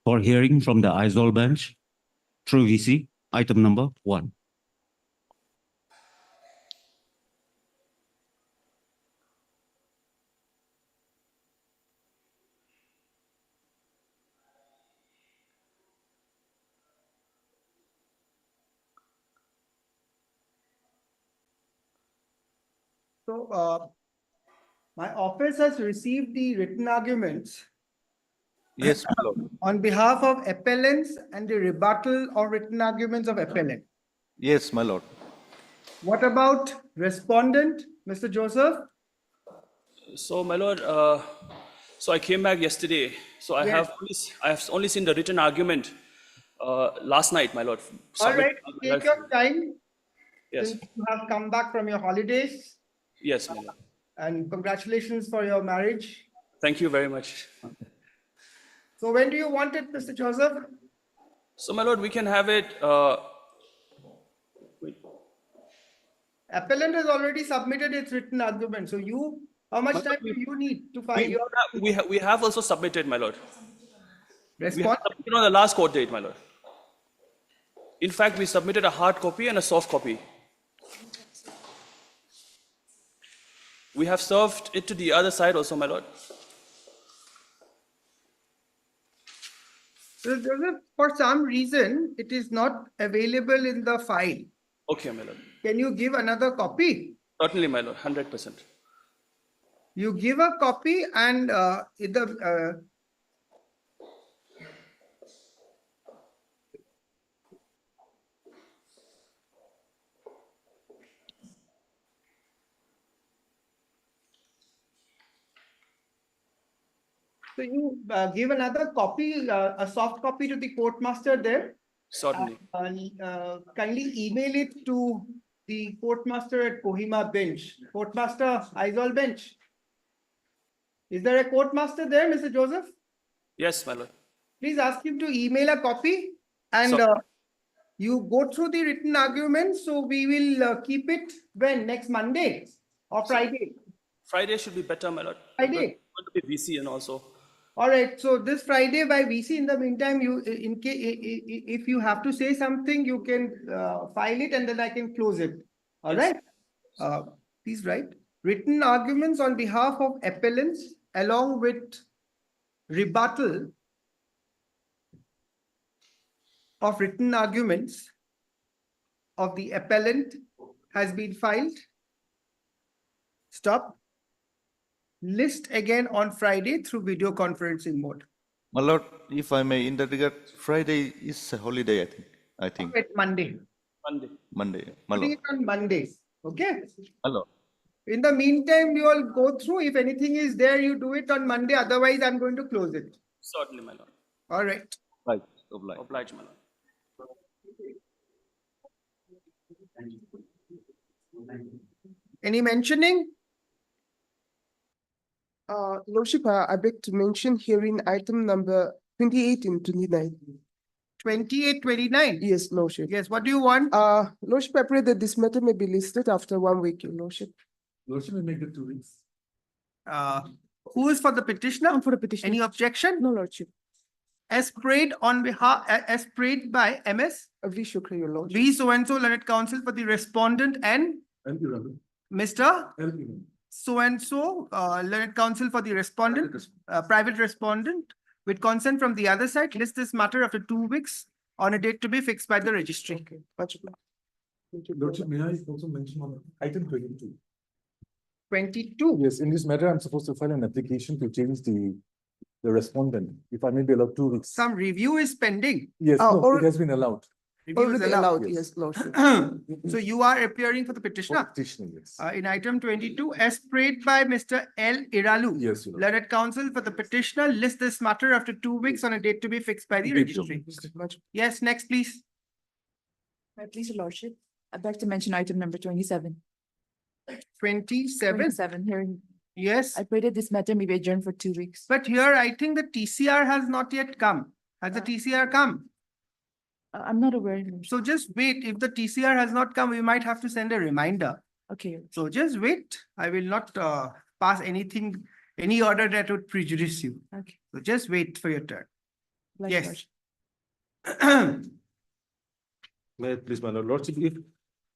For hearing from the Aizol bench through VC, item number 1. So, my office has received the written arguments Yes, my lord. on behalf of appellants and the rebuttal of written arguments of appellant. Yes, my lord. What about respondent, Mr. Joseph? So, my lord, so I came back yesterday. So I Yes. have only seen the written argument last night, my lord. All right, take your time. Yes, Since you have come back from your holidays, yes, my lord. and congratulations for your marriage. Thank you very much. So when do you want it, Mr. Joseph? So, my lord, we can have it. Wait. Appellant has already submitted its written argument. So how much time do you need to file your We have also submitted, my lord. We have response? submitted on the last court date, my lord. In fact, we submitted a hard copy and a soft copy. We have served it to the other side also, my lord. So, Joseph, for some reason, it is not available in the file. Okay, my lord. Can you give another copy? Certainly, my lord, 100%. You give a copy and so you give another copy, a soft copy to the court master there. Certainly. Kindly email it to the court master at Kohima bench. Court master, Aizol bench. Is there a court master there, Mr. Joseph? Yes, my lord. Please ask him to email a copy and you go through the written arguments. So we will keep it when? Next Monday or Friday? Friday should be better, my lord. Friday. Going to be VC and also. All right. So this Friday by VC. In the meantime, you in case if you have to say something, you can file it and then I can close it. All Yes. right. Please write written arguments on behalf of appellants along with rebuttal of written arguments of the appellant has been filed. Stop. List again on Friday through video conferencing mode. My lord, if I may, in that regard, Friday is a holiday, I think. Wait, Monday. Monday. My Putting lord. it on Monday. Okay. My lord. In the meantime, you all go through. If anything is there, you do it on Monday. Otherwise, I'm going to close it. Certainly, my lord. All right. Right. Obliged. Oblige, my lord. Any mentioning? Lordship, I beg to mention hearing item number 28 and 29. 28, 29. Yes, Lordship. Yes. What do you want? Lordship, I pray that this matter may be listed after 1 week, Your Lordship. Lordship will make it 2 weeks. Who is for the petitioner? I'm for the petition. Any objection? No, Lordship. As prayed on behalf, as prayed by MS V. Shukra, Your Lordship. V. So-and-so learned counsel for the respondent and Thank you, Rabbi. Mr. Thank you. So-and-so learned counsel for the respondent, private respondent with consent from the other side. List this matter after 2 weeks on a date to be fixed by the registry. Okay, much obliged. Thank you. Lordship, may I also mention on item 22? 22. Yes, in this matter, I'm supposed to file an application to change the respondent. If I may be allowed 2 weeks. Some review is pending. Yes, Oh, no, it has been allowed. Review is Already allowed. allowed, yes, Lordship. So you are appearing for the petitioner. Petitioning, yes. In item 22, as prayed by Mr. L. Iralu, Yes, Your Lord. learned counsel for the petitioner, list this matter after 2 weeks on a date to be fixed by the Date to- registry. Much. Yes, next, please. Please, Your Lordship, I'd like to mention item number 27. 27. 27, hearing. Yes, I pray that this matter may be adjourned for 2 weeks. but here I think the TCR has not yet come. Has the TCR come? I'm not aware. Your Lordship. So just wait. If the TCR has not come, we might have to send a reminder. Okay, So just wait. I will not pass anything any order that would prejudice you. Okay. So just wait for your turn. Bless your Yes. lordship. May I please, my lordship, if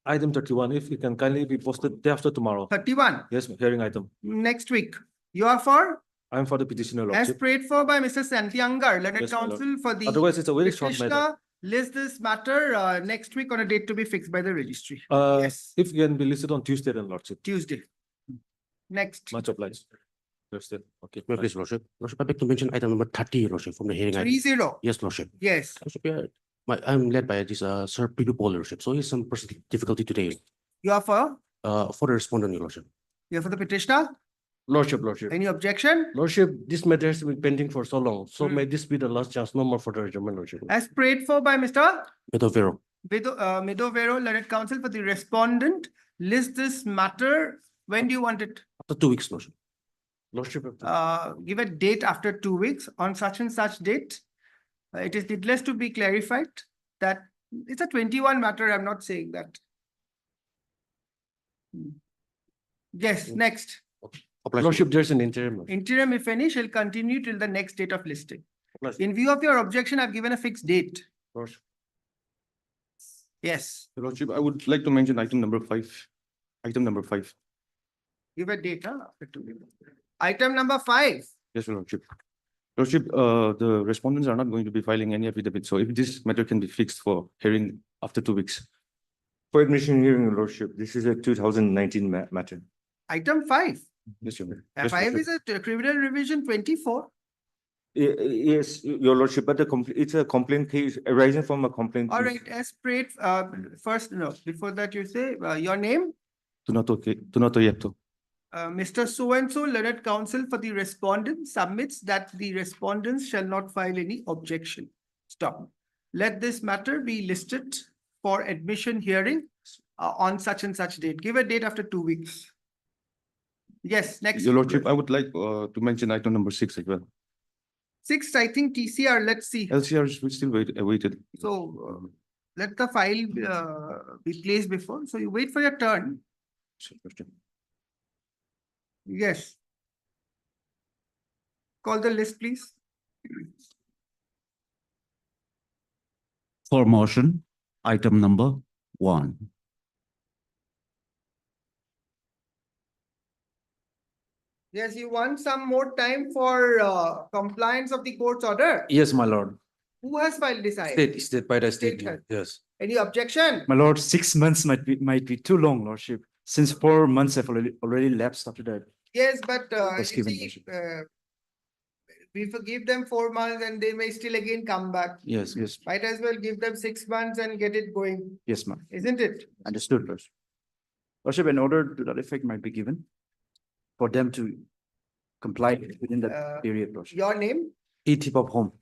item 31, if it can kindly be posted day after tomorrow. 31, Yes, hearing item. next week. You are for? I am for the petitioner, As lordship. prayed for by Mr. Santhiangar, Learned Yes, my lord. Counsel for the Otherwise, it's a very short matter. petitioner, list this matter next week on a date to be fixed by the registry. Uh, Yes, if it can be listed on Tuesday, then lordship. Tuesday. Next, Much obliged. Thursday, okay. May I please, Lordship. Lordship, I'd like to mention item number 30, Lordship, from the hearing item. 30. Yes, Lordship. Yes, Lordship, yeah, I'm led by this, Sir Preview Paul, Lordship. So he's some personal difficulty today. you are for? For the respondent, Your Lordship. You are for the petitioner? Lordship. Any objection? Lordship, this matter has been pending for so long. So Hmm. may this be the last chance, no more further adjournment, Lordship. As prayed for by Mr. Medovero. Medovero, Learned Counsel for the respondent, list this matter. When do you want it? After 2 weeks, Lordship. Lordship. Give a date after 2 weeks on such and such date. It is needless to be clarified that it's a 21 matter. I'm not saying that. Yes, next. Lordship, there's an interim. Lordship. Interim, if any, shall continue till the next date of listing. Lordship. In view of your objection, I've given a fixed date. Lordship. Yes, Your Lordship, I would like to mention item number 5. Item number 5. give a date, huh? After 2 weeks. Item number 5. Yes, Your Lordship. Lordship, the respondents are not going to be filing any affidavit. So if this matter can be fixed for hearing after 2 weeks. For admission hearing, Your Lordship, this is a 2019 matter. Item 5. Yes, Your Lordship. Yes, 5 Lordship. is a criminal revision 24. Yes, Your Lordship, but it's a complaint case arising from a complaint. All case. right, as prayed, first, no, before that you say, your name? Tunato Yepto. Mr. So-and-so, Learned Counsel for the respondent submits that the respondents shall not file any objection. Stop. Let this matter be listed for admission hearing on such and such date. Give a date after 2 weeks. Yes, next. Your Lordship, I would like to mention item number 6 as well. 6th, I think TCR, let's see. LCR is still awaited. So let the file be placed before. So you wait for your turn. Yes. Call the list, please. For motion, item number 1. Yes, you want some more time for compliance of the court's order. Yes, my lord. Who has filed this item? State by the state, State has. yes. Any objection? My lord, 6 months might be too long, lordship, since 4 months have already lapsed after that. Yes, but Was you given, see, Lordship. we forgive them 4 months and they may still again come back. Yes, Might as well give them 6 months and get it going, yes, ma'am. isn't it? Understood, lordship. Lordship, an order to that effect might be given for them to comply within Uh, that period, lordship. Your name? E-tip of home,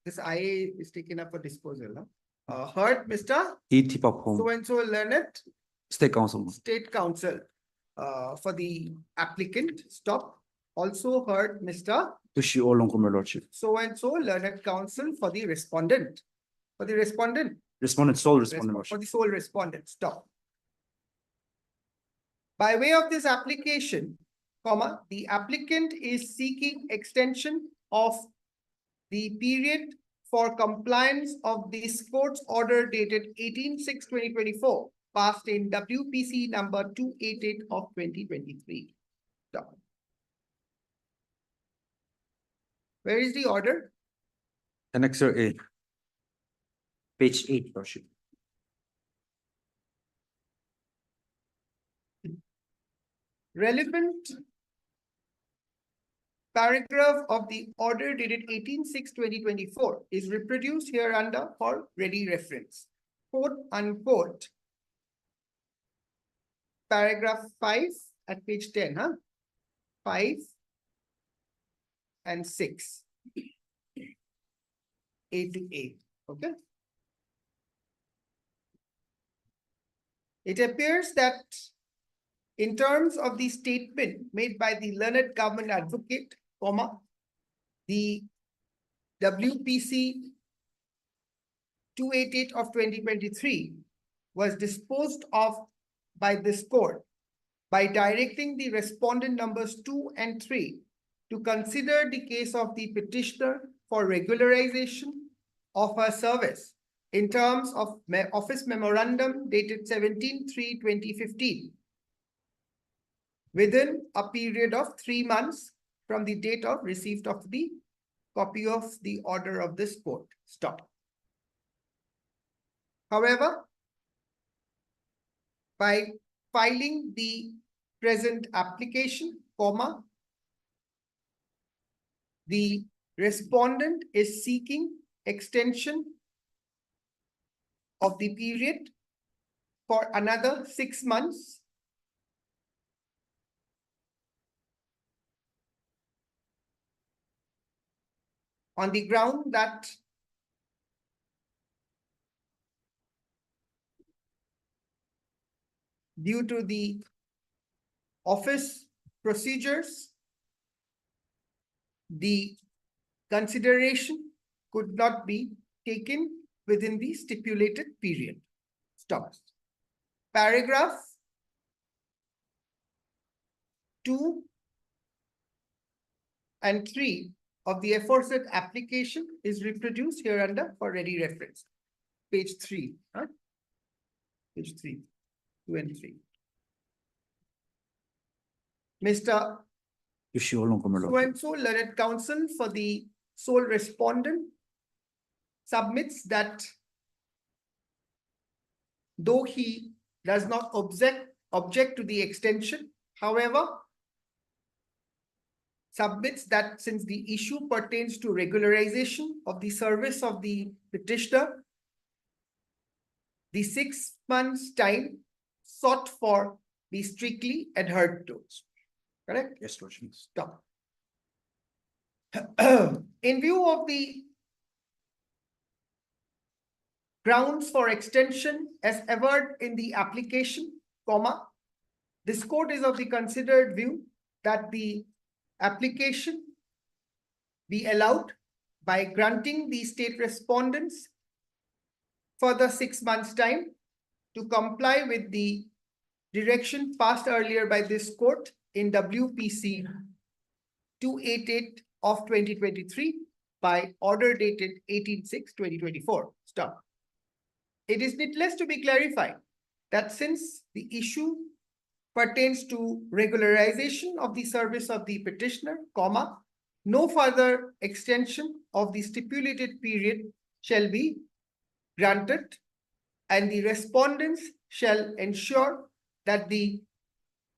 This IA is taken up for disposal. Huh? Heard, Mr. E-tip of home, So-and-so Learned state council. ma'am. State Council for the applicant. Stop. Also heard, Mr. Tushi Olongko, my lordship. So-and-so Learned Counsel for the respondent. For the respondent. Respondent, sole respondent, For lordship. the sole respondent. Stop. By way of this application, comma, the applicant is seeking extension of the period for compliance of this court's order dated 18/6/2024, passed in WPC number 288 of 2023. Stop. Where is the order? Annexure A. Page 8, lordship. Relevant paragraph of the order dated 18/6/2024 is reproduced hereunder for ready reference. Quote unquote. Paragraph 5 at page 10, huh? 5 and 6. A to A, okay? It appears that in terms of the statement made by the learned government advocate, comma, the WPC 288 of 2023 was disposed of by this court by directing the respondent numbers 2 and 3 to consider the case of the petitioner for regularization of her service in terms of office memorandum dated 17/3/2015 within a period of 3 months from the date of receipt of the copy of the order of this court. Stop. However, by filing the present application, comma, the respondent is seeking extension of the period for another 6 months on the ground that due to the office procedures, the consideration could not be taken within the stipulated period. Stop. Paragraph 2 and 3 of the aforesaid application is reproduced here under for ready reference. Page 3. Page 3, 2 and 3. Mr. So-and-so learned counsel for the sole respondent submits that though he does not object to the extension, however, submits that since the issue pertains to regularization of the service of the petitioner, the 6 months time sought for be strictly adhered to. Correct? Yes, Lordship. Stop. In view of the grounds for extension as averred in the application, comma, this court is of the considered view that the application be allowed by granting the state respondents further 6 months time to comply with the direction passed earlier by this court in WPC 288 of 2023 by order dated 18/6/2024. Stop. It is needless to be clarified that since the issue pertains to regularization of the service of the petitioner, comma, no further extension of the stipulated period shall be granted, and the respondents shall ensure that the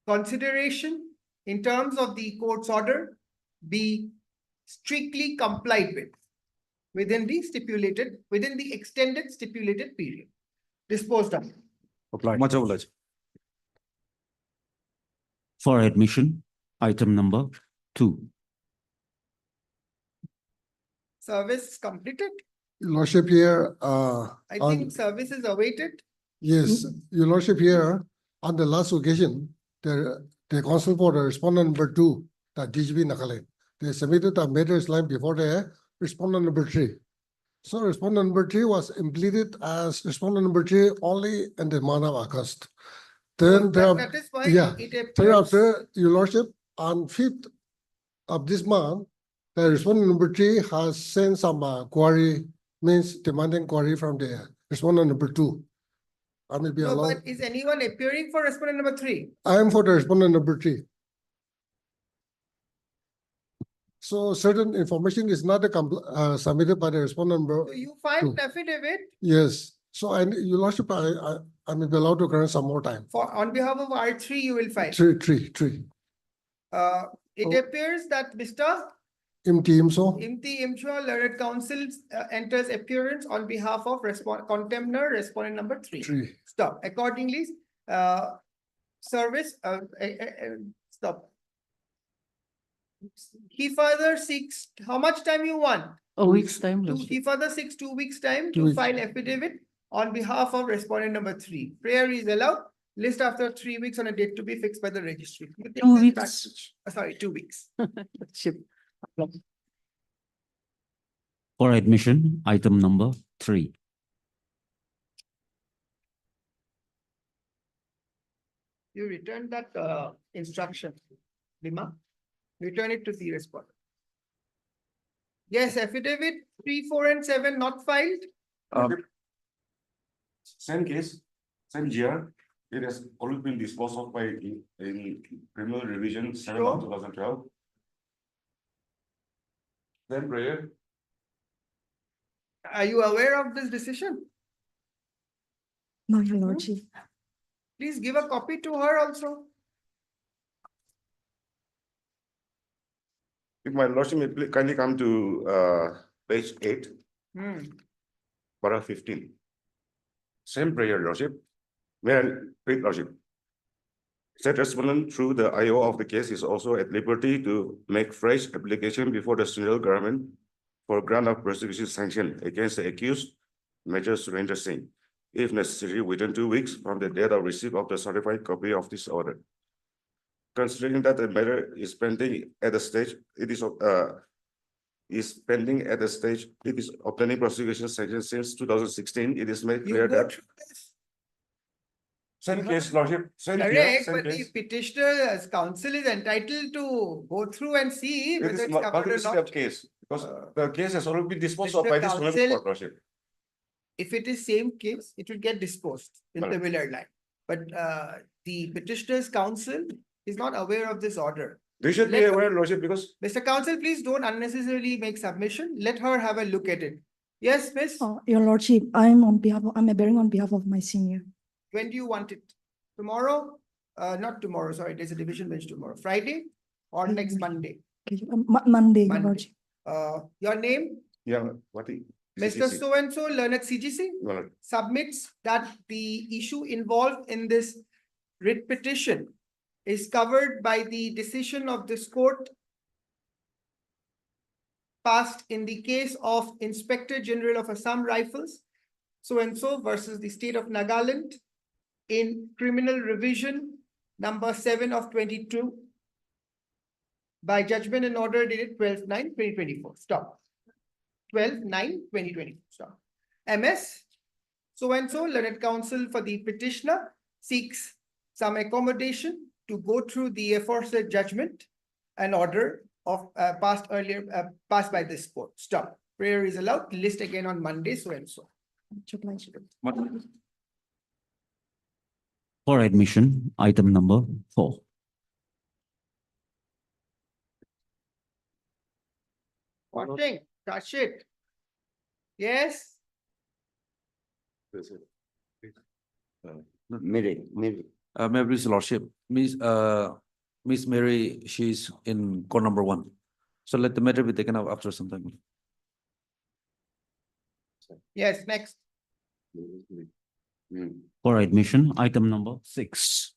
consideration in terms of the court's order be strictly complied with within the extended stipulated period. Disposed of. Much obliged. For admission, item number 2. Service completed. Your Lordship here, I think service is awaited. yes, Your Lordship here, on the last occasion, the counsel for the respondent number 2, the DGP Nakale, they submitted a matters line before the respondent number 3. So respondent number 3 was implemented as respondent number 3 only in the month of August. Then That is why yeah, it appears. thereafter, Your Lordship, on 5th of this month, the respondent number 3 has sent some query, means demanding query from the respondent number 2. I may be No, allowed. but is anyone appearing for respondent number 3? I am for the respondent number 3. So certain information is not submitted by the respondent number. So you filed an affidavit Yes. So Your Lordship, I may be allowed to grant some more time. for on behalf of R3, you will file. Three. It Oh. appears that Mr. Imti Imso. Imti Imshwa, learned counsel, enters appearance on behalf of contemptor respondent number 3. 3. Stop. Accordingly, service, stop. He further seeks, how much time you want? A week's time. He further seeks 2 weeks' time 2 to weeks. file affidavit on behalf of respondent number 3. Prayer is allowed. List after 3 weeks on a date to be fixed by the registry. You take 2 this back. weeks. Sorry, 2 weeks. Lordship. For admission, item number 3. You returned that instruction, Lima. Return it to the respondent. Yes, affidavit 3, 4, and 7 not filed. Same case, same year, it has already been disposed of by in criminal revision 7 of Sure. 2012. Then prayer, Are you aware of this decision? No, your lordship. Please give a copy to her also. if my lordship may kindly come to page 8, Hmm. paragraph 15. Same prayer, lordship. May I read, lordship? Said respondent through the IO of the case is also at liberty to make fresh application before the central government for grant of prosecution sanction against the accused, Major Surendra Singh, if necessary within 2 weeks from the date of receipt of the certified copy of this order. Considering that the matter is pending at the stage, it is pending at the stage, it is obtaining prosecution sanction since 2016. It is made You clear go that through this. same case, lordship, same here, Correct, same but the case. petitioner's counsel is entitled to go through and see It whether is it's covered or multiplicity not. of case, because the case has already been disposed Mr. of by this Counsel, honorable court, lordship. If it is same case, it will get disposed in Correct. similar line. But the petitioner's counsel is not aware of this order. They should be Let- aware, lordship, because Mr. Counsel, please don't unnecessarily make submission. Let her have a look at it. Yes, miss, Your lordship, I'm appearing on behalf of my senior. when do you want it? Tomorrow? Not tomorrow, sorry, there's a division bench tomorrow. Friday or next Monday? Okay, Monday, your Monday. lordship. Your name? yeah, what the Mr. CCC. So-and-so, learned CGC, Well, submits that the issue involved in this writ petition is covered by the decision of this court passed in the case of Inspector General of Assam Rifles, so-and-so versus the state of Nagaland in criminal revision number 7 of 22 by judgment and order dated 12/9/2024. Stop. 12/9/2024. Stop. MS, so-and-so, learned counsel for the petitioner seeks some accommodation to go through the aforesaid judgment and order of passed by this court. Stop. Prayer is allowed. List again on Monday, so-and-so. For admission, item number 4. Watching, touch it. Yes, Mary. May I please, your lordship, Miss Mary, she's in court number 1. So let the matter be taken up after some time. yes, next. For admission, item number 6.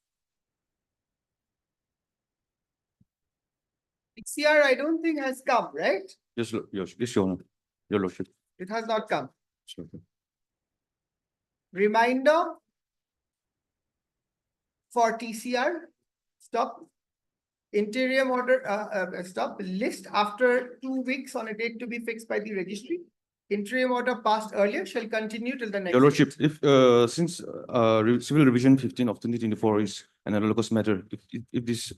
XCR, I don't think has come, right? Yes, your honor, your lordship. It has not come. Sure. Reminder for TCR, stop. Interim order, stop, list after 2 weeks on a date to be fixed by the registry. Interim order passed earlier shall continue till the next. Your lordship, if since civil revision 15 of 2024 is an analogous matter, if this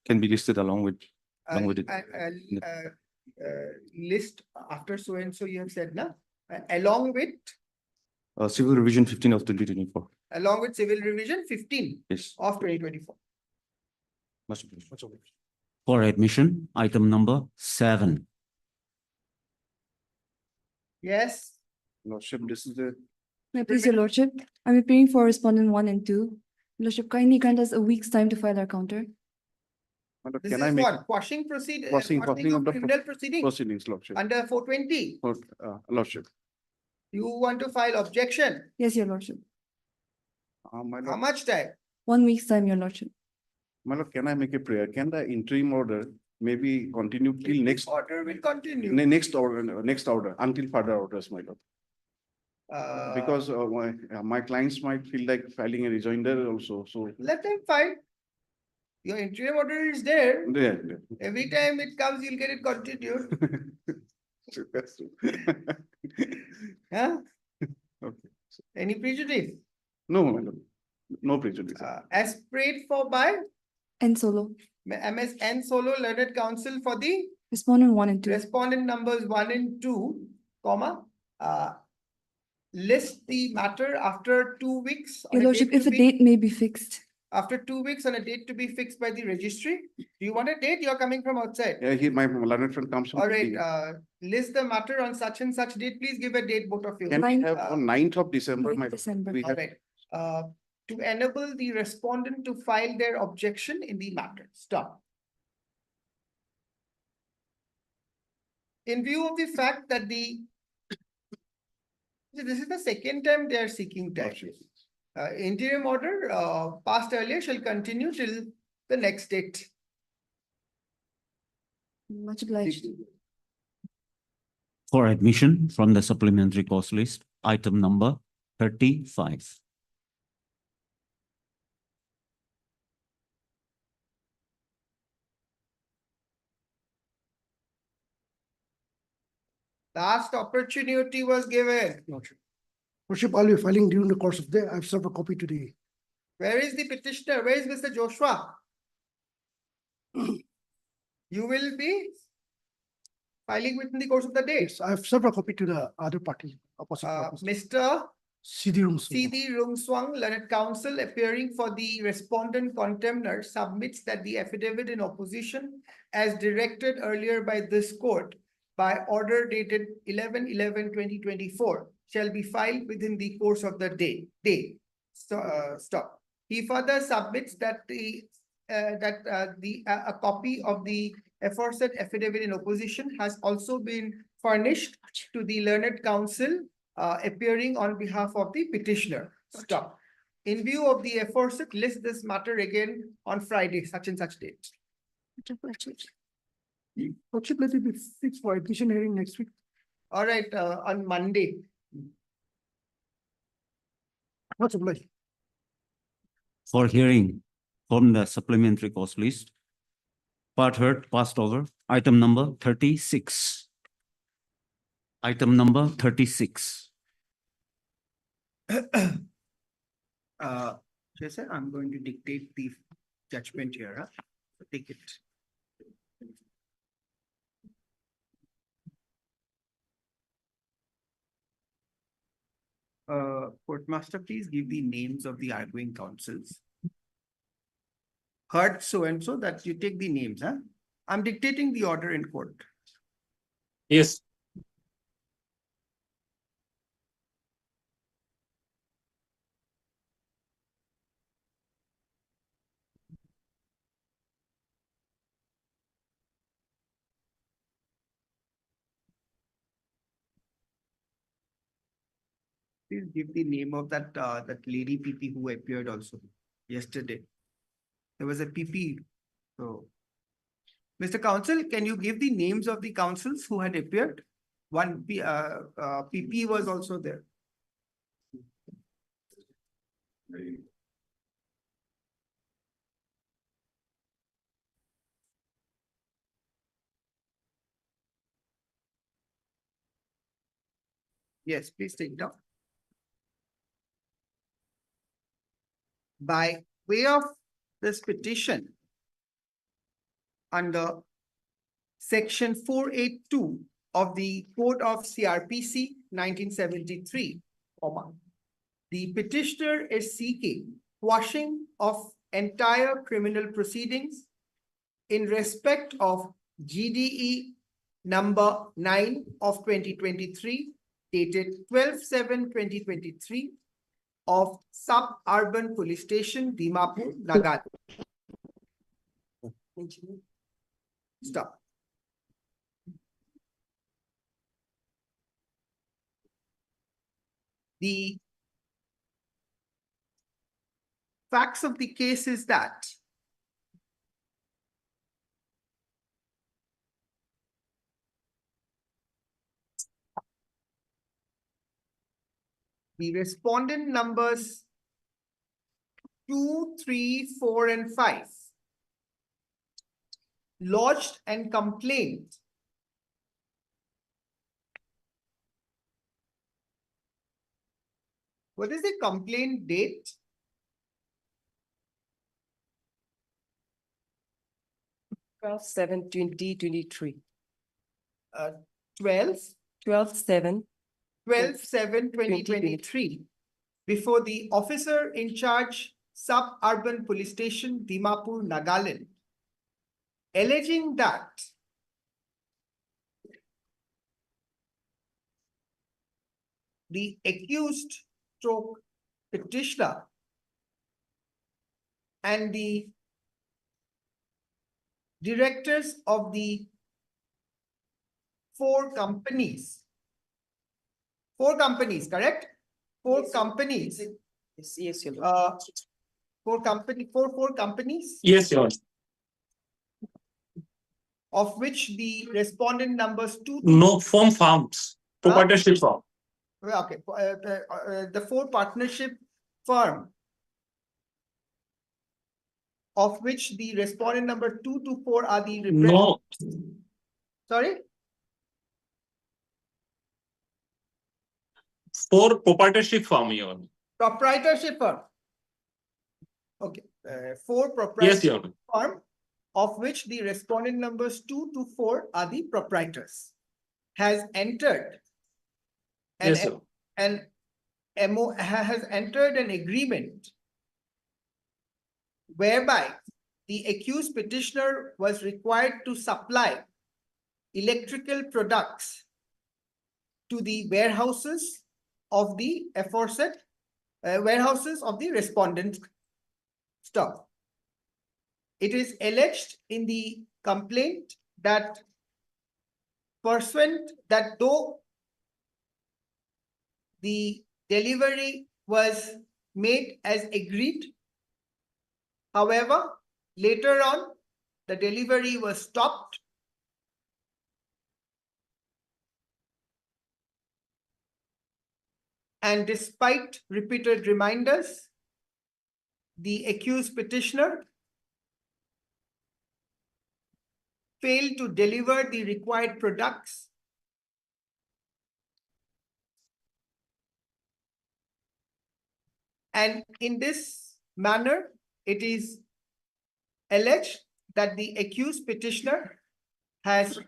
can be listed along with it. List after so and so you have said, na? Along with Civil revision 15 of 2024. along with civil revision 15 Yes. of 2024. Much. For admission, item number 7. Yes, Lordship, this is the. May I please, your lordship, I'm appearing for respondent 1 and 2. Lordship, kindly grant us a week's time to file our counter. this is what, quashing proceed, Quashing of of the criminal proceeding Proceedings, lordship. under 420. Lordship. You want to file objection? Yes, your lordship. My How much time? 1 week's time, your lordship. My lord, can I make a prayer? Can the interim order maybe continue till next, Order will continue. next order, until further orders, my lord? Because my clients might feel like filing a rejoinder also, so. Let them file. Your interim order is there. Yeah. Every time it comes, you'll get it continued. That's true. Huh? Okay. Any prejudice? No, my lord, no prejudice. As prayed for by And solo. MS N Solo, Learned Counsel for the Respondent 1 and 2. respondent numbers 1 and 2, comma, list the matter after 2 weeks. on Your a Lordship, date if to a be- date may be fixed. After 2 weeks on a date to be fixed by the registry. Do you want a date? You're coming from outside. Yeah, my learned friend comes. from All right, the- list the matter on such and such date. Please give a date, both of you. Can we 9th have on 9th of December? 9th my- December. We All have, right, to enable the respondent to file their objection in the matter. Stop. In view of the fact that this is the second time they are seeking time. Interim order, passed earlier shall continue till the next date. Much obliged. For admission from the supplementary course list, item number 35. Last opportunity was given. Worship, I'll be filing during the course of the day. I've served a copy today. Where is the petitioner? Where is Mr. Joshua? You will be filing within the course of the day. Yes, I've served a copy to the other party. Opposite. Mr. CD room. C.D. Rungswang, Learned Counsel, appearing for the respondent contemner, submits that the affidavit in opposition, as directed earlier by this court by order dated 11/11/2024, shall be filed within the course of the day. Stop. He further submits that a copy of the aforesaid affidavit in opposition has also been furnished to the Learned Counsel, appearing on behalf of the petitioner. Stop. In view of the aforesaid, list this matter again on Friday, such and such date. Worship, let it be fixed for admission hearing next week. All right, on Monday. What's obliged? For hearing from the supplementary course list, part heard, passed over, item number 36. Item number 36. Chair sir, I'm going to dictate the judgment here. So take it. Courtmaster, please give the names of the arguing counsels. Heard so and so, that you take the names, huh? I'm dictating the order in court. Yes. Please give the name of that lady PP who appeared also yesterday. There was a PP. So, Mr. Counsel, can you give the names of the counsels who had appeared? One PP was also there. Yes, please take down. By way of this petition, under section 482 of the Code of CRPC 1973, the petitioner is seeking quashing of entire criminal proceedings in respect of GDE number 9 of 2023, dated 12/7/2023, of Suburban Police Station, Dimapur, Nagaland. Stop. The facts of the case is that the respondent numbers 2, 3, 4, and 5 lodged and complained what is the complaint date? 12/7/2023. 12, 12/7. 12/7/2023 before the officer in charge Suburban Police Station, Dimapur, Nagaland, alleging that the accused stroke petitioner and the directors of the four companies, correct? Four companies. Yes, Your Four companies, Yes, Your Honor. of which the respondent numbers two. No, farms, proprietorship farm. Okay, the four partnership firm, of which the respondent number 2 to 4 are the. No, Sorry, 4 proprietorship farm, Your Honor. proprietorship firm. Okay, 4 Yes, proprietorship Your Honor. firm, of which the respondent numbers 2 to 4 are the proprietors, has entered Yes, sir. has entered an agreement whereby the accused petitioner was required to supply electrical products to the warehouses of the aforesaid warehouses of the respondent staff. It is alleged in the complaint that though the delivery was made as agreed, however, later on, the delivery was stopped and despite repeated reminders, the accused petitioner failed to deliver the required products and in this manner, it is alleged that the accused petitioner has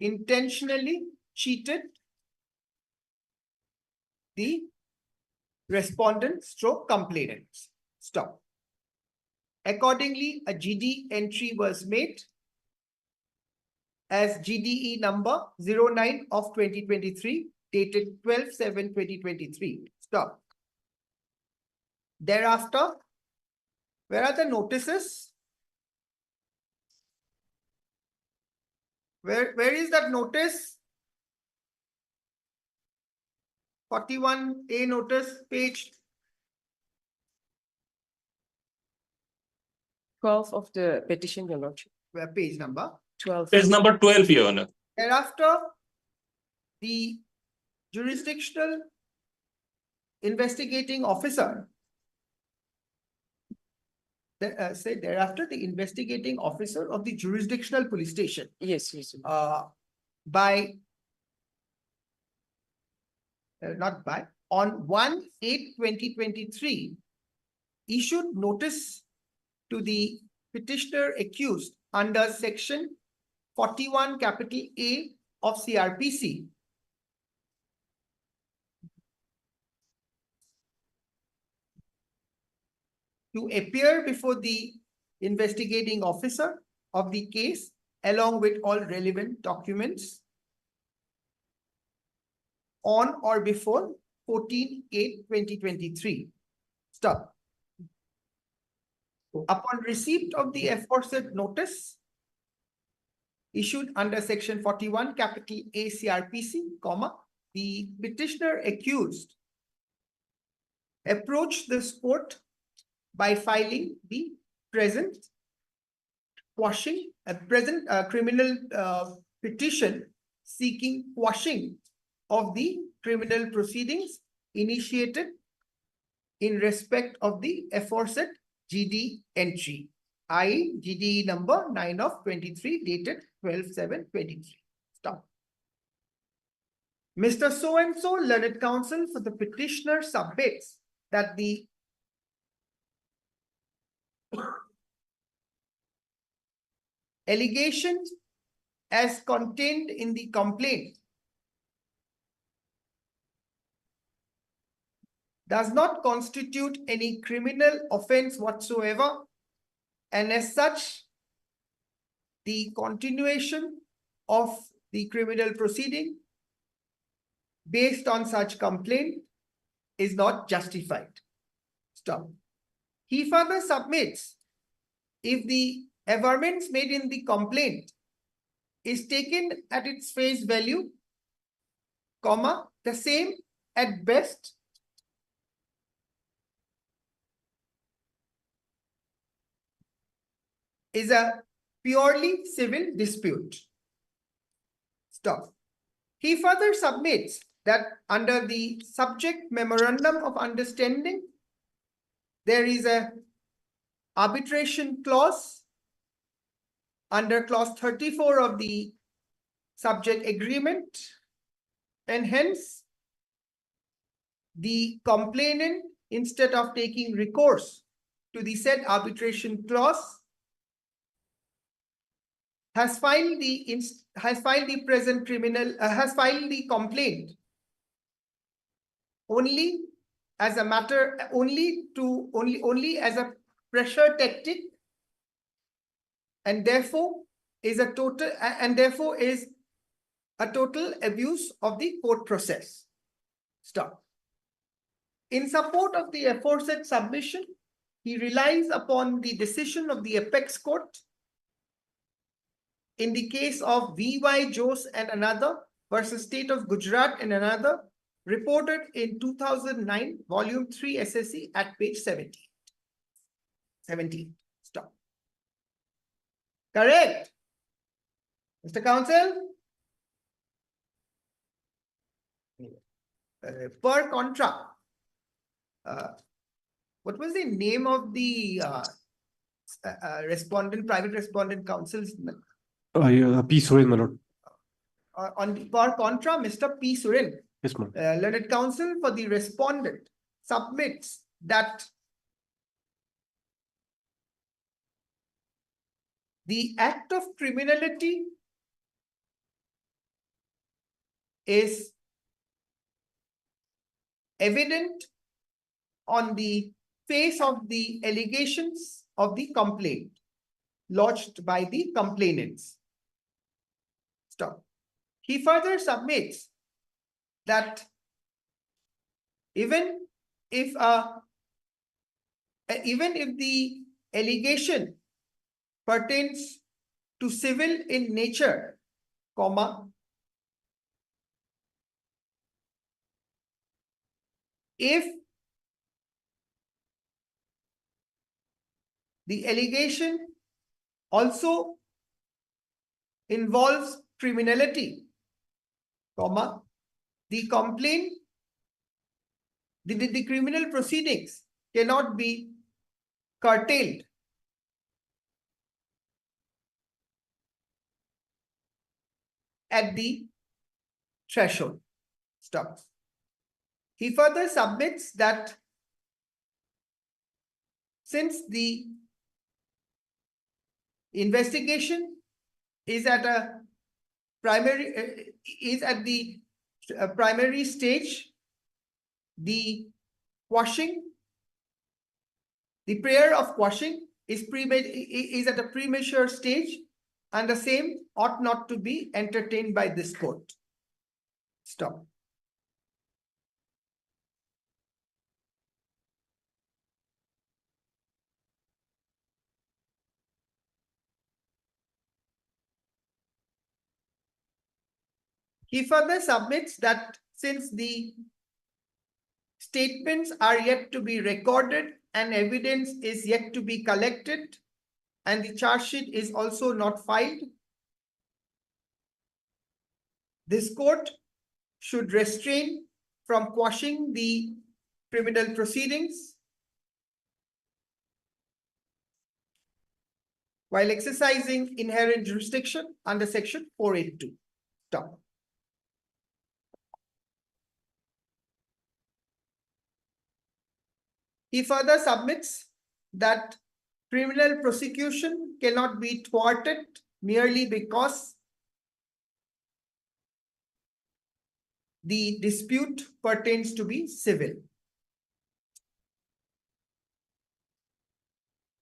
intentionally cheated the respondent stroke complainants. Stop. Accordingly, a GD entry was made as GDE number 09 of 2023, dated 12/7/2023. Stop. Thereafter, where are the notices? Where is that notice? 41A notice, page 12 of the petition, Your Lordship. page number 12. Page number 12, Your Honor. Thereafter, the jurisdictional investigating officer thereafter the investigating officer of the jurisdictional police station Yes, yes. on 1/8/2023 issued notice to the petitioner accused under section 41 capital A of CRPC to appear before the investigating officer of the case along with all relevant documents on or before 14/8/2023. Stop. Upon receipt of the aforesaid notice issued under section 41 capital A CRPC, the petitioner accused approached this court by filing the present criminal petition seeking quashing of the criminal proceedings initiated in respect of the aforesaid GD entry, i.e. GD number 9 of 23 dated 12/7/23. Stop. Mr. So-and-so learned counsel for the petitioner submits that the allegations as contained in the complaint does not constitute any criminal offense whatsoever, and as such, the continuation of the criminal proceeding based on such complaint is not justified. Stop. He further submits, if the averments made in the complaint is taken at its face value, comma, the same at best is a purely civil dispute. Stop. He further submits that under the subject memorandum of understanding, there is a arbitration clause under clause 34 of the subject agreement, and hence the complainant, instead of taking recourse to the said arbitration clause, has filed the complaint only as a matter, only as a pressure tactic, and therefore is a total abuse of the court process. Stop. In support of the aforesaid submission, he relies upon the decision of the apex court in the case of V.Y. Jose and another versus State of Gujarat and another, reported in 2009, volume 3 SSC at page 17. Stop. Correct. Mr. Counsel? Per contra. What was the name of the private respondent counsel's? P. Surin, my lord. On per contra, Mr. P. Surin. Yes, ma'am. Learned counsel for the respondent submits that the act of criminality is evident on the face of the allegations of the complaint lodged by the complainants. Stop. He further submits that even if the allegation pertains to civil in nature, comma, if the allegation also involves criminality, comma, the complaint, the criminal proceedings cannot be curtailed at the threshold. Stop. He further submits that since the investigation is at a primary primary stage, the quashing, the prayer of quashing is at a premature stage, and the same ought not to be entertained by this court. Stop. He further submits that since the statements are yet to be recorded and evidence is yet to be collected, and the charge sheet is also not filed, this court should refrain from quashing the criminal proceedings while exercising inherent jurisdiction under section 482. Stop. He further submits that criminal prosecution cannot be thwarted merely because the dispute pertains to be civil.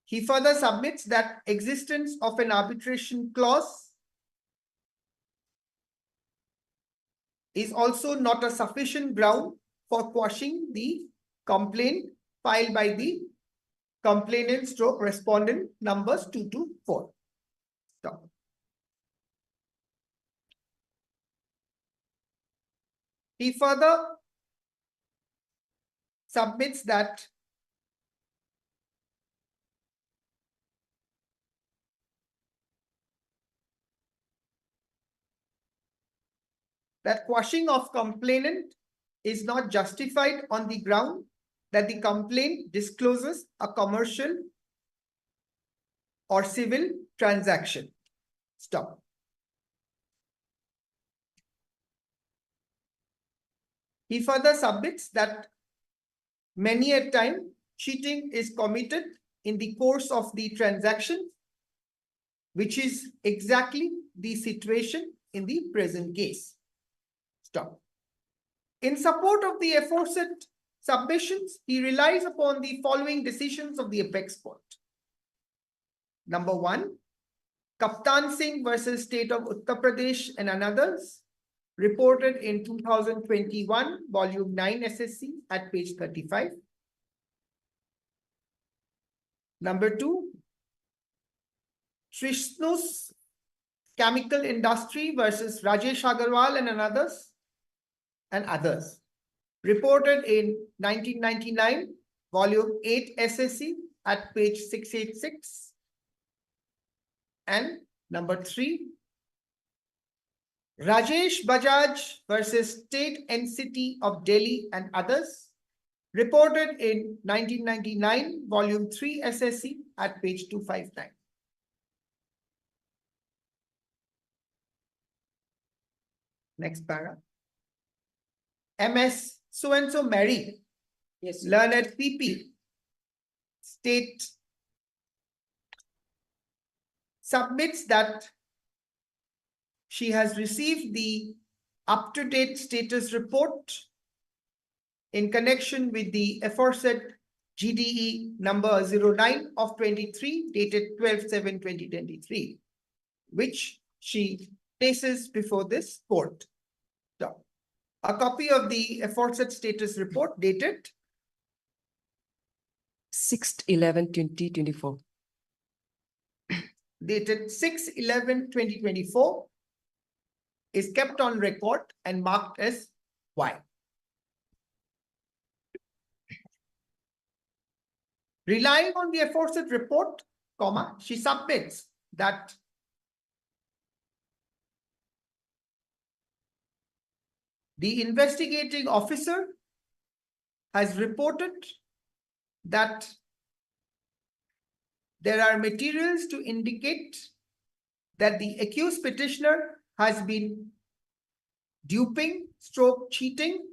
He further submits that existence of an arbitration clause is also not a sufficient ground for quashing the complaint filed by the complainant stroke respondent numbers 2 to 4. Stop. He further submits that quashing of complainant is not justified on the ground that the complaint discloses a commercial or civil transaction. Stop. He further submits that many a time cheating is committed in the course of the transaction, which is exactly the situation in the present case. Stop. In support of the aforesaid submissions, he relies upon the following decisions of the apex court. Number 1, Kaptan Singh versus State of Uttar Pradesh and others, reported in 2021, volume 9 SSC at page 35. Number 2, Trishnu's Chemical Industry versus Rajesh Agarwal and others, reported in 1999, volume 8 SSC at page 686. And number 3, Rajesh Bajaj versus State NCT of Delhi and others, reported in 1999, volume 3 SSC at page 259. Next para. MS so-and-so Mary, yes, learned PP, state submits that she has received the up-to-date status report in connection with the aforesaid GDE number 09 of 23 dated 12/7/2023, which she places before this court. A copy of the aforesaid status report dated 6/11/2024. Dated 6/11/2024 is kept on record and marked as Y. Relying on the aforesaid report, she submits that the investigating officer has reported that there are materials to indicate that the accused petitioner has been duping / cheating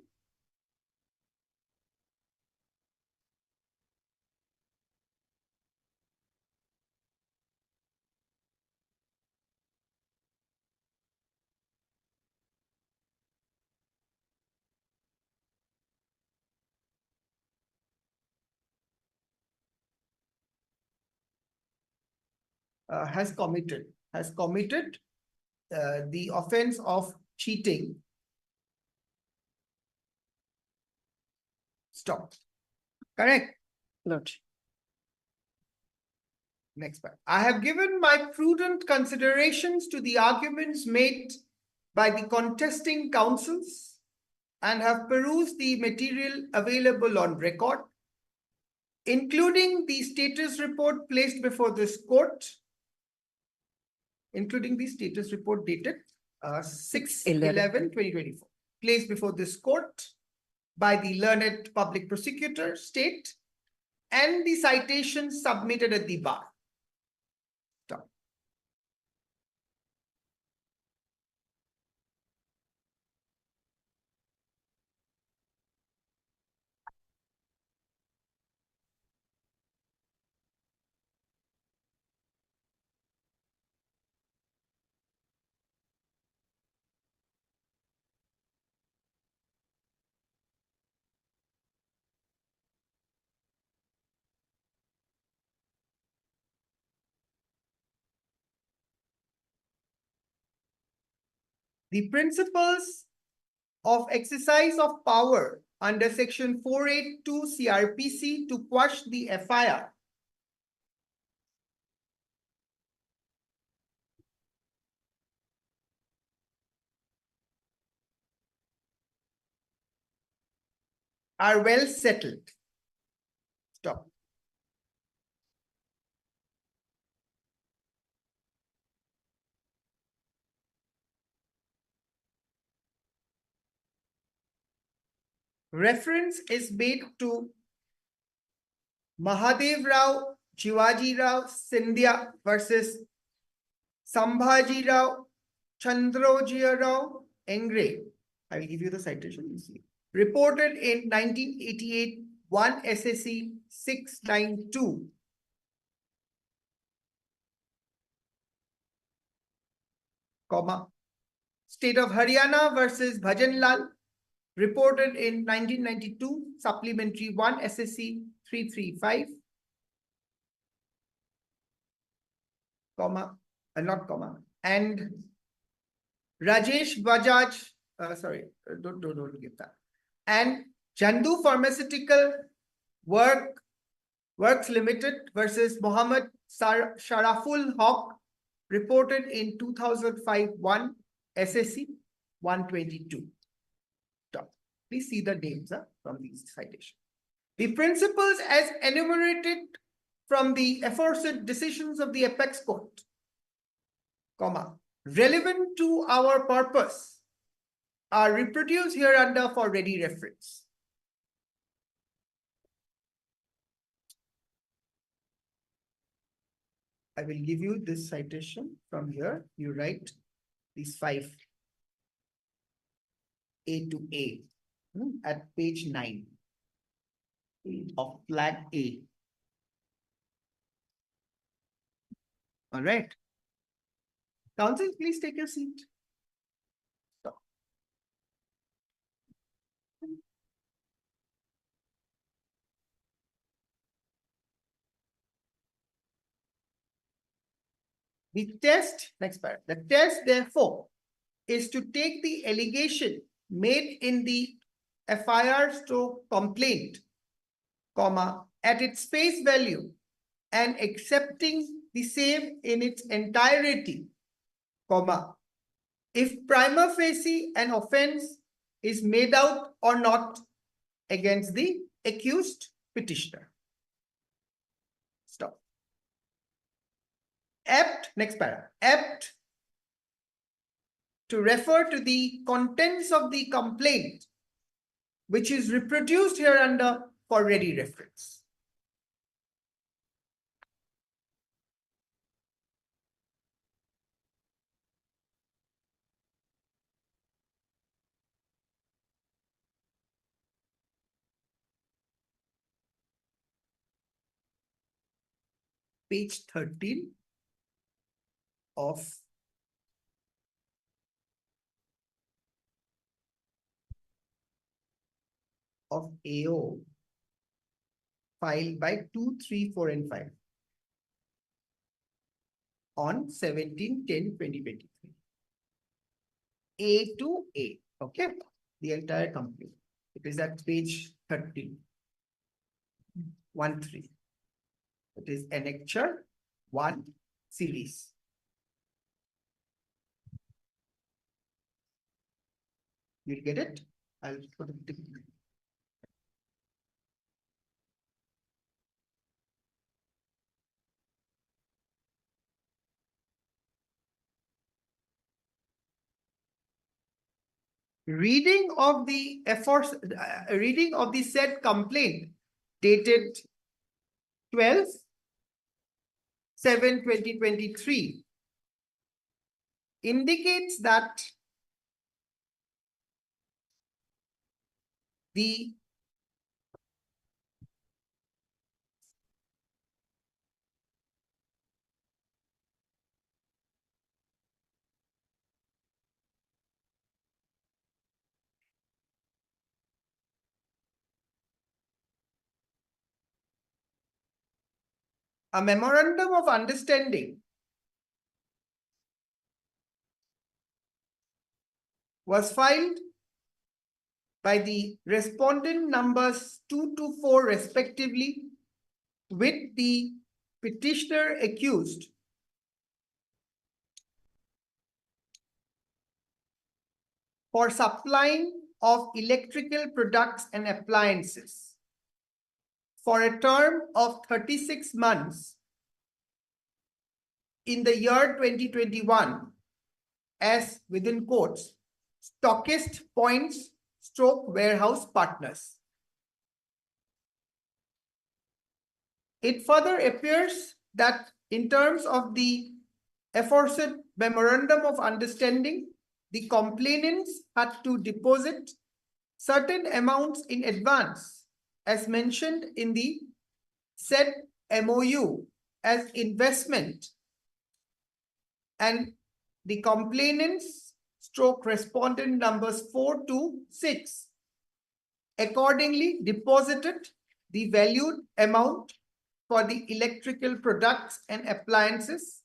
has committed the offense of cheating. Stop. Correct. Lord. Next part. I have given my prudent considerations to the arguments made by the contesting counsels and have perused the material available on record, including the status report placed before this court, including the status report dated 6/11/2024, placed before this court by the learned public prosecutor, state, and the citations submitted at the bar. Stop. the principles of exercise of power under section 482 CRPC to quash the FIR are well settled. Stop. Reference is made to Mahadev Rao, Jivaji Rao, Sindhya versus Sambhaji Rao, Chandrojia Rao, Engre. I will give you the citation, you see. Reported in 1988, 1 SSC 692. Comma. State of Haryana versus Bhajanlal. Reported in 1992, supplementary 1 SSC 335. Comma, not comma. And Rajesh Bajaj, don't give that. And Jandu Pharmaceutical Works Limited versus Mohammed Sharaful Haq, reported in 2005 1 SSC 122. Please see the names from these citations. The principles as enumerated from the aforesaid decisions of the apex court, comma, relevant to our purpose, are reproduced hereunder for ready reference. I will give you this citation from here. You write these 5 A to A at page 9 of flag A. All right. Council, please take your seat. Stop. The test, next paragraph. The test, therefore, is to take the allegation made in the FIR/complaint, comma, at its face value and accepting the same in its entirety, comma, if prima facie an offense is made out or not against the accused petitioner. Stop. Apt, next paragraph, apt to refer to the contents of the complaint, which is reproduced hereunder for ready reference. Page 13 of AO filed by 2, 3, 4, and 5 on 17/10/2023. A to A, okay? The entire company. It is at page 13. 1-3. It is annexure 1 series. You'll get it? I'll put it. Reading of the said complaint dated 12/7/2023 indicates that the a memorandum of understanding was filed by the respondent numbers 2 to 4 respectively with the petitioner accused for supplying of electrical products and appliances for a term of 36 months in the year 2021 as within quotes stockist points stroke warehouse partners. It further appears that in terms of the aforesaid memorandum of understanding, the complainants had to deposit certain amounts in advance as mentioned in the said MOU as investment, and the complainants stroke respondent numbers 4 to 6 accordingly deposited the valued amount for the electrical products and appliances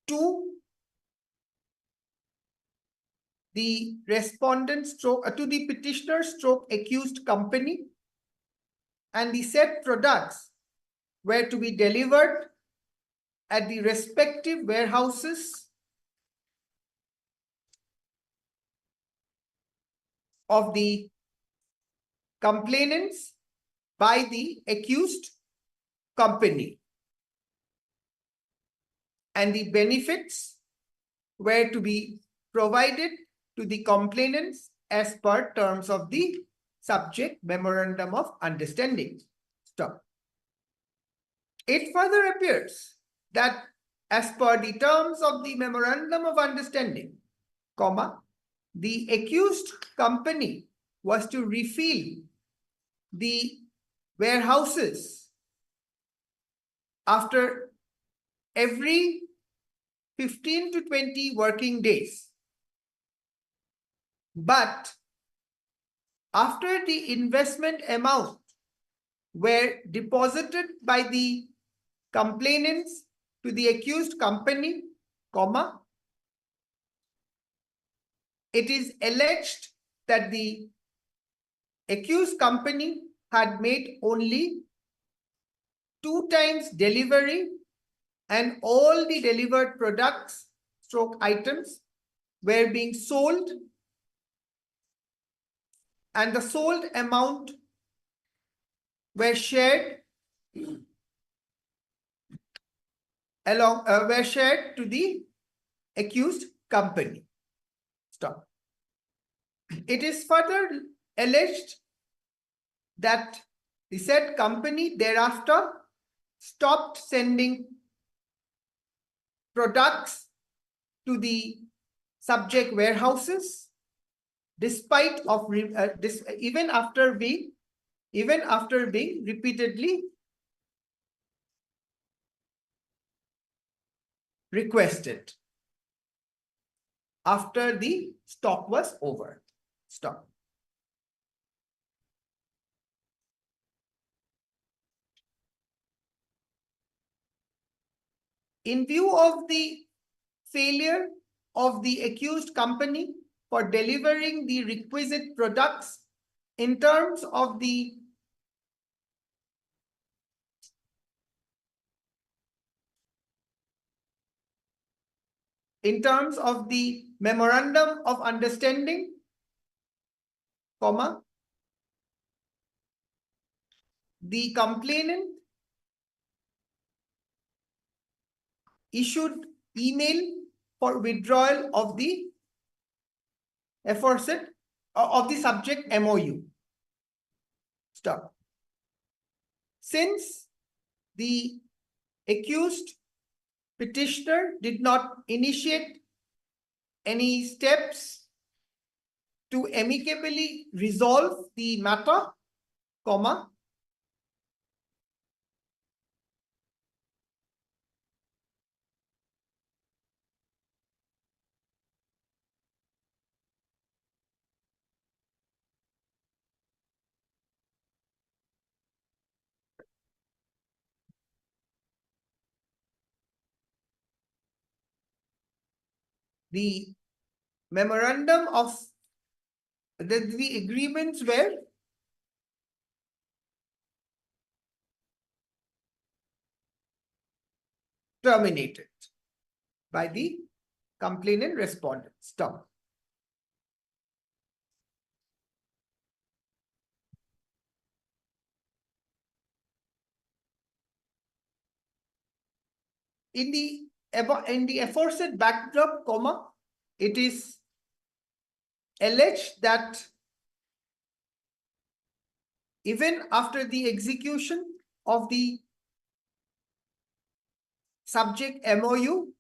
to the respondent stroke to the petitioner stroke accused company, and the said products were to be delivered at the respective warehouses of the complainants by the accused company, and the benefits were to be provided to the complainants as per terms of the subject memorandum of understanding. Stop. It further appears that as per the terms of the memorandum of understanding, the accused company was to refill the warehouses after every 15 to 20 working days. But after the investment amount were deposited by the complainants to the accused company, it is alleged that the accused company had made only 2 times delivery, and all the delivered products stroke items were being sold, and the sold amount were shared to the accused company. Stop. It is further alleged that the said company thereafter stopped sending products to the subject warehouses despite of even after being repeatedly requested after the stock was over. Stop. In view of the failure of the accused company for delivering the requisite products in terms of the memorandum of understanding, the complainant issued email for withdrawal of the aforesaid of the subject MOU. Stop. Since the accused petitioner did not initiate any steps to amicably resolve the matter, the memorandum of the agreements were terminated by the complainant respondent. Stop. In the aforesaid backdrop, comma, it is alleged that even after the execution of the subject MOU,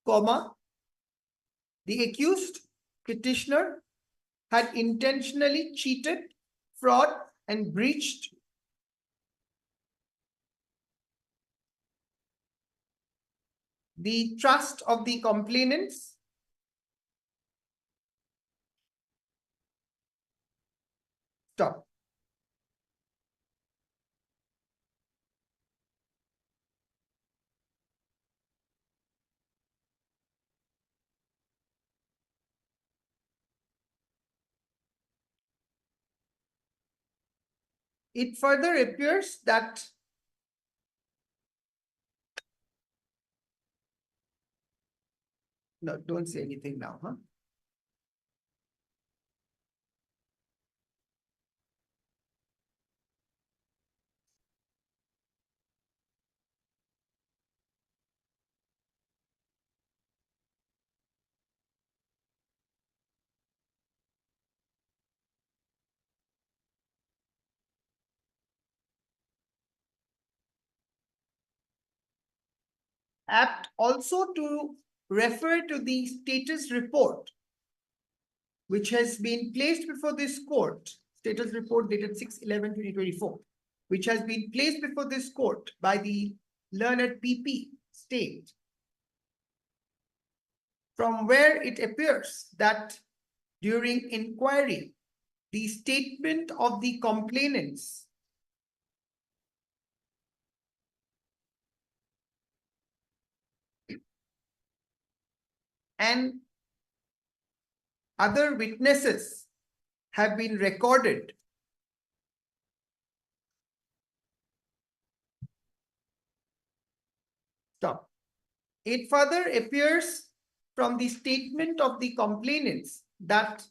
comma, the accused petitioner had intentionally cheated, fraud, and breached the trust of the complainants stop. It further appears that no, don't say anything now, huh? Apt also to refer to the status report, which has been placed before this court, status report dated 6/11/2024, which has been placed before this court by the learned PP state, from where it appears that during inquiry, the statement of the complainants and other witnesses have been recorded. Stop. It further appears from the statement of the complainants that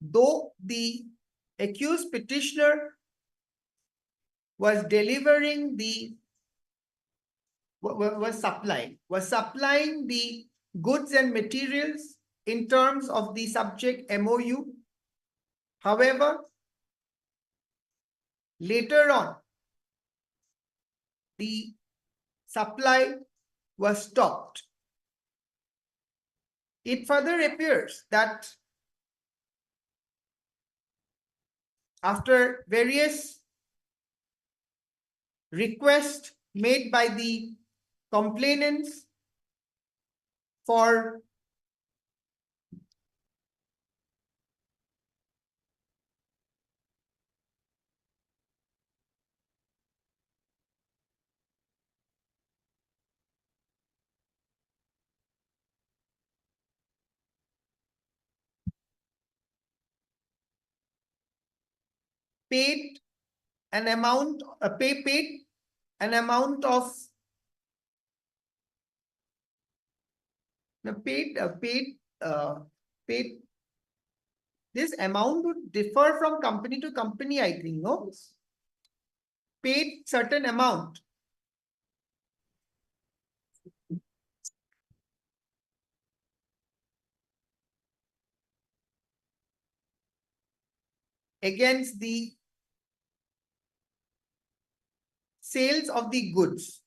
though the accused petitioner was delivering the was supplying the goods and materials in terms of the subject MOU. However, later on, the supply was stopped. It further appears that after various requests made by the complainants for paid an amount of this amount would differ from company to company, I think, no? Paid certain amount against the sales of the goods.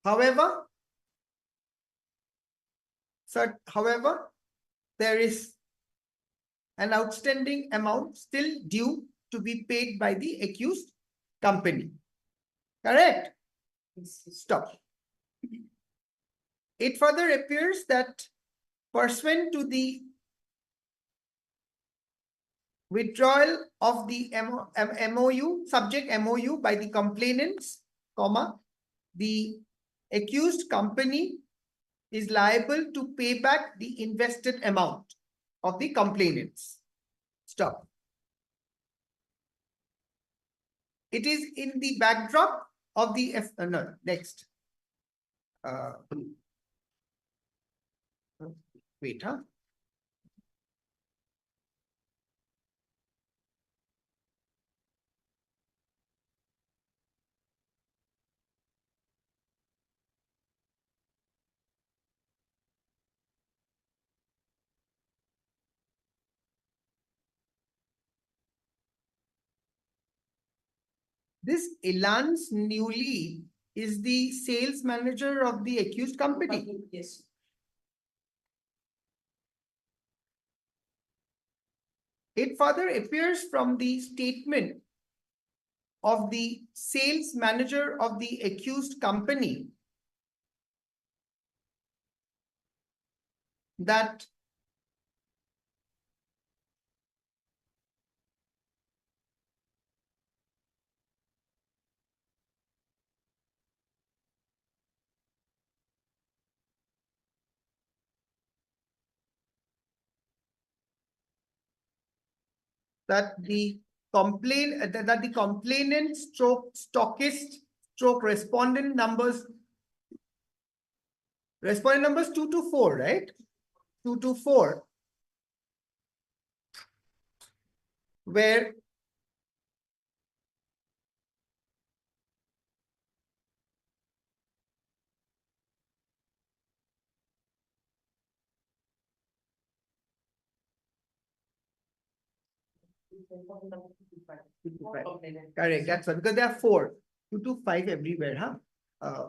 However, there is an outstanding amount still due to be paid by the accused company. Correct? Stop. It further appears that pursuant to the withdrawal of the MOU, subject MOU by the complainants, comma, the accused company is liable to pay back the invested amount of the complainants. Stop. It is in the backdrop of the next. Wait, huh? This Elance Newly is the sales manager of the accused company. Yes. It further appears from the statement of the sales manager of the accused company that the complainant stroke stockist stroke respondent numbers 2 to 4, right? 2 to 4, where correct, that's right, because there are 4, 2 to 5 everywhere, huh?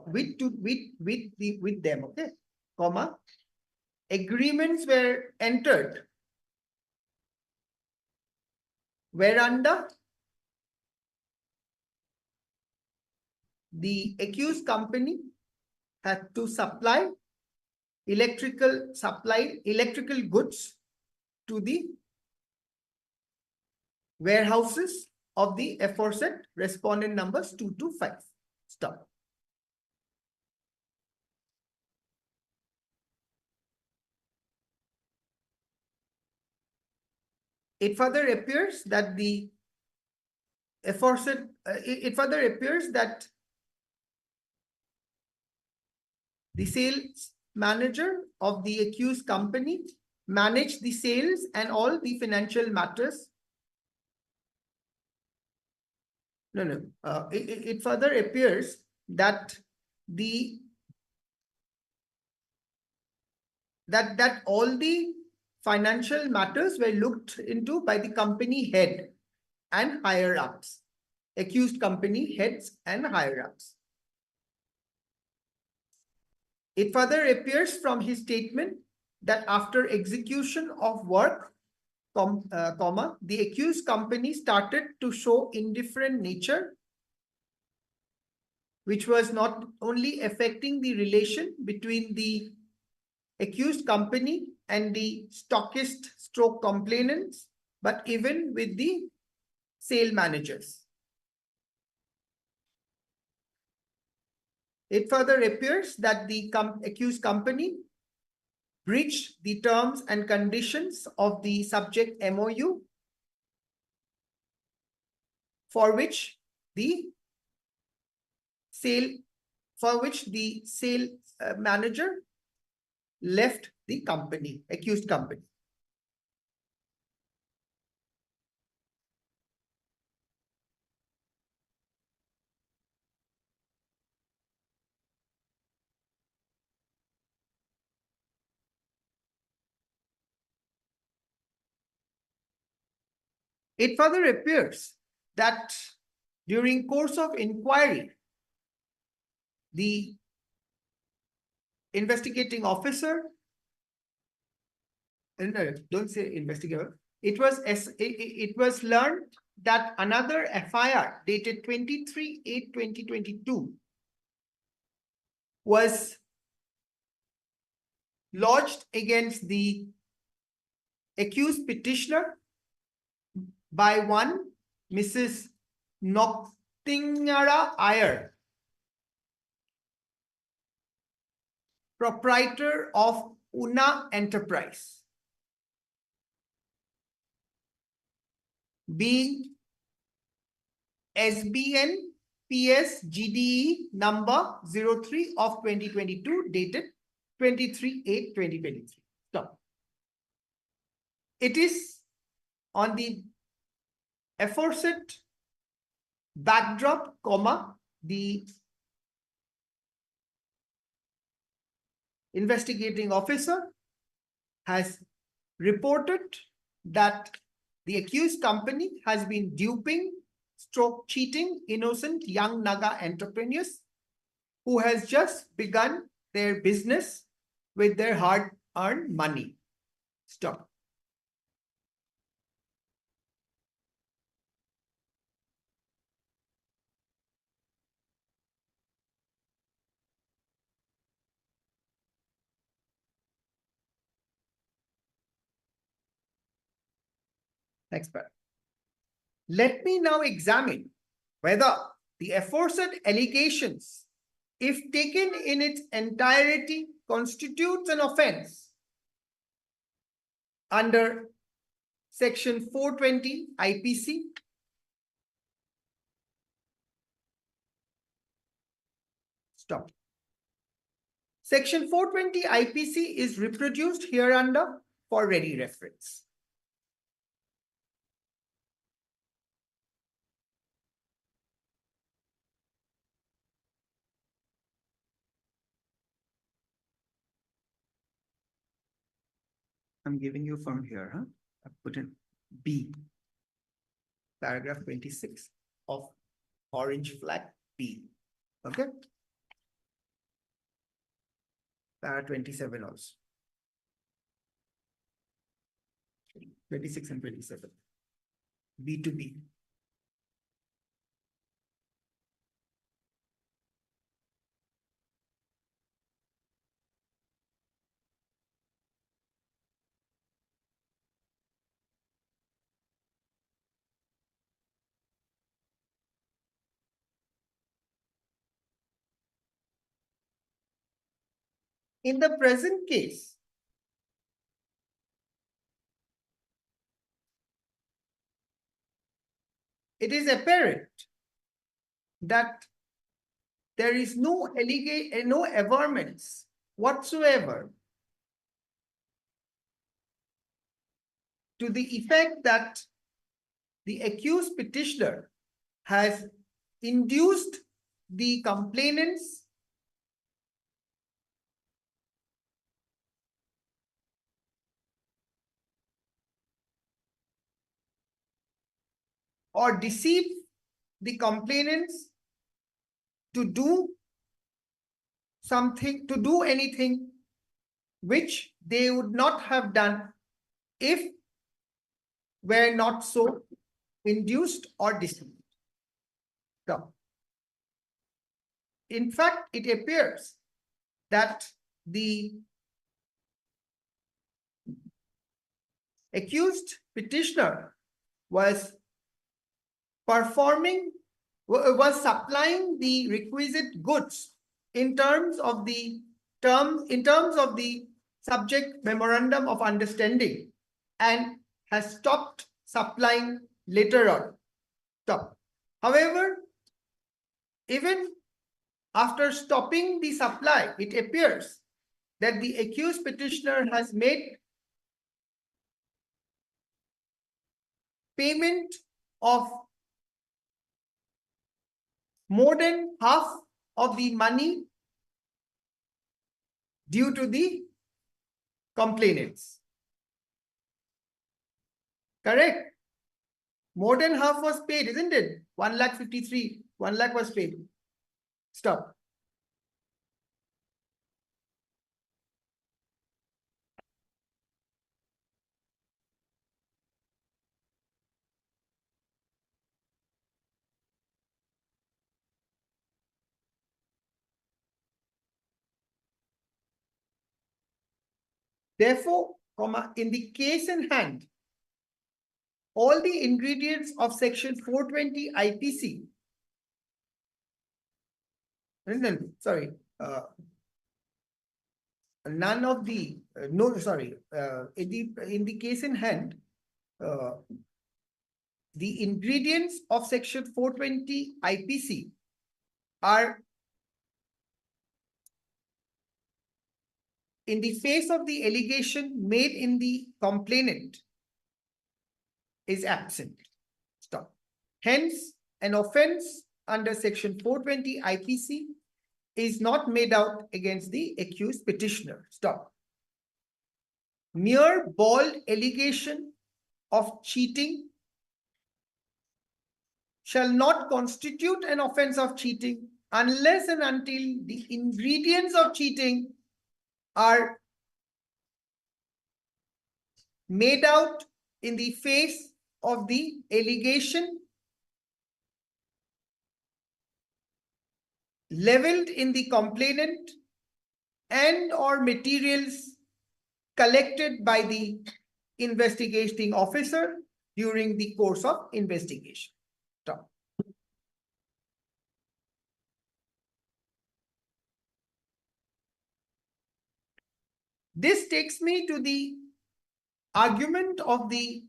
With them, okay, comma, agreements were entered whereunder the accused company had to supply electrical goods to the warehouses of the aforesaid respondent numbers 2 to 5. Stop. It further appears that the aforesaid, it further appears that the sales manager of the accused company managed the sales and all the financial matters. It further appears that that all the financial matters were looked into by the company head and higher ups, accused company heads and higher ups. It further appears from his statement that after execution of work, comma, the accused company started to show indifferent nature, which was not only affecting the relation between the accused company and the stockist stroke complainants, but even with the sale managers. It further appears that the accused company breached the terms and conditions of the subject MOU, for which the sale manager left the company, accused company. It further appears that during course of inquiry, the investigating officer, no, don't say investigator, it was learned that another FIR dated 23/8/2022 was lodged against the accused petitioner by one Mrs. Noktingara Iyer, proprietor of Una Enterprise, being SBN PS GDE number 03 of 2022 dated 23/8/2023. Stop. It is on the aforesaid backdrop, the investigating officer has reported that the accused company has been duping / cheating innocent young Naga entrepreneurs who has just begun their business with their hard-earned money. Stop. Next paragraph. Let me now examine whether the aforesaid allegations, if taken in its entirety, constitutes an offense under Section 420 IPC, stop. Section 420 IPC is reproduced hereunder for ready reference. I'm giving you from here, huh? I put in B, paragraph 26 of orange flag B. Okay. Paragraph 27 also. 26 and 27. B to B. In the present case, it is apparent that there is no averments whatsoever to the effect that the accused petitioner has induced the complainants or deceive the complainants to do something, to do anything which they would not have done if were not so induced or deceived. So, in fact, it appears that the accused petitioner was supplying the requisite goods in terms of the subject memorandum of understanding and has stopped supplying later on. Stop. However, even after stopping the supply, it appears that the accused petitioner has made payment of more than half of the money due to the complainants. Correct? More than half was paid, isn't it? 1,53,000, 1 lakh was paid. Stop. Therefore, in the case in hand, all the ingredients of section 420 IPC, sorry, none of the, in the case in hand, the ingredients of section 420 IPC are in the face of the allegation made in the complainant is absent. Stop. Hence, an offense under section 420 IPC is not made out against the accused petitioner. Stop. Mere bald allegation of cheating shall not constitute an offense of cheating unless and until the ingredients of cheating are made out in the face of the allegation, leveled in the complainant, and or materials collected by the investigating officer during the course of investigation. Stop. This takes me to the argument of the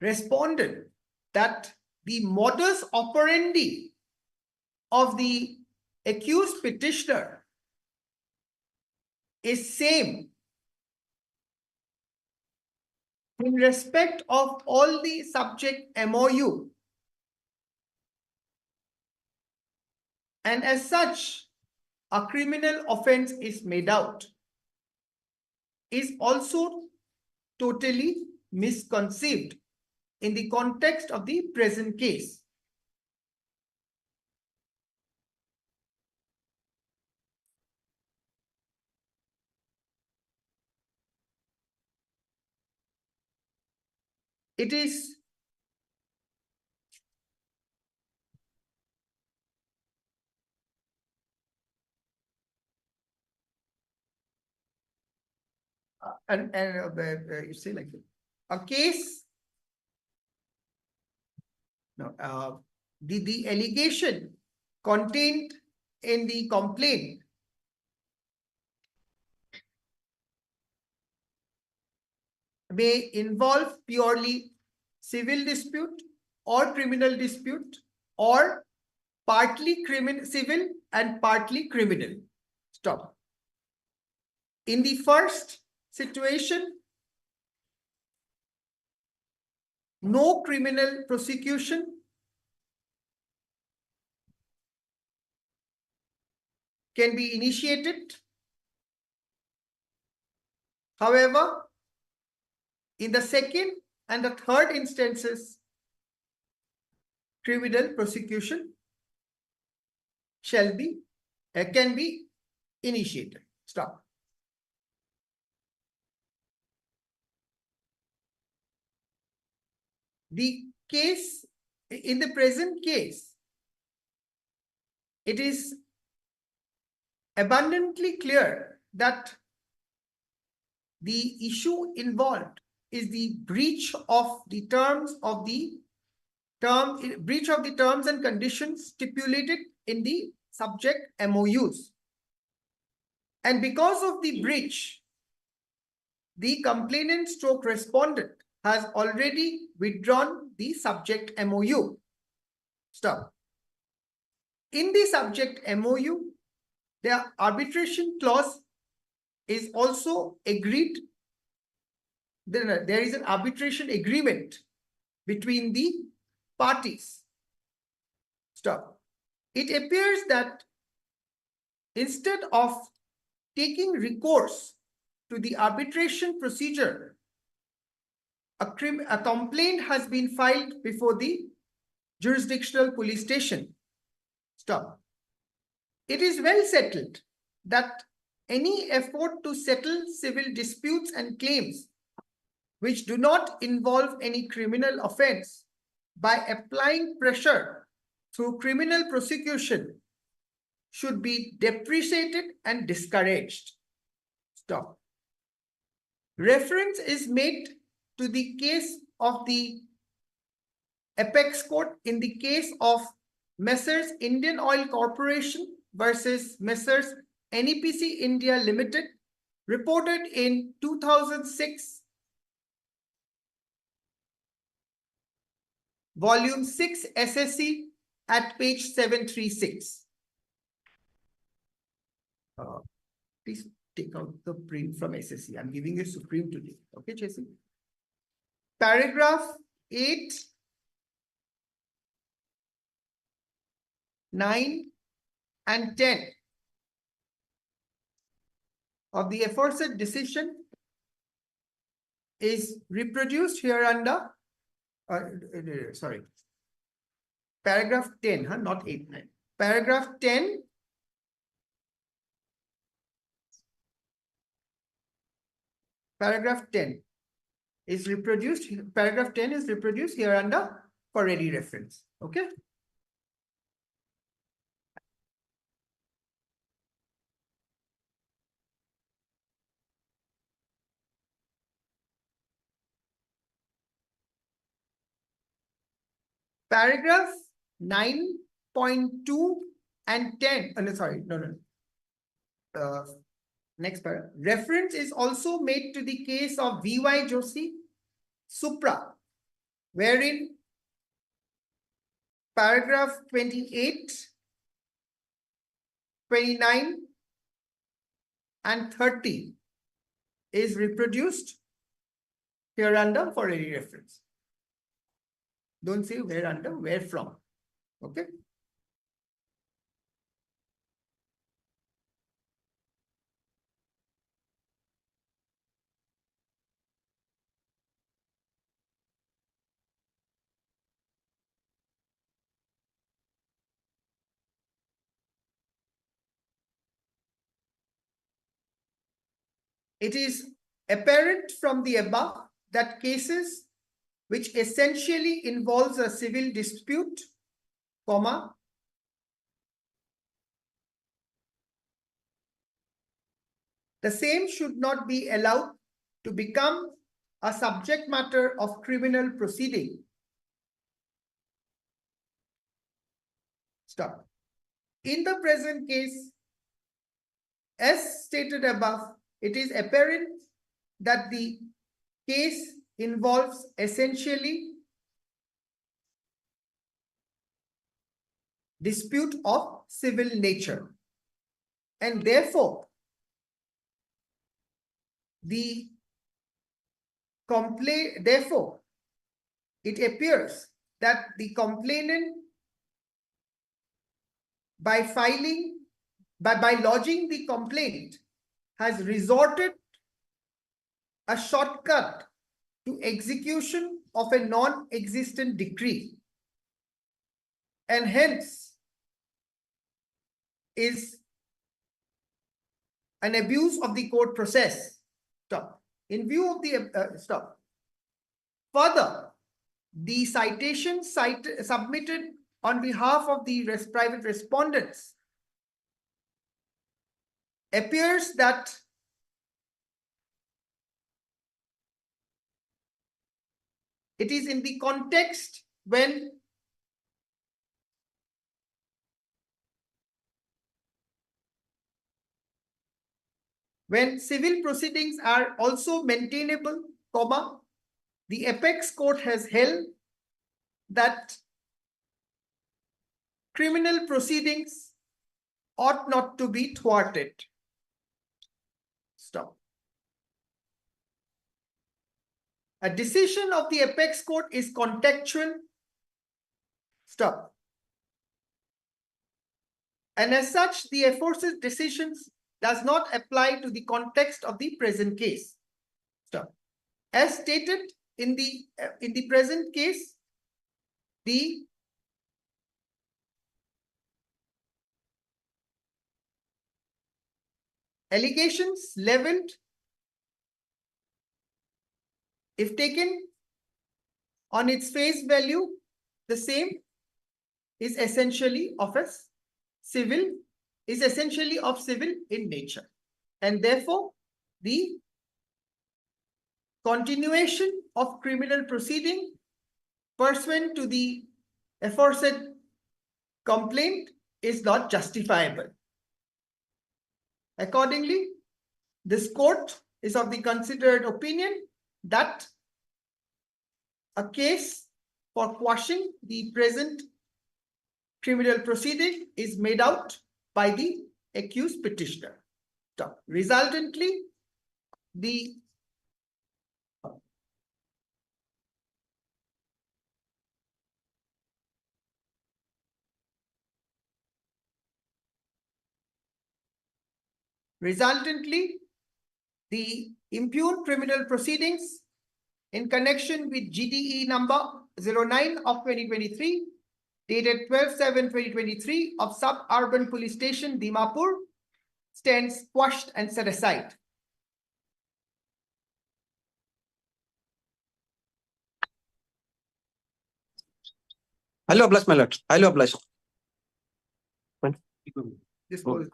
respondent that the modus operandi of the accused petitioner is same in respect of all the subject MOU, and as such a criminal offense is made out, is also totally misconceived in the context of the present case. It is you say like a case. No, the allegation contained in the complaint may involve purely civil dispute or criminal dispute, or partly civil and partly criminal. Stop. In the first situation, no criminal prosecution can be initiated. However, in the second and the third instances, criminal prosecution can be initiated. Stop. The case, in the present case, it is abundantly clear that the issue involved is the breach of the terms and conditions stipulated in the subject MOUs. And because of the breach, the complainant stroke respondent has already withdrawn the subject MOU. Stop. In the subject MOU, the arbitration clause is also agreed. There is an arbitration agreement between the parties. Stop. It appears that instead of taking recourse to the arbitration procedure, a complaint has been filed before the jurisdictional police station. Stop. It is well settled that any effort to settle civil disputes and claims which do not involve any criminal offense by applying pressure through criminal prosecution should be depreciated and discouraged. Stop. Reference is made to the case of the apex court in the case of Messrs. Indian Oil Corporation versus Messrs. NEPC India Limited, reported in 2006, volume 6 SSC at page 736. Please take out the print from SSC. I'm giving you Supreme today. Okay, Jason? Paragraph 8, 9, and 10 of the aforesaid decision is reproduced here under, sorry, paragraph 10, not 8, 9. Paragraph 10 is reproduced, paragraph 10 is reproduced here under for ready reference. Okay. Paragraph 9.2 and 10. Next paragraph. Reference is also made to the case of VY Joshi, Supra, wherein paragraph 28, 29, and 30 is reproduced here under for any reference. Don't say where under, where from. Okay. It is apparent from the above that cases which essentially involves a civil dispute, comma, the same should not be allowed to become a subject matter of criminal proceeding. Stop. In the present case, as stated above, it is apparent that the case involves essentially dispute of civil nature, and therefore it appears that the complainant by lodging the complaint has resorted a shortcut to execution of a non-existent decree, and hence is an abuse of the court process. Stop. In view of the Further, the citation submitted on behalf of the private respondents appears that it is in the context when civil proceedings are also maintainable, comma, the apex court has held that criminal proceedings ought not to be thwarted. Stop. A decision of the apex court is contextual. Stop. And as such, the aforesaid decisions does not apply to the context of the present case. Stop. As stated in the present case, the allegations leveled, if taken on its face value, the same is essentially of a civil is essentially of civil in nature, and therefore the continuation of criminal proceeding pursuant to the aforesaid complaint is not justifiable. Accordingly, this court is of the considered opinion that a case for quashing the present criminal proceeding is made out by the accused petitioner. Resultantly, the impugned criminal proceedings in connection with GDE number 09 of 2023, dated 12/7/2023 of Suburban Police Station, Dimapur, stands quashed and set aside. Highly obliged, my lord. Highly obliged. This was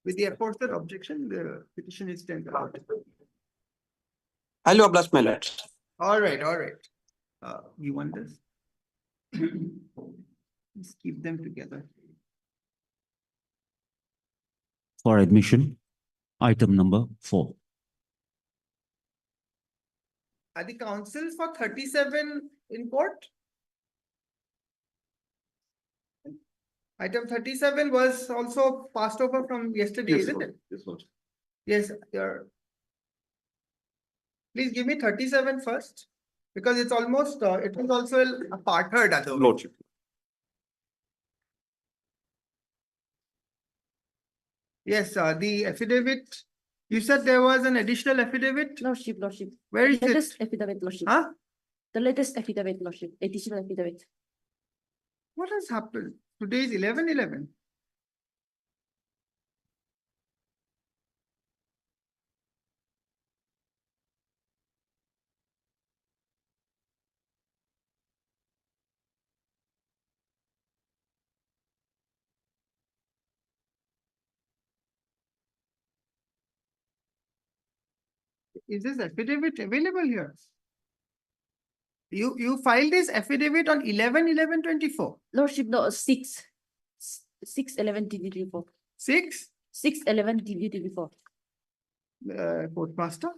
with the aforesaid objection, the petition is stand allowed. Highly obliged, my lord. All right, all right. You want this? Let's keep them together. For admission, item number 4. Are the counsel for 37 in court? Item 37 was also passed over from yesterday, Yes, isn't Lord. it? Yes, Lord. Yes, your. Please give me 37 first, because it's almost, it was also a part heard otherwise. Lordship. Yes, the affidavit, you said there was an additional affidavit? Lordship. Where is it? Latest affidavit, Lordship. Huh? The latest affidavit, Lordship. Additional affidavit. What has happened? Today is 11/11. Is this affidavit available here? You filed this affidavit on 11/11/24. Lordship, no, 6/11/2024. 6, 6/11/2024. Postmaster.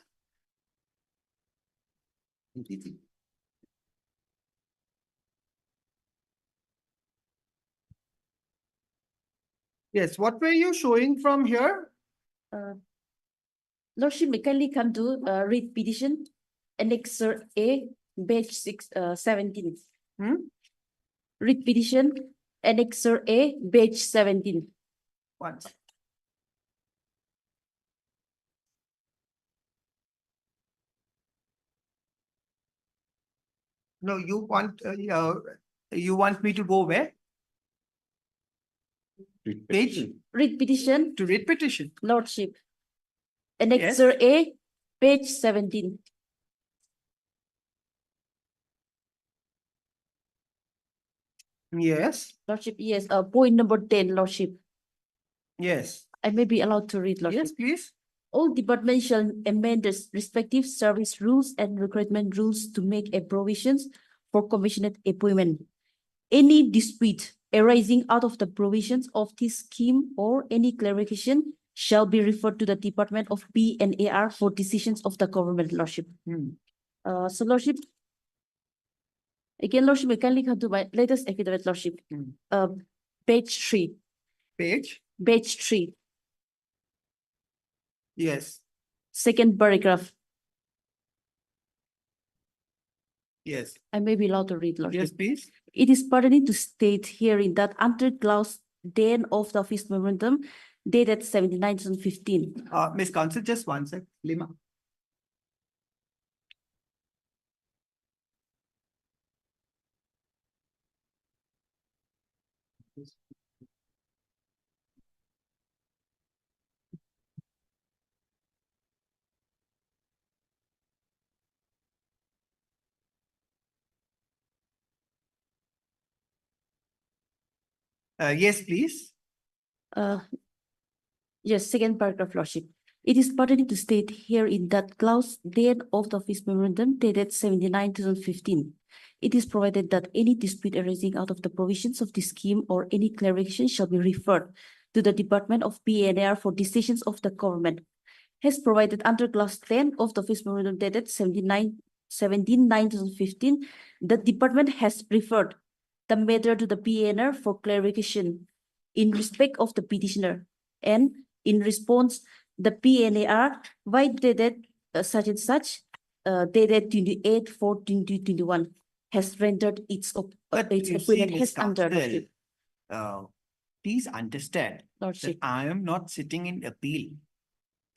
Yes, what were you showing from here? Lordship, may kindly come to read petition, annexure A, page 17. Read petition, annexure A, page 17. Once. No, you want me to go where? Page? Read petition, To read petition. Lordship. Annexure A, page 17. Yes, Lordship, yes, point number 10, Lordship. yes. I may be allowed to read, Lordship. Yes, please. All departments shall amend the respective service rules and recruitment rules to make a provisions for commissioned appointment. Any dispute arising out of the provisions of this scheme or any clarification shall be referred to the Department of P&AR for decisions of the government, Lordship. So, Lordship, again, Lordship, I kindly come to my latest affidavit, Lordship. Page 3. Page? Page 3. Yes, Second paragraph. yes. I may be allowed to read, Lordship. Yes, please. It is pertinent to state herein that under clause 10 of the office memorandum dated 79/2015. Miss Counsel, just one sec. Lima. Yes, please. Yes, second paragraph, Lordship. It is pertinent to state here in that clause, then of the office memorandum dated 79/2015. It is provided that any dispute arising out of the provisions of the scheme or any clarification shall be referred to the Department of PNR for decisions of the government. Has provided under clause 10 of the office memorandum dated 17/9/2015, the department has referred the matter to the PNR for clarification in respect of the petitioner, and in response, the PNAR by dated such and such, dated 28/4/2021, has rendered its opinion has under the Please understand that Lordship. I am not sitting in appeal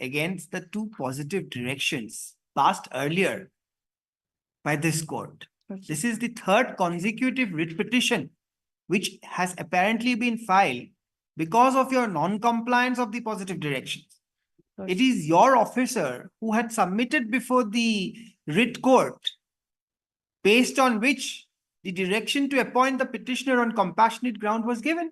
against the two positive directions passed earlier by this court. This is the third consecutive writ petition which has apparently been filed because of your non-compliance of the positive directions. It is your officer who had submitted before the writ court, based on which the direction to appoint the petitioner on compassionate ground was given.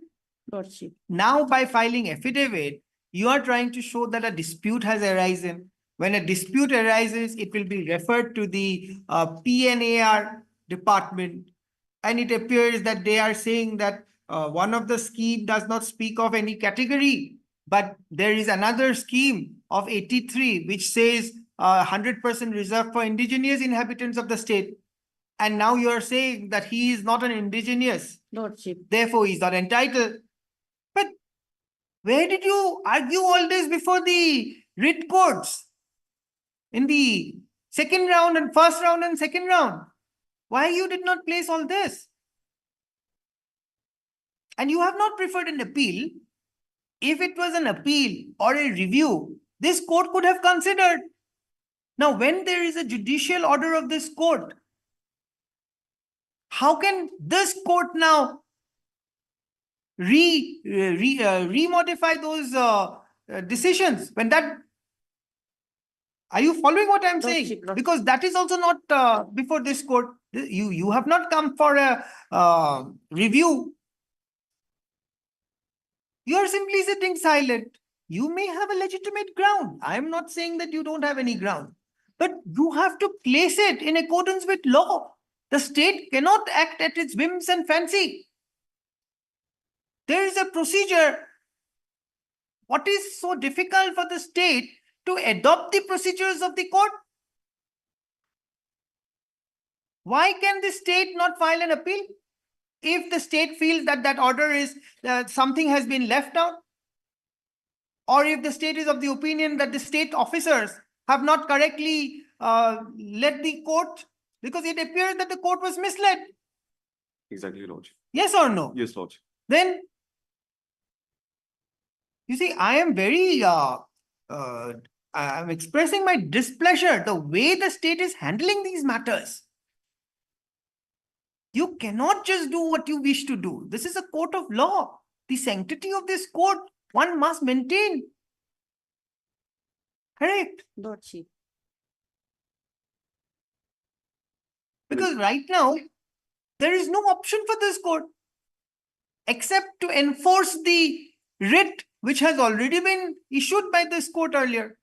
Lordship. Now, by filing affidavit, you are trying to show that a dispute has arisen. When a dispute arises, it will be referred to the PNAR department, and it appears that they are saying that one of the scheme does not speak of any category, but there is another scheme of 83 which says 100% reserved for indigenous inhabitants of the state. And now you are saying that he is not an indigenous, Lordship. therefore he is not entitled. But where did you argue all this before the writ courts? In the second round and first round and second round? Why you did not place all this? And you have not preferred an appeal. If it was an appeal or a review, this court could have considered. Now, when there is a judicial order of this court, how can this court now remodify those decisions when that? Are you following what I'm saying? Because that is also not before this court. You have not come for a review. You are simply sitting silent. You may have a legitimate ground. I am not saying that you don't have any ground, but you have to place it in accordance with law. The state cannot act at its whims and fancy. There is a procedure. What is so difficult for the state to adopt the procedures of the court? Why can the state not file an appeal? If the state feels that that order is something has been left out, or if the state is of the opinion that the state officers have not correctly led the court, because it appears that the court was misled. Exactly, Lordship. Yes or no? Yes, Lordship. Then, you see, I am very, I'm expressing my displeasure the way the state is handling these matters. You cannot just do what you wish to do. This is a court of law. The sanctity of this court, one must maintain. Correct? Lordship. Because right now, there is no option for this court except to enforce the writ which has already been issued by this court earlier,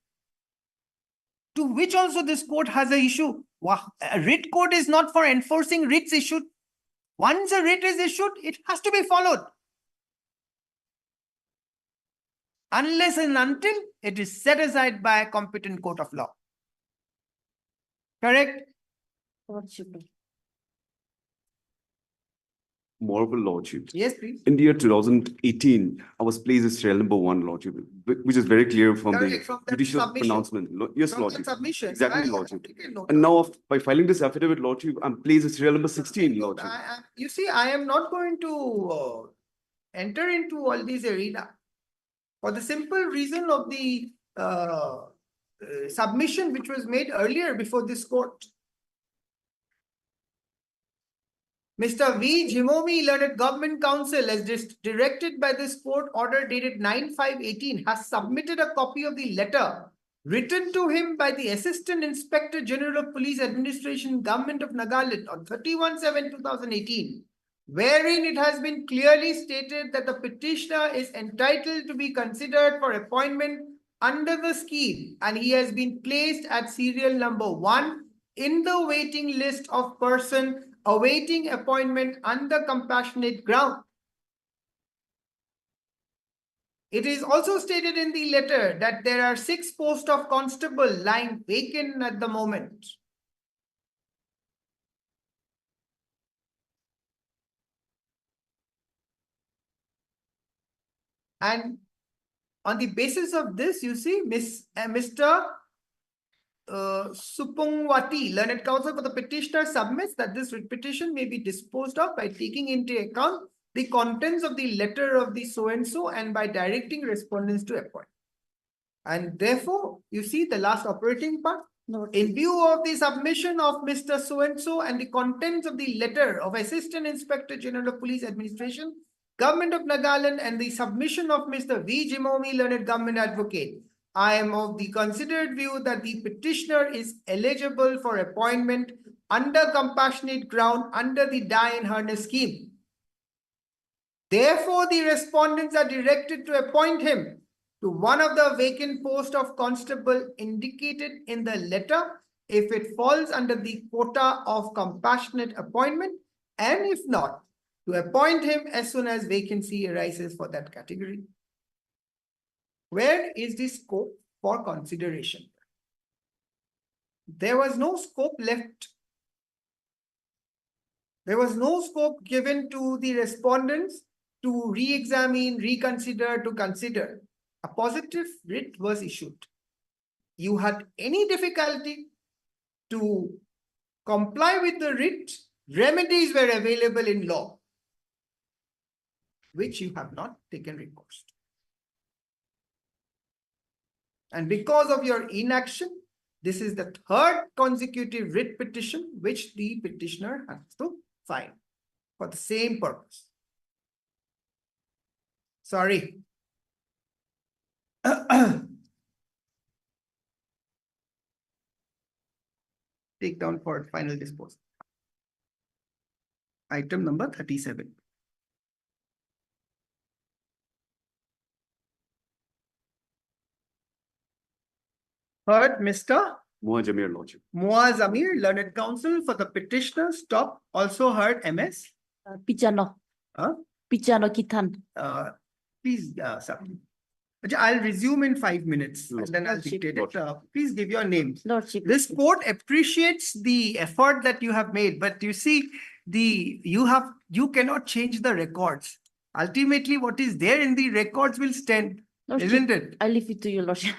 to which also this court has an issue. A writ court is not for enforcing writs issued. Once a writ is issued, it has to be followed. Unless and until it is set aside by a competent court of law. Correct? Moreover, Lordship. Yes, please. In the year 2018, I was placed as serial number 1, Lordship, which is very clear from Correct, from the that judicial submission. pronouncement. Yes, From Lordship. that submission. Exactly, I Lordship. taken note And of. now, by filing this affidavit, Lordship, I'm placed as serial number 16, Lordship. You see, I am not going to enter into all these arena for the simple reason of the submission which was made earlier before this court. Mr. V. Jimomi, learned government counsel, as directed by this court order dated 9/5/18, has submitted a copy of the letter written to him by the Assistant Inspector General of Police Administration, Government of Nagaland on 31/7/2018, wherein it has been clearly stated that the petitioner is entitled to be considered for appointment under the scheme, and he has been placed at serial number 1 in the waiting list of person awaiting appointment under compassionate ground. It is also stated in the letter that there are 6 posts of constable lying vacant at the moment. And on the basis of this, you see, Mr. Supungwati, learned counsel for the petitioner, submits that this writ petition may be disposed of by taking into account the contents of the letter of the so-and-so and by directing respondents to appoint. And therefore, you see the last operating part. In view of the submission of Mr. So-and-so and the contents of the letter of Assistant Inspector General of Police Administration, Government of Nagaland, and the submission of Mr. V. Jimomi, learned government advocate, I am of the considered view that the petitioner is eligible for appointment under compassionate ground under the die and harness scheme. Therefore, the respondents are directed to appoint him to one of the vacant posts of constable indicated in the letter if it falls under the quota of compassionate appointment, and if not, to appoint him as soon as vacancy arises for that category. Where is the scope for consideration? There was no scope left. There was no scope given to the respondents to re-examine, reconsider, to consider. A positive writ was issued. You had any difficulty to comply with the writ, remedies were available in law, which you have not taken recourse to. And because of your inaction, this is the 3rd consecutive writ petition which the petitioner has to file for the same purpose. Sorry. Take down for final disposal. Item number 37. Heard Mr. Muazamir, Lordship. Muazamir, learned counsel for the petitioner. Stop. Also heard MS. Pichano. Huh? Pichano Kitan. Please, sir. I'll resume in 5 minutes and then I'll Lordship. dictate it. Please give your names. Lordship. This court appreciates the effort that you have made, but you see, you cannot change the records. Ultimately, what is there in the records will stand, Lordship, isn't it? I leave it to you, Lordship.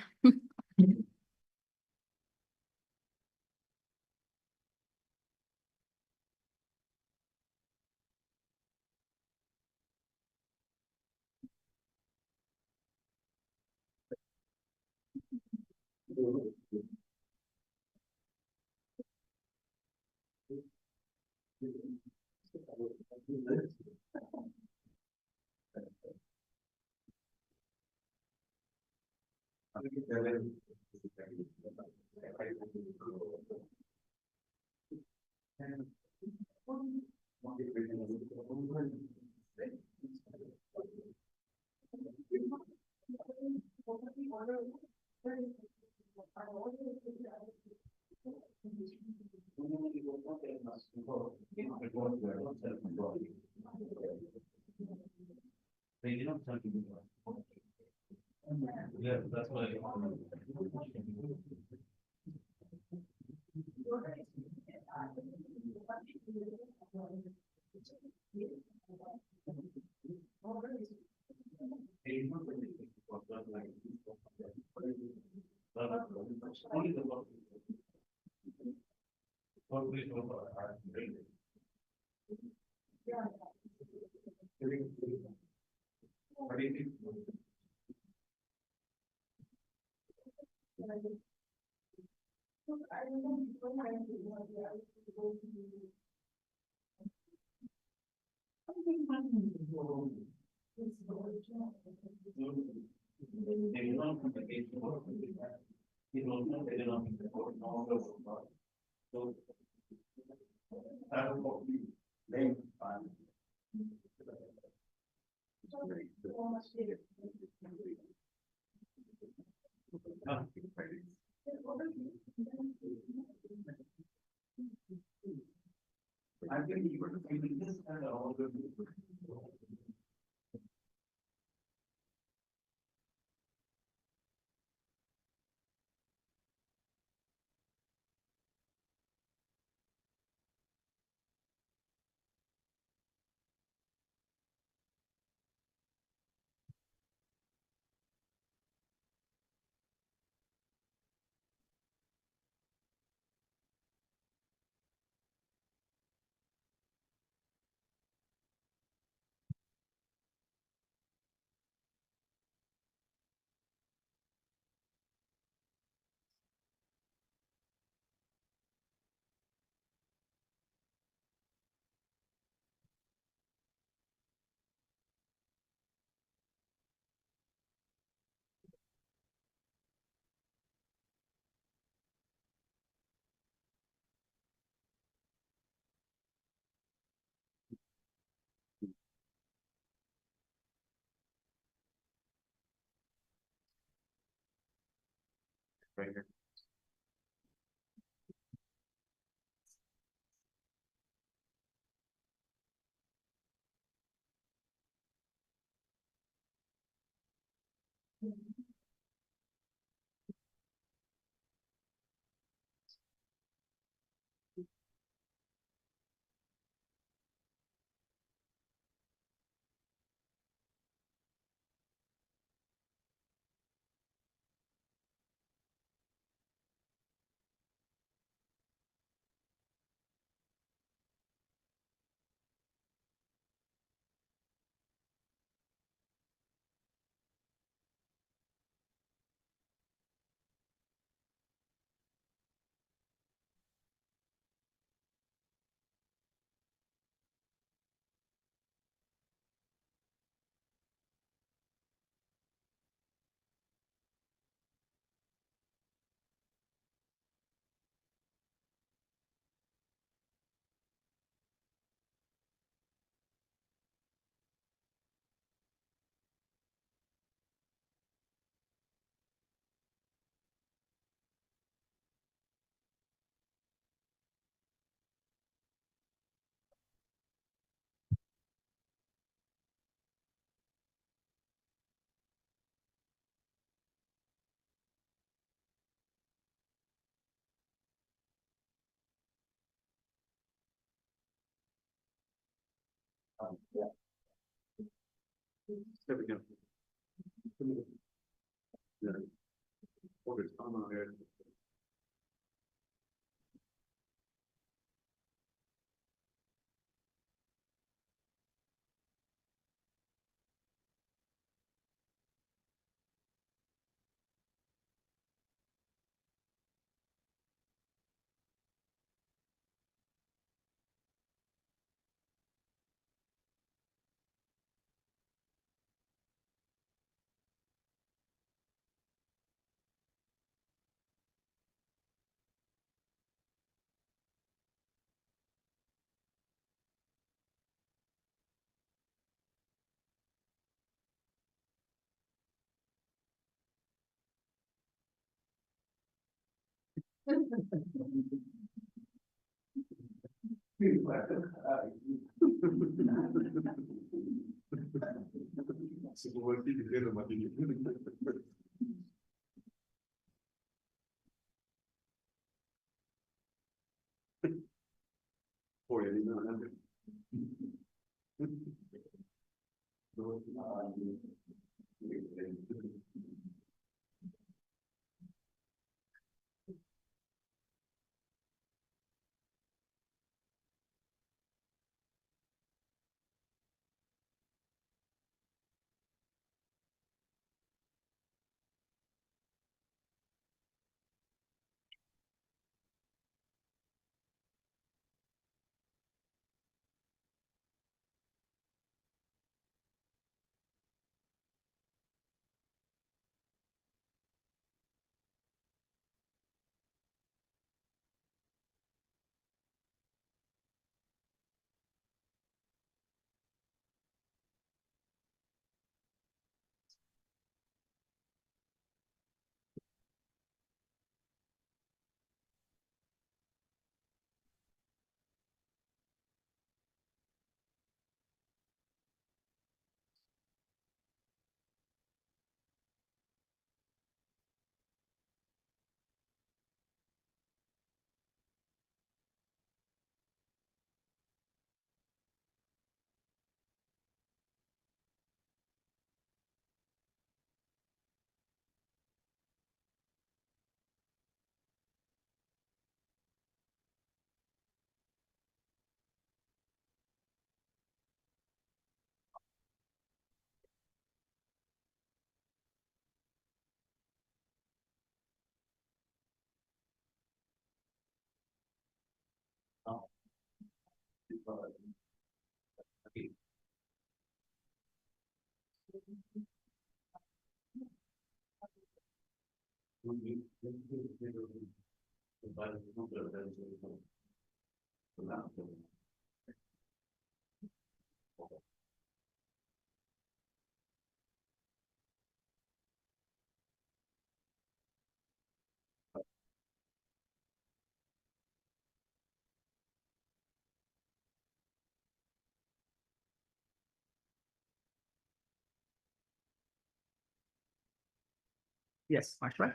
Yes, Marshall.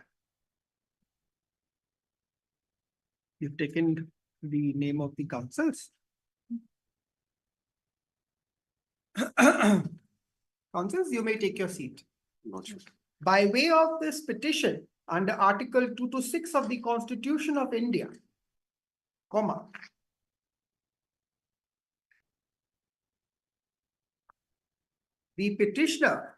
You've taken the name of the councils. Councils, you may take your seat. By way of this petition under Article 2 to 6 of the Constitution of India, comma, the petitioner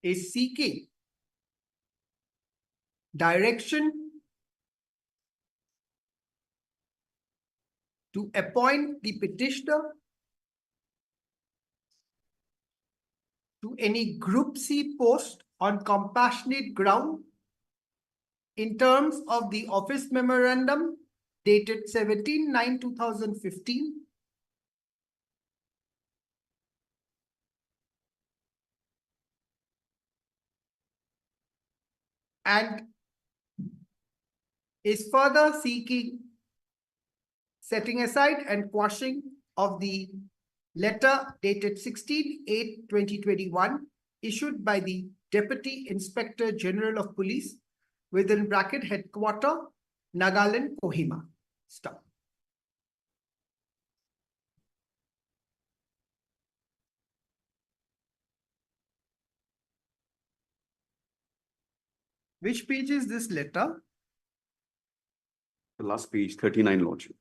is seeking direction to appoint the petitioner to any Group C post on compassionate ground in terms of the office memorandum dated 17/9/2015 and is further seeking setting aside and quashing of the letter dated 16/8/2021 issued by the Deputy Inspector General of Police within bracket headquarter, Nagaland, Kohima. Stop. Which page is this letter? The last page, 39, Lordship.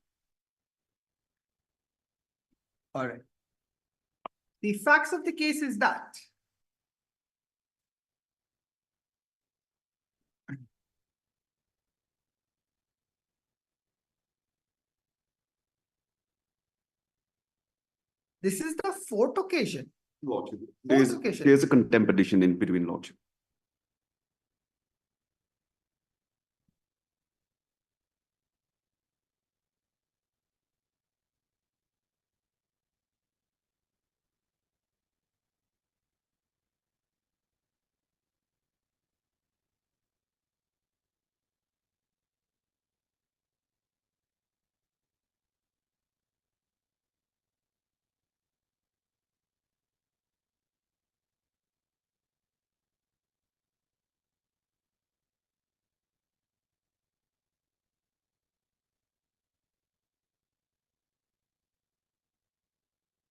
All right. The facts of the case is that this is the fourth occasion. Lordship. Fourth occasion. There's a contempt petition in between, Lordship.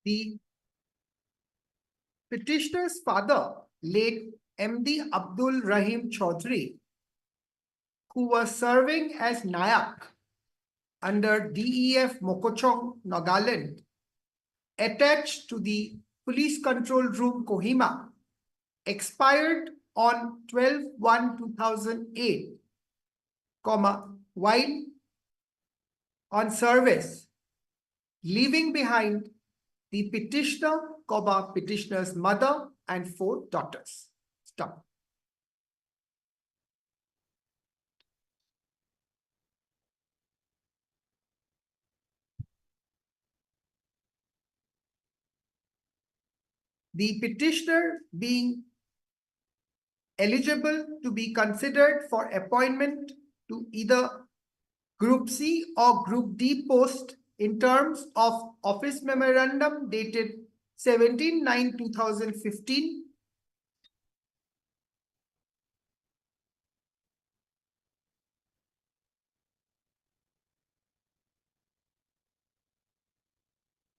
The petitioner's father, late MD Abdul Rahim Chaudhry, who was serving as Nayak under DEF Mokochong, Nagaland, attached to the Police Control Room, Kohima, expired on 12/1/2008, while on service, leaving behind the petitioner, petitioner's mother and 4 daughters. Stop. The petitioner being eligible to be considered for appointment to either Group C or Group D post in terms of office memorandum dated 17/9/2015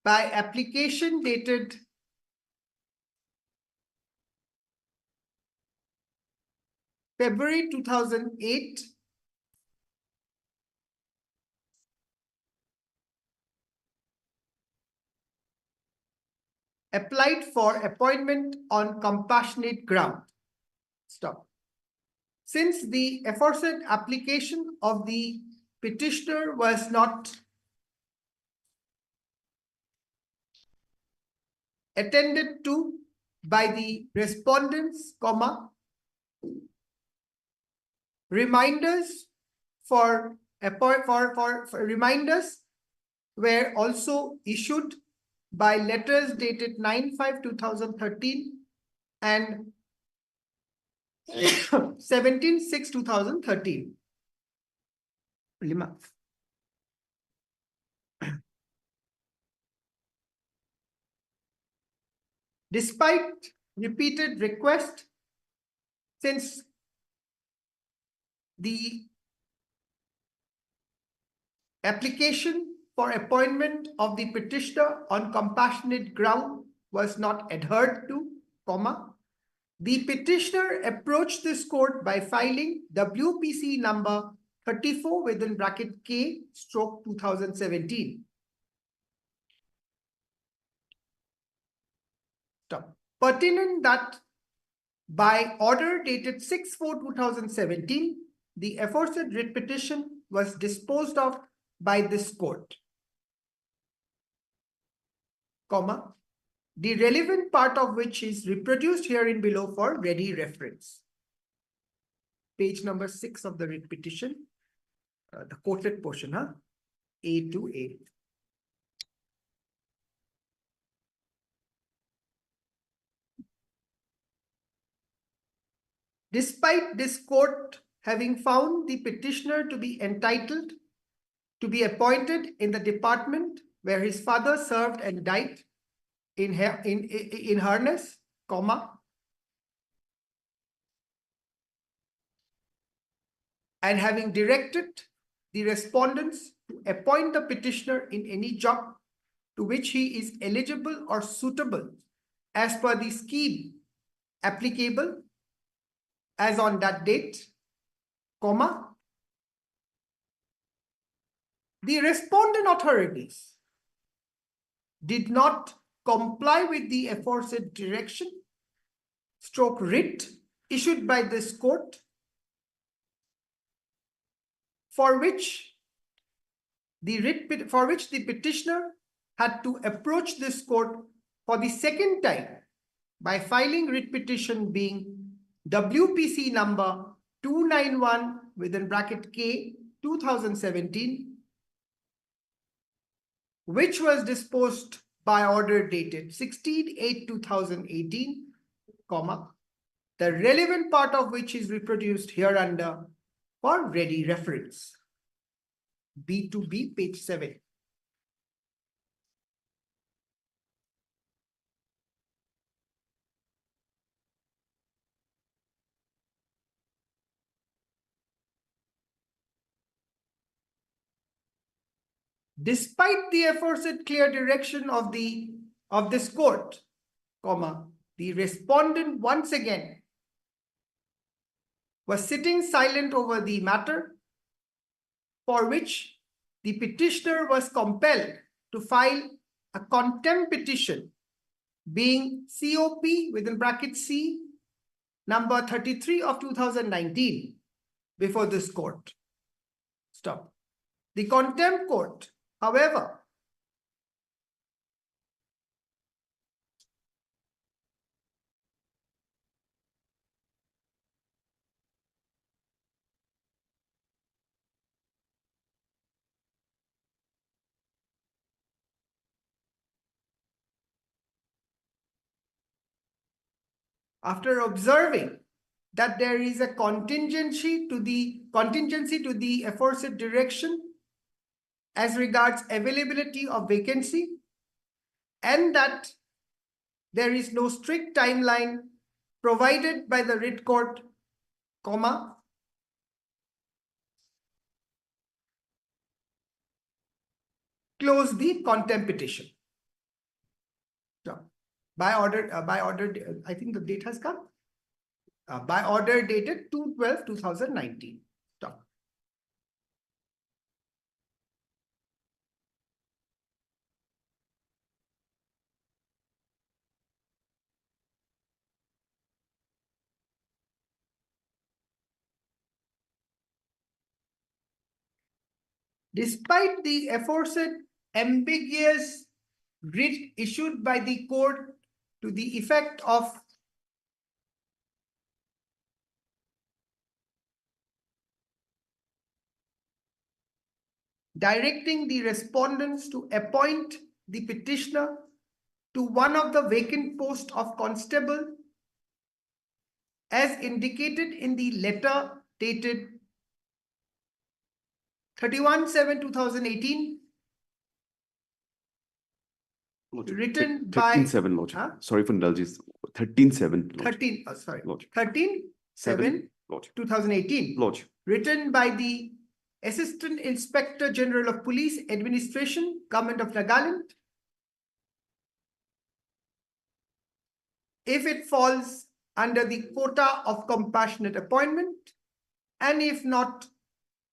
by application dated February 2008 applied for appointment on compassionate ground. Stop. Since the aforesaid application of the petitioner was not attended to by the respondents, reminders reminders were also issued by letters dated 9/5/2013 and 17/6/2013. Despite repeated requests, since the application for appointment of the petitioner on compassionate ground was not adhered to, the petitioner approached this court by filing WPC number 34 within bracket K stroke 2017. Stop. Pertinent that by order dated 6/4/2017, the aforesaid writ petition was disposed of by this court, the relevant part of which is reproduced herein below for ready reference. Page number 6 of the writ petition, the quoted portion, A to A. Despite this court having found the petitioner to be entitled to be appointed in the department where his father served and died in harness, and having directed the respondents to appoint the petitioner in any job to which he is eligible or suitable as per the scheme applicable as on that date, the respondent authorities did not comply with the aforesaid direction stroke writ issued by this court, for which the petitioner had to approach this court for the second time by filing writ petition being WPC number 291 within bracket K 2017, which was disposed by order dated 16/8/2018, the relevant part of which is reproduced hereunder for ready reference. B to B, page 7. Despite the aforesaid clear direction of this court, the respondent once again was sitting silent over the matter, for which the petitioner was compelled to file a contempt petition being COP within bracket C number 33 of 2019 before this court. Stop. The contempt court, however, after observing that there is a contingency to the aforesaid direction as regards availability of vacancy, and that there is no strict timeline provided by the writ court, close the contempt petition. By order, I think the date has come. By order dated 2/12/2019. Stop. Despite the aforesaid ambiguous writ issued by the court to the effect of directing the respondents to appoint the petitioner to one of the vacant posts of constable as indicated in the letter dated 31/7/2018 written by 13/7, Lordship. Huh? Sorry for indulgence. 13/7, Lordship. 13 sorry Lordship. 13/7 Lordship. 2018 Lordship. written by the Assistant Inspector General of Police Administration, Government of Nagaland. If it falls under the quota of compassionate appointment, and if not,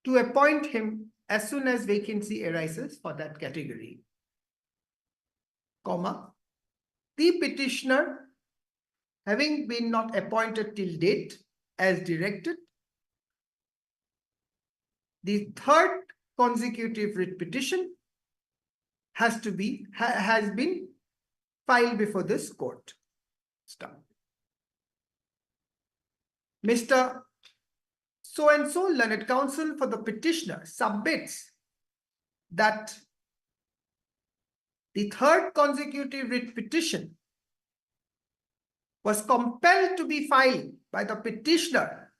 to appoint him as soon as vacancy arises for that category, comma, the petitioner, having been not appointed till date as directed, the third consecutive writ petition has been filed before this court. Stop. Mr. So-and-so learned counsel for the petitioner submits that the third consecutive writ petition was compelled to be filed by the petitioner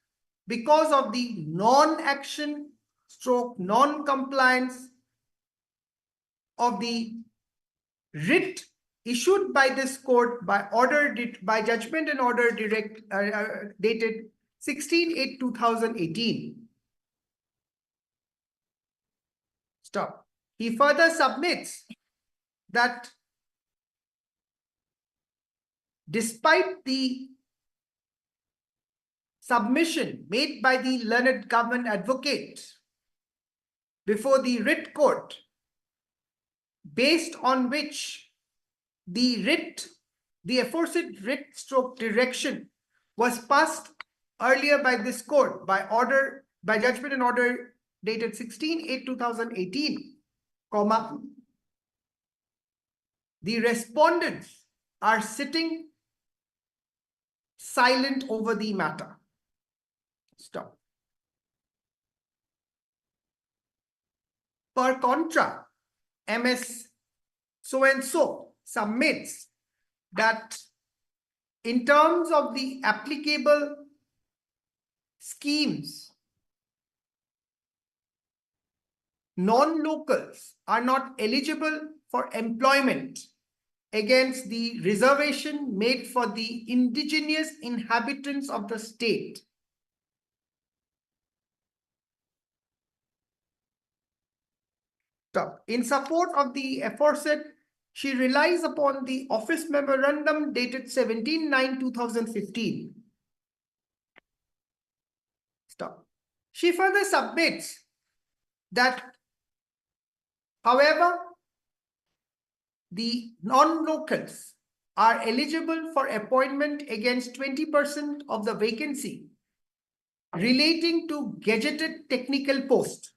because of the non-action / non-compliance of the writ issued by this court by judgment and order dated 16/8/2018. Stop. He further submits that despite the submission made by the learned government advocate before the writ court, based on which the aforesaid writ / direction was passed earlier by this court by judgment and order dated 16/8/2018, comma, the respondents are sitting silent over the matter. Stop. Per contra, MS so-and-so submits that in terms of the applicable schemes, non-locals are not eligible for employment against the reservation made for the indigenous inhabitants of the state. In support of the aforesaid, she relies upon the office memorandum dated 17/9/2015. Stop. She further submits that, however, the non-locals are eligible for appointment against 20% of the vacancy relating to gazetted technical post.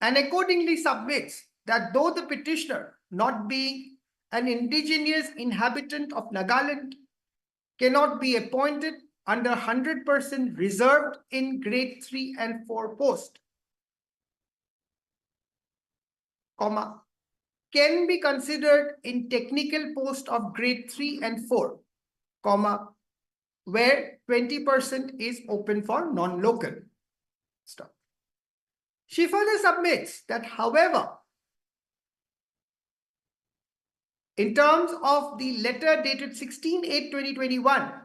And accordingly submits that though the petitioner, not being an indigenous inhabitant of Nagaland, cannot be appointed under 100% reserved in grade 3 and 4 post, comma, can be considered in technical post of grade 3 and 4, comma, where 20% is open for non-local. Stop. She further submits that, however, in terms of the letter dated 16/8/2021,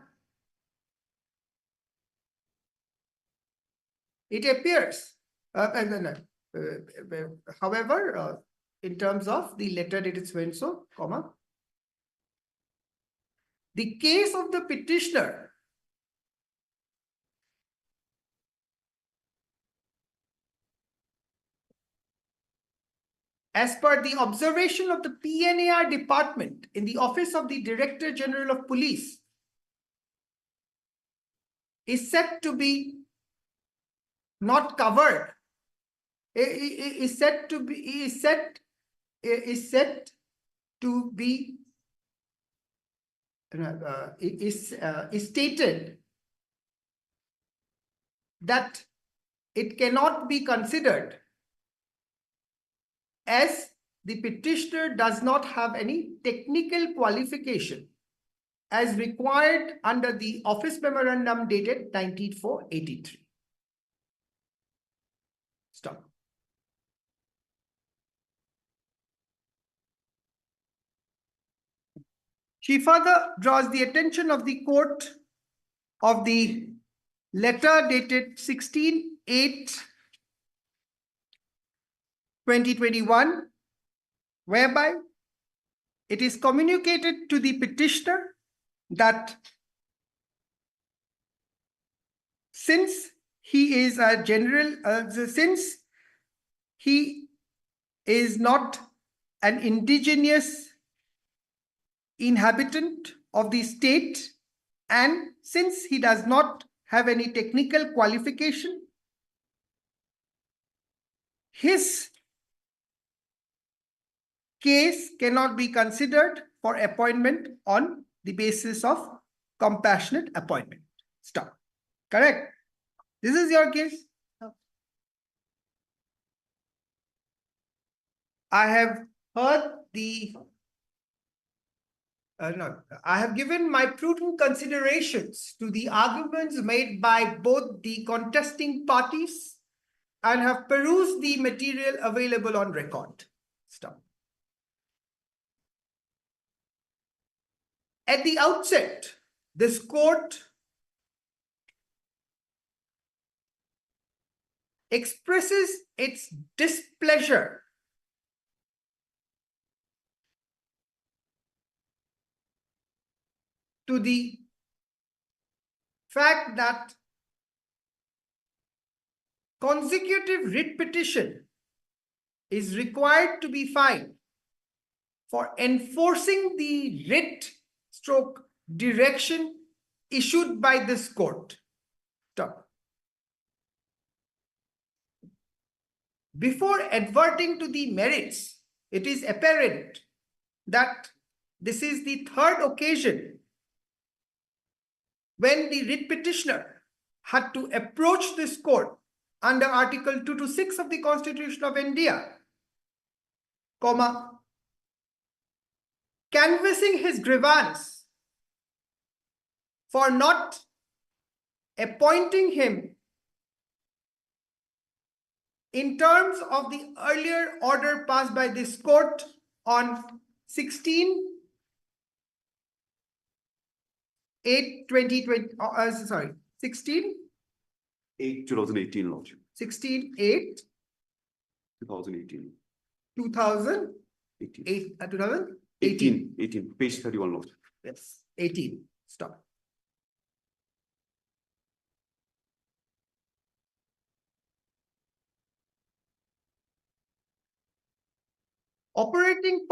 it appears, however, in terms of the letter dated so-and-so, comma, the case of the petitioner as per the observation of the PNAR department in the office of the Director General of Police, is said to be not covered, is said to be stated that it cannot be considered as the petitioner does not have any technical qualification as required under the office memorandum dated 19/4/83. Stop. She further draws the attention of the court of the letter dated 16/8/2021, whereby it is communicated to the petitioner that since he is a since he is not an indigenous inhabitant of the state, and since he does not have any technical qualification, his case cannot be considered for appointment on the basis of compassionate appointment. Stop. Correct? This is your case. I have heard the I have given my prudent considerations to the arguments made by both the contesting parties and have perused the material available on record. Stop. At the outset, this court expresses its displeasure to the fact that consecutive writ petition is required to be filed for enforcing the writ stroke direction issued by this court. Stop. Before adverting to the merits, it is apparent that this is the third occasion when the writ petitioner had to approach this court under Article 2 to 6 of the Constitution of India, canvassing his grievance for not appointing him in terms of the earlier order passed by this court on 16/8/2020, 2018, Lordship. 16/8/2018. 2018, page 31, Lordship. Yes, 18. Stop. Operating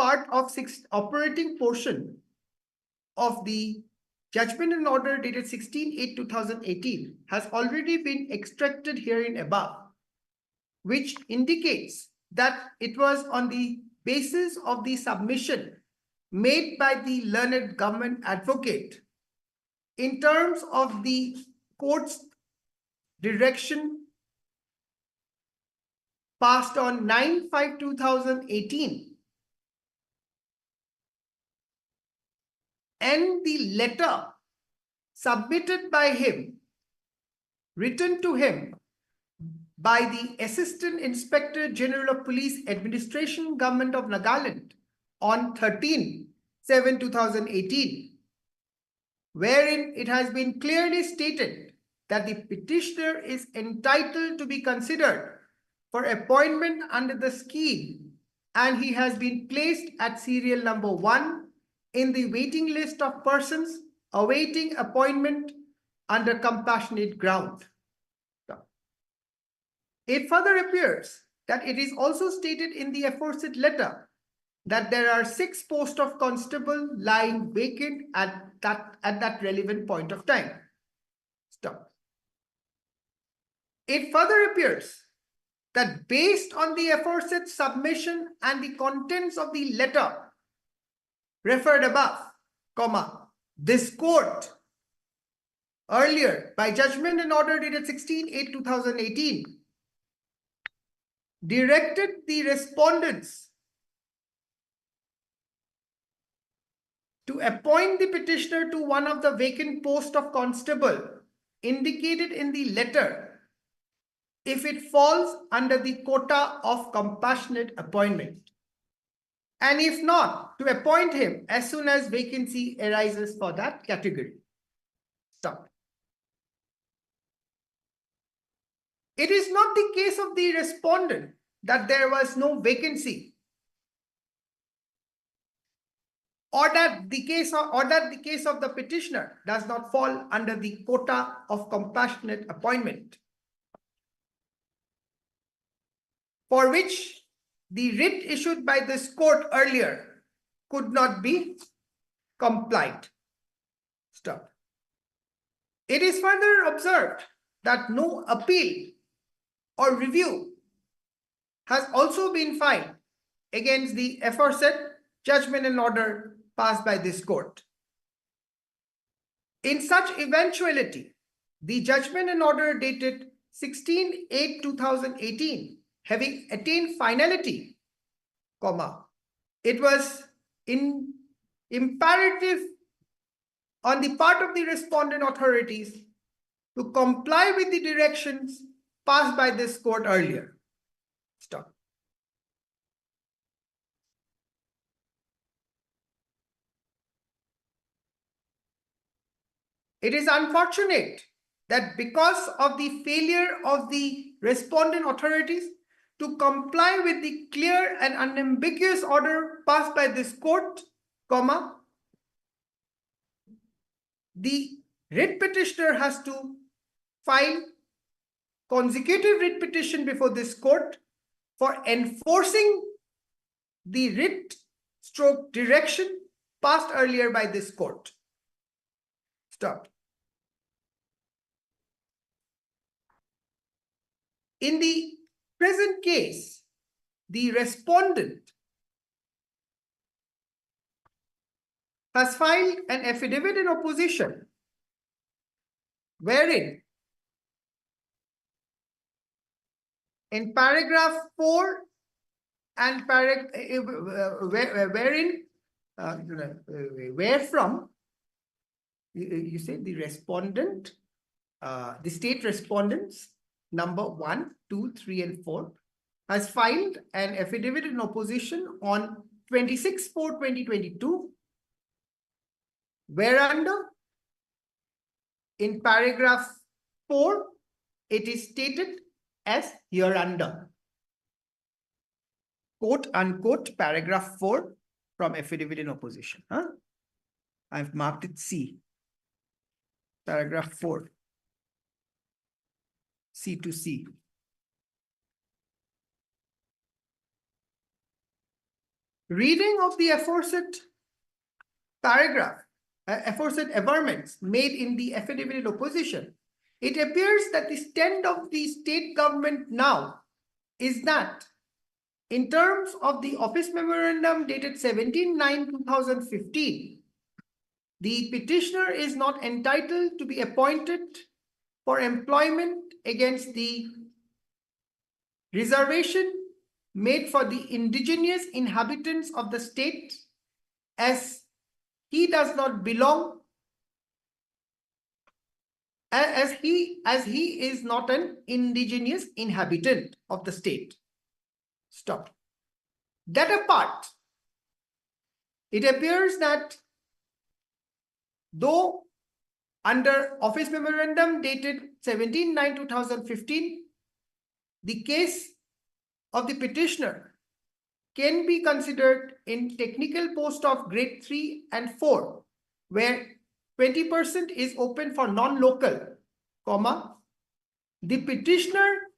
portion of the judgment and order dated 16/8/2018 has already been extracted herein above, which indicates that it was on the basis of the submission made by the learned government advocate in terms of the court's direction passed on 9/5/2018 and the letter submitted by him, written to him by the Assistant Inspector General of Police Administration, Government of Nagaland on 13/7/2018, wherein it has been clearly stated that the petitioner is entitled to be considered for appointment under the scheme, and he has been placed at serial number 1 in the waiting list of persons awaiting appointment under compassionate ground. It further appears that it is also stated in the aforesaid letter that there are 6 posts of constable lying vacant at that relevant point of time. Stop. It further appears that based on the aforesaid submission and the contents of the letter referred above, this court earlier by judgment and order dated 16/8/2018 directed the respondents to appoint the petitioner to one of the vacant posts of constable indicated in the letter if it falls under the quota of compassionate appointment, and if not, to appoint him as soon as vacancy arises for that category. Stop. It is not the case of the respondent that there was no vacancy, or that the case of the petitioner does not fall under the quota of compassionate appointment, for which the writ issued by this court earlier could not be complied. Stop. It is further observed that no appeal or review has also been filed against the aforesaid judgment and order passed by this court. In such eventuality, the judgment and order dated 16/8/2018 having attained finality, it was imperative on the part of the respondent authorities to comply with the directions passed by this court earlier. Stop. It is unfortunate that because of the failure of the respondent authorities to comply with the clear and unambiguous order passed by this court, the writ petitioner has to file consecutive writ petition before this court for enforcing the writ stroke direction passed earlier by this court. Stop. In the present case, the respondent has filed an affidavit in opposition wherein in paragraph 4 and wherefrom you say the respondent, the state respondents number 1, 2, 3, and 4 has filed an affidavit in opposition on 26/4/2022, whereunder in paragraph 4 it is stated as hereunder, quote unquote, paragraph 4 from affidavit in opposition. I've marked it C, paragraph 4, C to C. Reading of the aforesaid paragraph, aforesaid averments made in the affidavit in opposition, it appears that the stand of the state government now is that in terms of the office memorandum dated 17/9/2015, the petitioner is not entitled to be appointed for employment against the reservation made for the indigenous inhabitants of the state, as he does not belong, as he is not an indigenous inhabitant of the state. Stop. That apart, it appears that though under office memorandum dated 17/9/2015, the case of the petitioner can be considered in technical post of grade 3 and 4, where 20% is open for non-local, the petitioner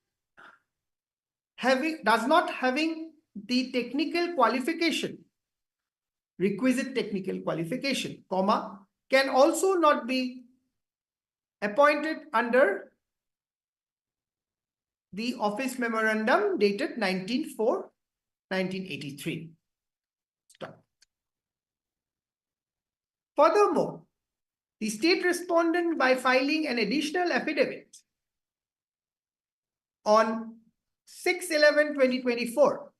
does not having the technical qualification, requisite technical qualification, can also not be appointed under the office memorandum dated 19/4/1983. Stop. Furthermore, the state respondent, by filing an additional affidavit on 6/11/2024,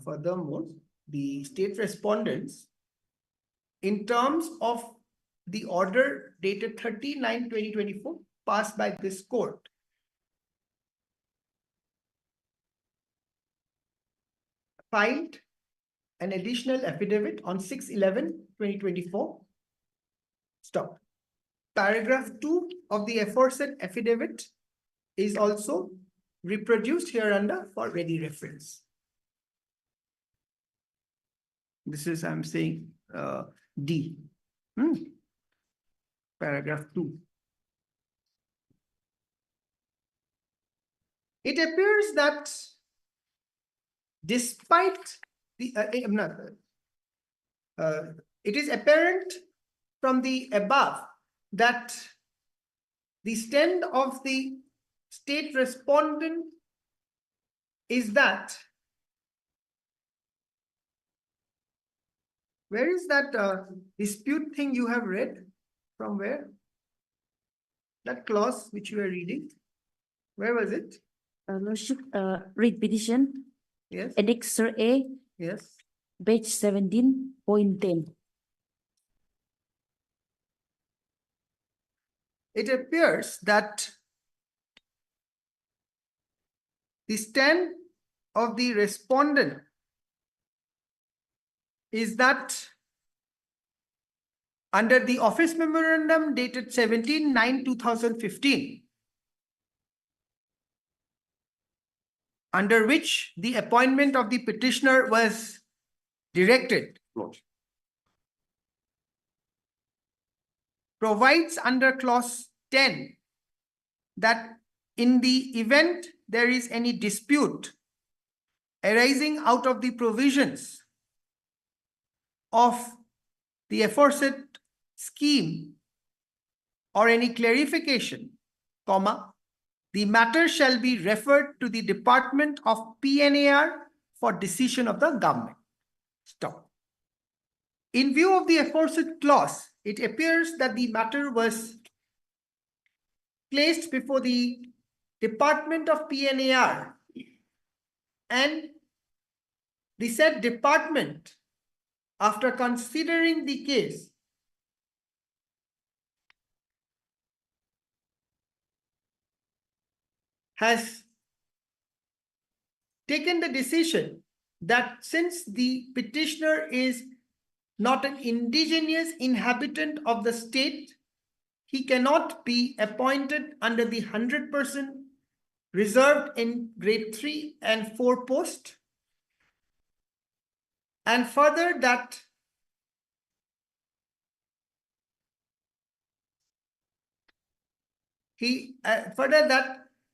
furthermore, the state respondents, in terms of the order dated 30/9/2024 passed by this court, filed an additional affidavit on 6/11/2024. Stop. Paragraph 2 of the aforesaid affidavit is also reproduced hereunder for ready reference. This is, I'm saying, D. Paragraph 2. It appears that despite the, it is apparent from the above that the stand of the state respondent is that, where is that dispute thing you have read? From where? That clause which you are reading, where was it? Lordship, read petition. Yes. Annexure A. Yes. Page 17.10. It appears that the stand of the respondent is that under the office memorandum dated 17/9/2015, under which the appointment of the petitioner was directed, provides under clause 10 that in the event there is any dispute arising out of the provisions of the aforesaid scheme or any clarification, the matter shall be referred to the Department of PNAR for decision of the government. Stop. In view of the aforesaid clause, it appears that the matter was placed before the Department of PNAR, and the said department, after considering the case, has taken the decision that since the petitioner is not an indigenous inhabitant of the state, he cannot be appointed under the 100% reserved in grade 3 and 4 post. And further that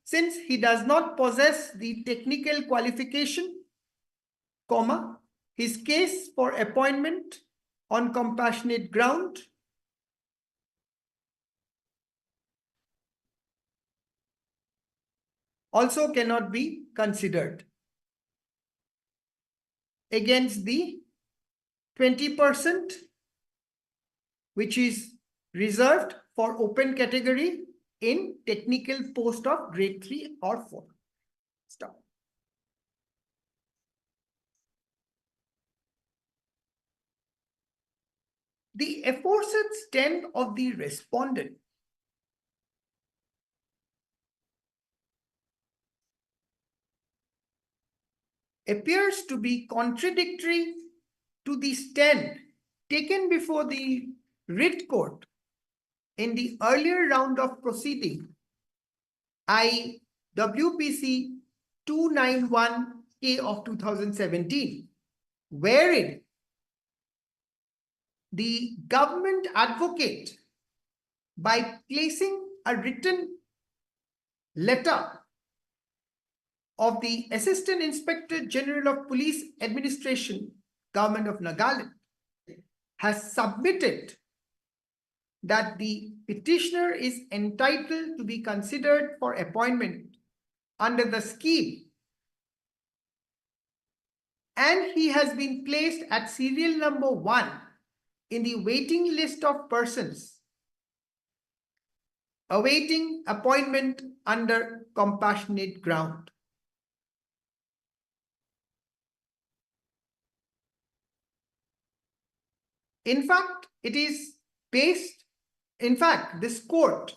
since he does not possess the technical qualification, his case for appointment on compassionate ground also cannot be considered against the 20% which is reserved for open category in technical post of grade 3 or 4. Stop. The aforesaid stand of the respondent appears to be contradictory to the stand taken before the writ court in the earlier round of proceeding, IWPC K of 2017, wherein the government advocate, by placing a written letter of the Assistant Inspector General of Police Administration, Government of Nagaland, has submitted that the petitioner is entitled to be considered for appointment under the scheme, and he has been placed at serial number 1 in the waiting list of persons awaiting appointment under compassionate ground. In fact, it is based, in fact, this court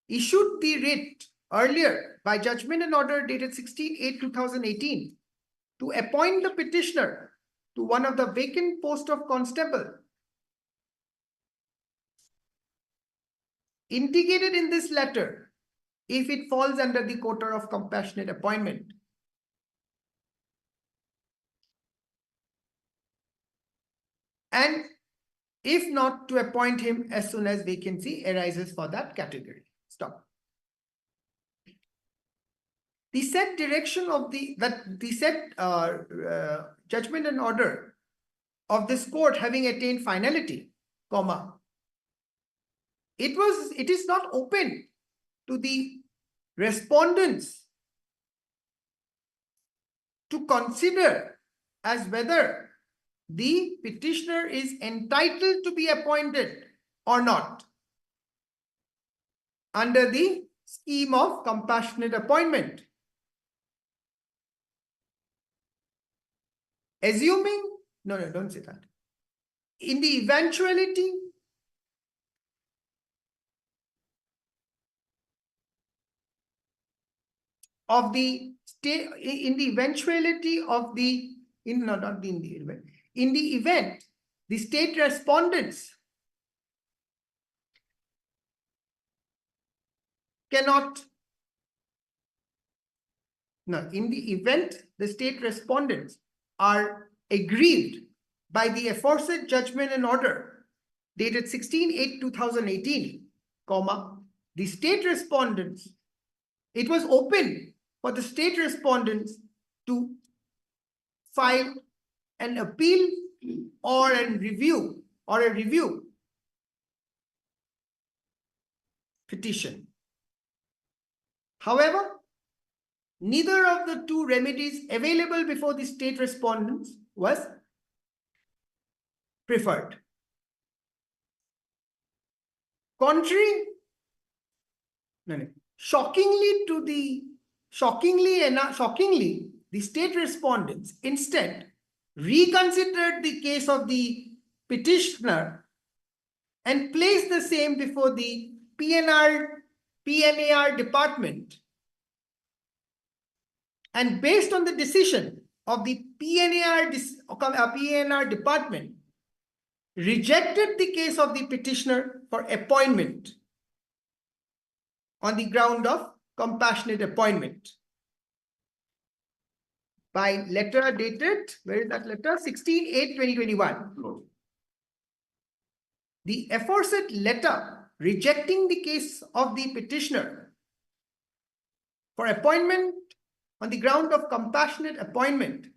issued the writ earlier by judgment and order dated 16/8/2018 to appoint the petitioner to one of the vacant post of constable indicated in this letter if it falls under the quota of compassionate appointment. And if not, to appoint him as soon as vacancy arises for that category. Stop. The said direction of the said judgment and order of this court having attained finality, comma, it is not open to the respondents to consider as whether the petitioner is entitled to be appointed or not under the scheme of compassionate appointment. Assuming, no, don't say that. In the eventuality of the state, in the event, the state respondents cannot, in the event the state respondents are aggrieved by the aforesaid judgment and order dated 16/8/2018, comma, the state respondents, it was open for the state respondents to file an appeal or a review petition. However, neither of the two remedies available before the state respondents was preferred. Shockingly, the state respondents instead reconsidered the case of the petitioner and placed the same before the PNAR department. And based on the decision of the PNAR department, rejected the case of the petitioner for appointment on the ground of compassionate appointment. By letter dated, where is that letter? 16/8/2021. The aforesaid letter rejecting the case of the petitioner for appointment on the ground of compassionate appointment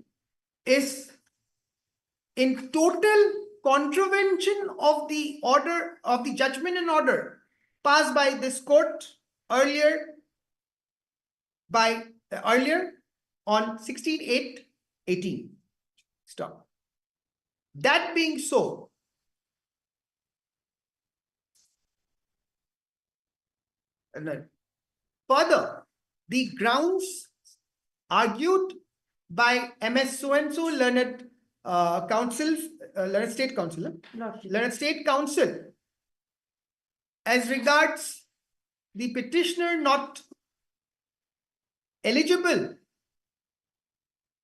is in total contravention of the order of the judgment and order passed by this court earlier on 16/8/18. Stop. That being so, and then further, the grounds argued by MS so-and-so learned counsel, learned state counsel as regards the petitioner not eligible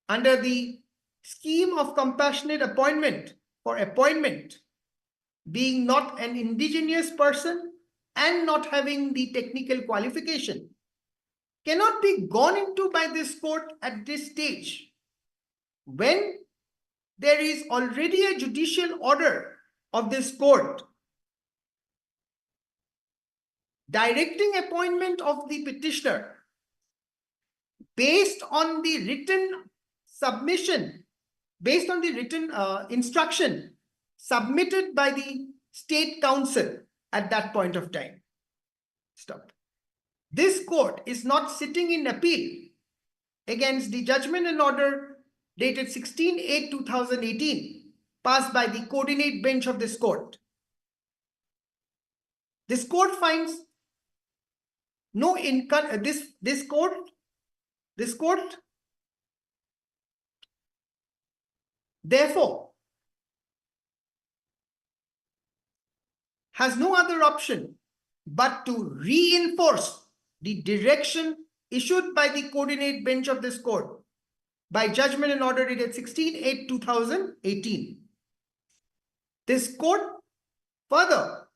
under the scheme of compassionate appointment for appointment, being not an indigenous person and not having the technical qualification, cannot be gone into by this court at this stage when there is already a judicial order of this court directing appointment of the petitioner based on the written submission, based on the written instruction submitted by the State Council at that point of time. Stop. This court is not sitting in appeal against the judgment and order dated 16/8/2018 passed by the coordinate bench of this court. This court finds no this court therefore has no other option but to reinforce the direction issued by the coordinate bench of this court by judgment and order dated 16/8/2018. This court further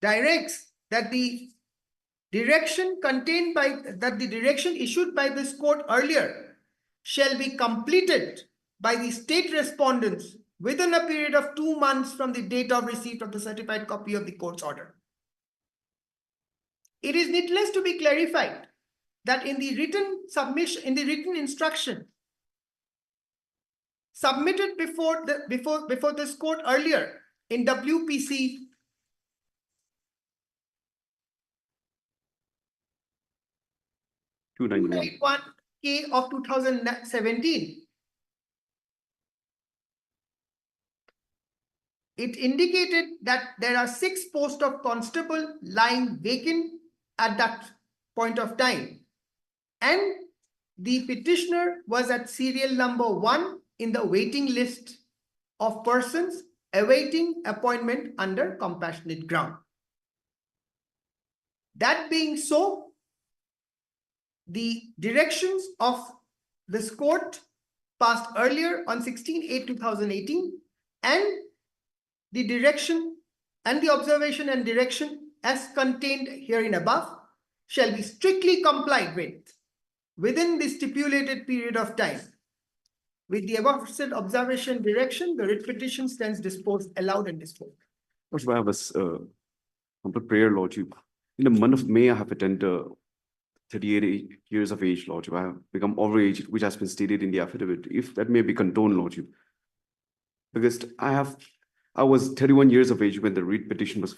directs that the direction issued by this court earlier shall be completed by the state respondents within a period of 2 months from the date of receipt of the certified copy of the court's order. It is needless to be clarified that in the written submission, in the written instruction submitted before this court earlier in WPC 291K of 2017, it indicated that there are 6 posts of constable lying vacant at that point of time, and the petitioner was at serial number 1 in the waiting list of persons awaiting appointment under compassionate ground. That being so, the directions of this court passed earlier on 16/8/2018 and the direction and the observation and direction as contained herein above shall be strictly complied with within the stipulated period of time. With the above said observation direction, the writ petition stands disposed, allowed and disposed. Lordship, I have a humble prayer, Lordship. In the month of May, I have attained 38 years of age, Lordship. I have become overage, which has been stated in the affidavit. If that may be condoned, Lordship. Because I was 31 years of age when the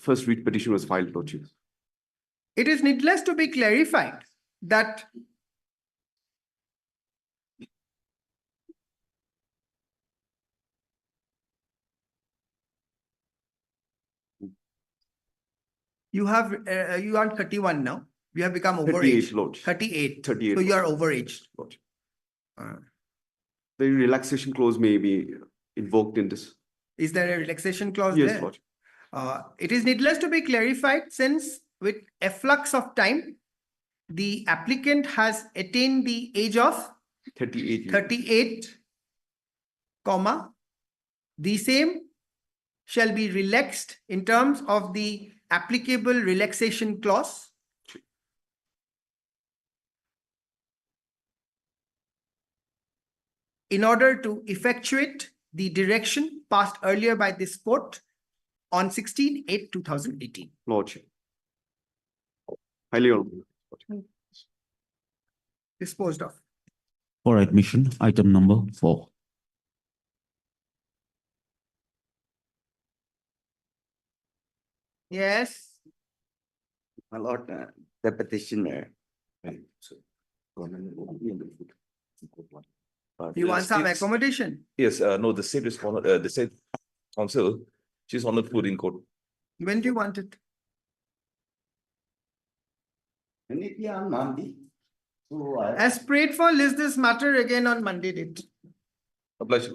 first writ petition was filed, Lordship. It is needless to be clarified that you are 31 now. You have become overage. 38, Lordship. 38. 38. So you are overaged. Lordship. The relaxation clause may be invoked in this. Is there a relaxation clause Yes, there? Lordship. It is needless to be clarified since with efflux of time, the applicant has attained the age of 38. 38, comma, the same shall be relaxed in terms of the applicable relaxation clause. In order to effectuate the direction passed earlier by this court on 16/8/2018. Lordship. Highly honorable. Disposed of. For admission, item number 4. Yes. My lord, the petitioner. You want some accommodation? Yes, no, the state respondent, the state council, she's on the food in court. When do you want it? On Monday. So As prayed for, list this matter again on Monday date. Obliged.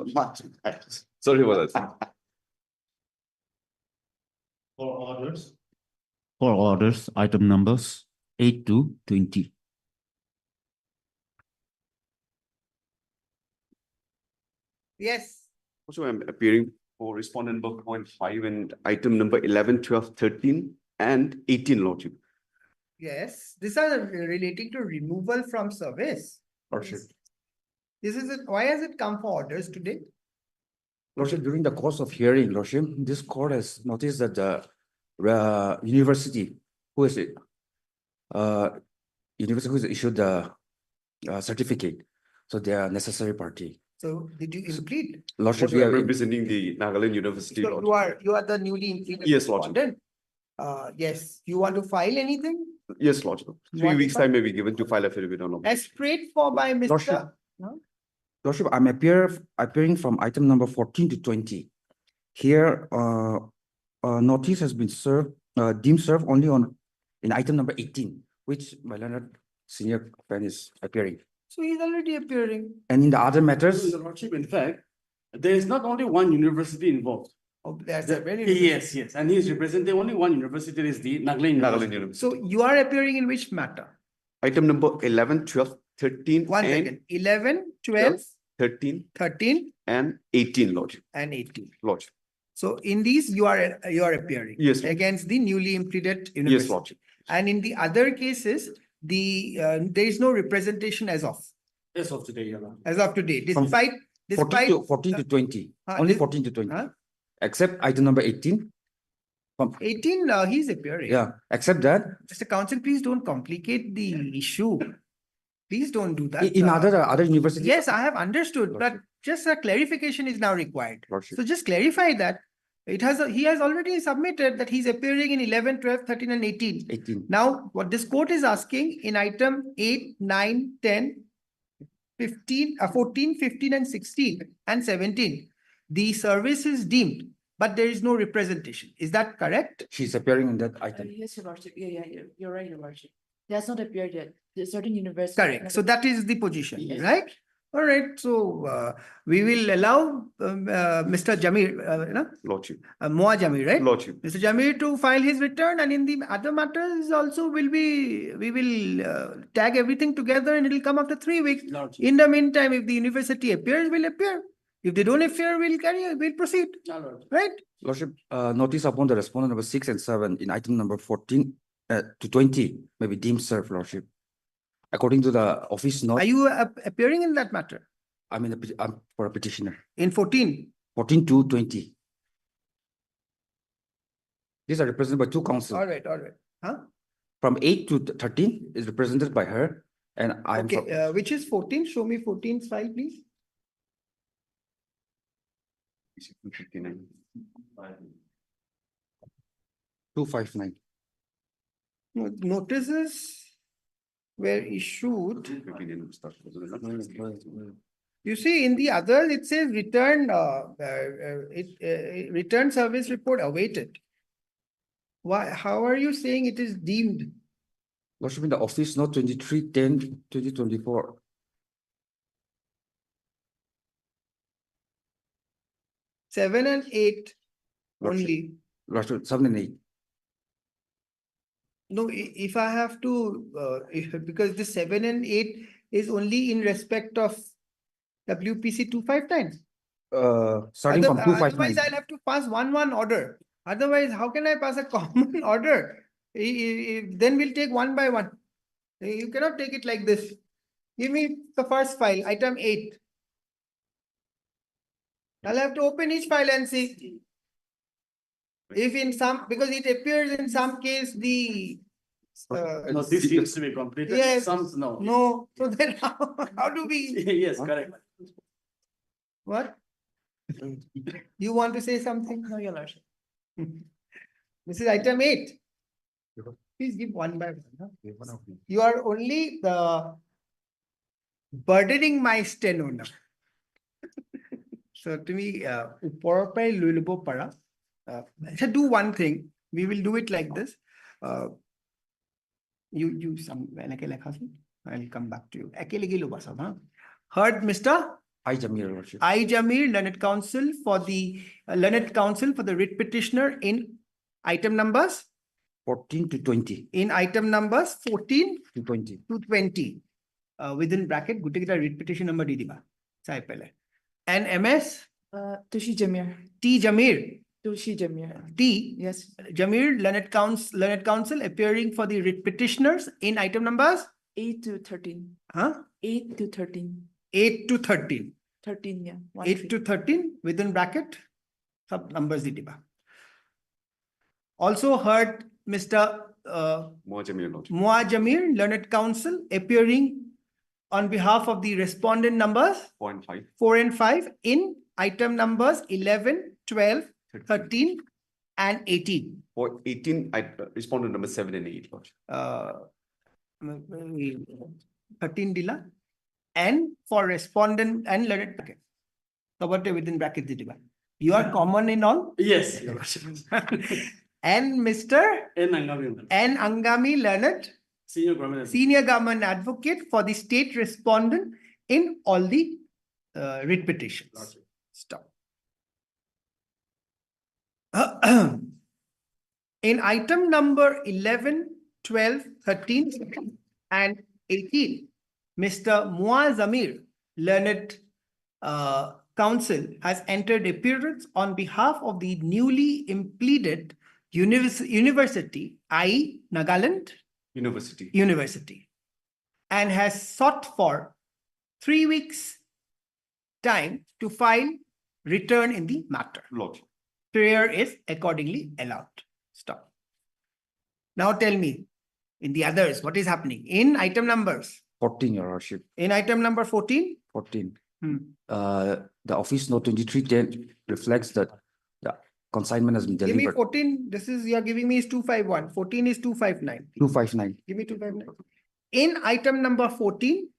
Sorry about that. For orders, item numbers 8 to 20. Yes. Also, I'm appearing for respondent number 0.5 and item number 11, 12, 13, and 18, Lordship. Yes, these are relating to removal from service. Lordship. This is it. Why has it come for orders today? Lordship, during the course of hearing, Lordship, this court has noticed that the university who is university who has issued the certificate, so they are necessary party. So did you implead? Lordship, We we are are representing the Nagaland University, So Lordship. you are the newly implemented. Yes, Lordship. respondent. Yes, you want to file anything? Yes, Lordship. 3 What weeks if I- time may be given to file affidavit on obligation. As prayed for by Mr. Lordship. No? Lordship, I'm appearing from item number 14 to 20. Here, notice has been served, deemed served only in item number 18, which my learned senior friend is appearing. So he's already appearing. And in the other matters, Your Lordship, in fact, there is not only one university involved. Oh, that's a very. Yes, yes, and he is representing only one university, that is the Nagaland Nagaland University. University. So you are appearing in which matter? Item number 11, 12, 13 One and second. 11, 12, 13 13 and 18, Lordship. and 18. Lordship. So in these you are appearing. Yes, Lordship. Against the newly implemented Yes, university. Lordship. And in the other cases, there is no representation as of today, Your Lord. as of today, From despite 14 to 20, only this- 14 to 20, Huh? except item number 18. 18, he's appearing. Yeah, except that Mr. Counsel, please don't complicate the issue. Please don't do that. in other universities. Yes, I have understood, but Lordship. just a clarification is now required. Lordship. So just clarify that. He has already submitted that he's appearing in 11, 12, 13 and 18. 18. Now, what this court is asking in item 8, 9, 10, 15, 14, 15 and 16 and 17, the service is deemed, but there is no representation. Is that correct? She's appearing in that item. Yes, Your Lordship. Yeah, you're right, Your Lordship. He has not appeared yet. There's certain university. Correct. So that is the position, Yes. right? All right. So we will allow Mr. Jamir, Lordship. Moa Jamir, right? Lordship. Mr. Jamir to file his return, and in the other matters also we will tag everything together and it will come after 3 weeks. Lordship. In the meantime, if the university appears, will appear. If they don't appear, we'll proceed, Lordship. right? Lordship, notice upon the respondent number 6 and 7 in item number 14 to 20 may be deemed served, Lordship. According to the office note, Are you appearing in that matter? I'm for a petitioner. In 14? 14 to 20. These are represented by two counsel. All right, all right. Huh? From 8 to 13 is represented by her, and I'm Okay, which is 14? Show me 14's file, please. 59. 259. Notices were issued. You see, in the others, it says return, return service report awaited. Why, how are you saying it is deemed? Lordship, in the office note 23/10/2024. Seven and eight Lordship. only. Lordship, 7 and 8. No, if I have to, because the 7 and 8 is only in respect of WPC 259. Starting from Otherwise, 259. I'll have to pass one order. Otherwise, how can I pass a common order? Then we'll take one by one. You cannot take it like this. Give me the first file, item 8. I'll have to open each file and see. If in some, because it appears in some case the. No, this seems to be completed. Yes. Some, no. No, so then how do we? Yes, correct. What? You want to say something? No, Your Lordship. This is item 8. Please give one by one. Huh? You are only burdening my steno now. So to me, do one thing. We will do it like this. You some I'll come back to you. Heard, Mr. I, Jamir, Lordship. I, Jamir, learned counsel for the writ petitioner in item numbers 14 to 20. In item numbers 14 to 20. To 20. Within bracket, gutekita writ petition number di diba. And MS? Tushi Jamir. T. Jamir. Doshi Jamir. D. Yes. Jamir, learned counsel appearing for the writ petitioners in item numbers 8 to 13. huh? 8 to 13. 8 to 13. 13, yeah. 8 to 13 within bracket. Sub numbers diba. Also heard Mr. Mua Jamir, learned counsel appearing on behalf of the respondent numbers 4 and 5 in item numbers 11, 12, 13 and 18. For 18, I responded number 7 and 8, Lordship. 13 dila and for respondent and learned bracket. So what within bracket diba. You are common in all? Yes. And Mr. N. Angami. N. Angami, learned Senior government. government advocate for the state respondent in all the writ petitions. Stop. In item number 11, 12, 13 and 18, Mr. Mua Zamir, learned counsel, has entered appearance on behalf of the newly implemented university, i.e. Nagaland University, and has sought for 3 weeks time to file return in the matter. Lordship. Prayer is accordingly allowed. Stop. Now tell me, in the others, what is happening? In item numbers? 14, Your Lordship. In item number 14? 14. The office note 2310 reflects that the consignment has been Give me delivered. 14. This is, you are giving me is 251. 14 is 259. 259. Give me 259. In item number 14,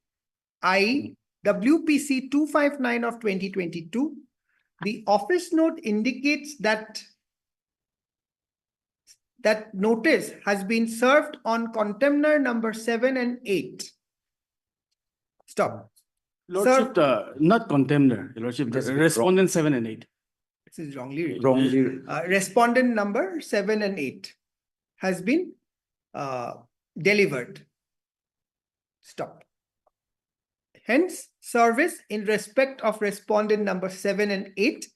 I WPC 259 of 2022, the office note indicates that notice has been served on contemner number 7 and 8. Stop. Lordship, not contemner, Your Lordship, That's respondent 7 and 8. This is wrongly written. Wrongly. Respondent number 7 and 8 has been delivered. Stop. Hence, service in respect of respondent number 7 and 8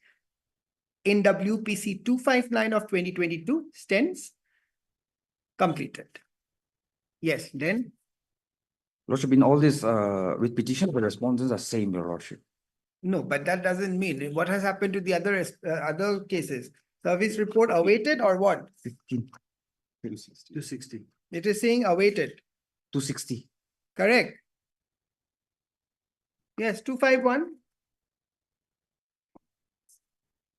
in WPC 259 of 2022 stands completed. Yes, then Lordship, in all this with petition, the responses are same, Your Lordship. no, but that doesn't mean what has happened to the other cases. Service report awaited or what? 15. 260. It is saying awaited. 260. Correct. Yes, 251.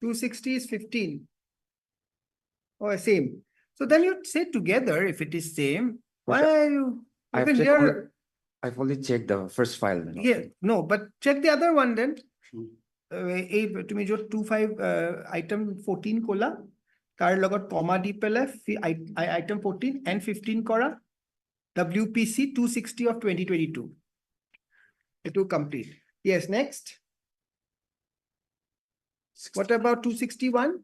260 is 15. Oh, same. So then you say together, if it is same, why are you even here? I've only checked the first file. Yeah, no, but check the other one then. To me, 25 item 14 kola, tar logot comma di pele, item 14 and 15 kora, WPC 260 of 2022. It will complete. Yes, next. What about 261?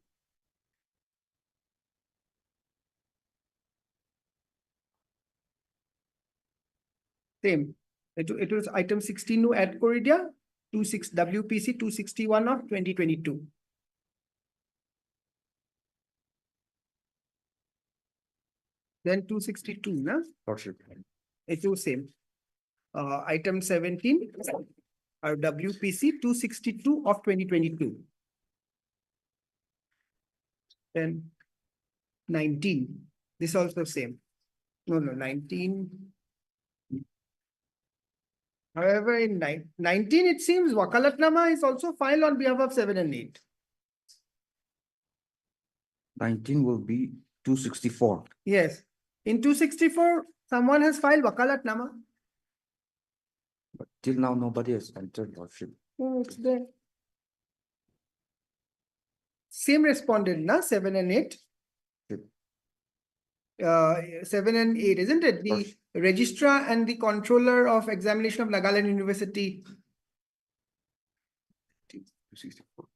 Same. It was item 16 no add Corridia, 26 WPC 261 of 2022. Then 262, na? Lordship. It was same. Item 17, or WPC 262 of 2022. Then 19, this also same. No, 19. However, in 19, it seems Wakalatnama is also filed on behalf of 7 and 8. 19 will be 264. Yes. In 264, someone has filed Wakalatnama. But till now, nobody has entered, Lordship. Oh, it's there. Same respondent, na? 7 and 8. 7 and 8, isn't it? The registrar and the controller of examination of Nagaland University.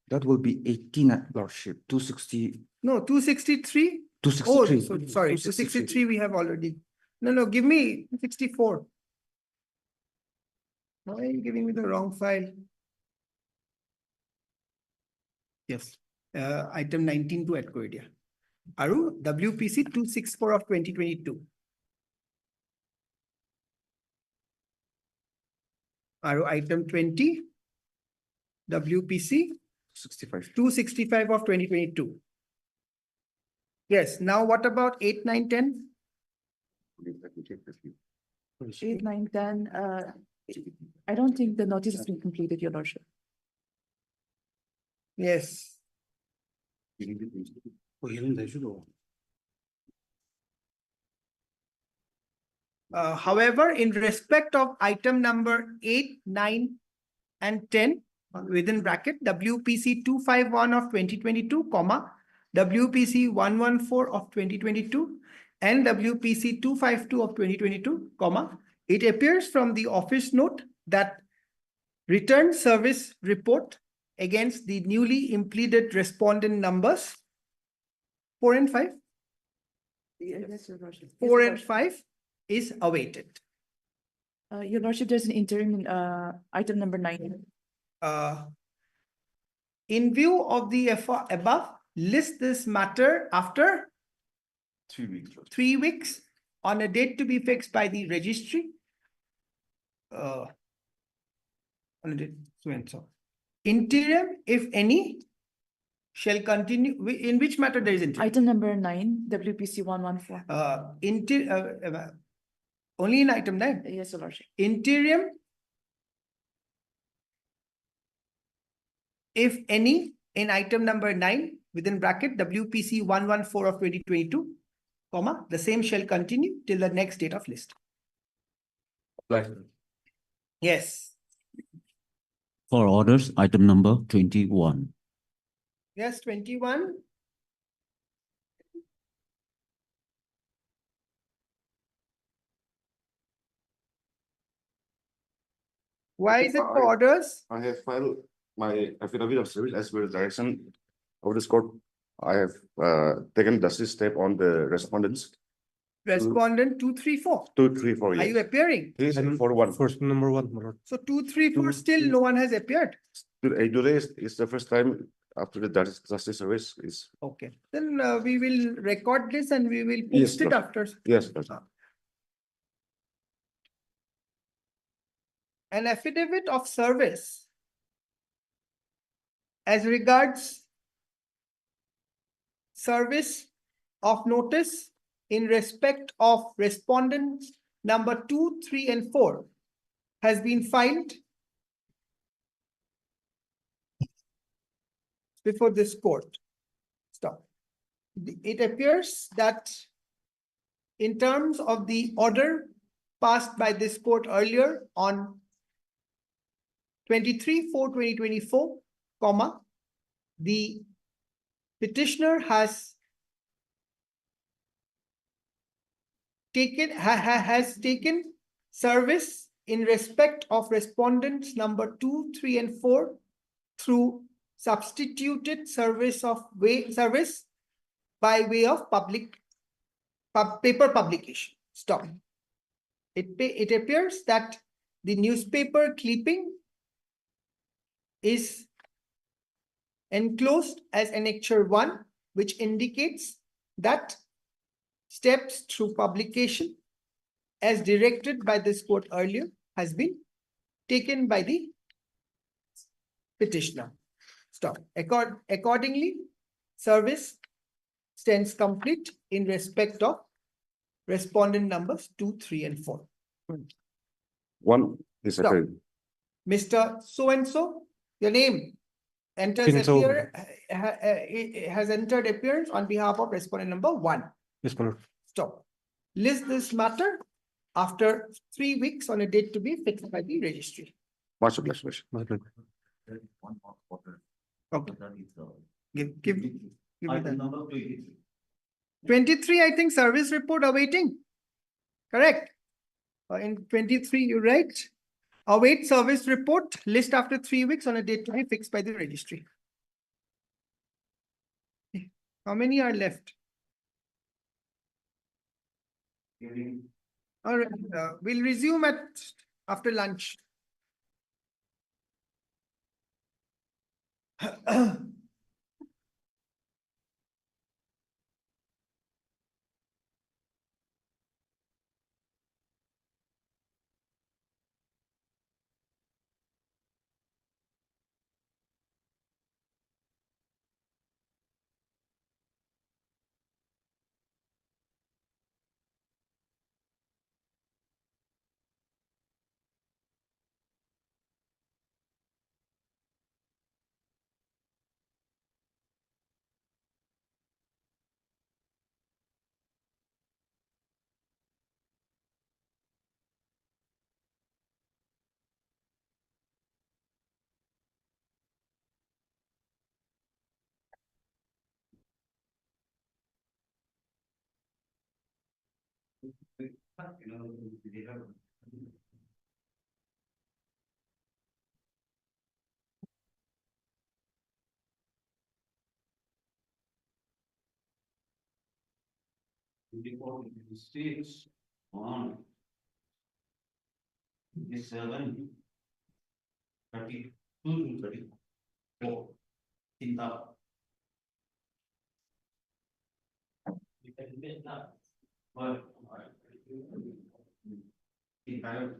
That will be 18, Lordship. 260. No, 263. 263. Oh, so, sorry, 263 we have already. No, give me 64. Why are you giving me the wrong file? Yes, item 19 to add কৰি দিয়া আৰু WPC 264 of 2022 আৰু item 20 WPC 265 of 2022. Yes, now what about 8, 9, 10? 8, 9, 10, I don't think the notice has been completed, Your Lordship. Yes. However, in respect of item number 8, 9, and 10, within bracket, WPC 251 of 2022, comma, WPC 114 of 2022, and WPC 252 of 2022, comma, it appears from the office note that return service report against the newly implemented respondent numbers 4 and 5. Yes, Your Lordship. 4 and 5 is awaited. Your Lordship, there's an interim in item number 9. In view of the above, list this matter after 3 weeks. 3 weeks on a date to be fixed by the registry. On a date so and so. Interim, if any, shall continue. In which matter there is interim? Item number 9, WPC 114. Only in item 9. Yes, Your Lordship. Interim, if any, in item number 9, within bracket, WPC 114 of 2022, comma, the same shall continue till the next date of list. Yes. For orders, item number 21. Yes, 21. Why is it for orders? I have filed my affidavit of service as per the direction of this court. I have taken justice step on the respondents. Respondent 234. 234, Are yes. you appearing? This is for one. First number 1, my lord. So 234 still no one has appeared. Today is the first time after the justice service is. Okay, then we will record this and we will Yes, post it sir. after. Yes, sir. An affidavit of service as regards service of notice in respect of respondents number 2, 3, and 4 has been filed before this court. Stop. It appears that in terms of the order passed by this court earlier on 23/4/2024, comma, the petitioner has taken service in respect of respondents number 2, 3, and 4 through substituted service by way of paper publication. Stop. It appears that the newspaper clipping is enclosed as Annexure 1, which indicates that steps through publication as directed by this court earlier has been taken by the petitioner. Stop. Accordingly, service stands complete in respect of respondent numbers 2, 3, and 4. One is Stop. appearing. Mr. So-and-so, your name enters Pinto. has entered appearance on behalf of respondent number 1. Yes, my lord. Stop. List this matter after 3 weeks on a date to be fixed by the registry. Much obliged. My lord. Okay. Give me Item that. number 23. 23, I think service report awaiting. Correct. In 23, you write await service report list after 3 weeks on a date to be fixed by the registry. How many are left? All right, we'll resume after lunch. States on 27, 32 to 34. Tinta. You can get that. But entire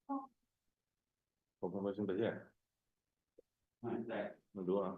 Oh, confirmation tadi ya? Dua.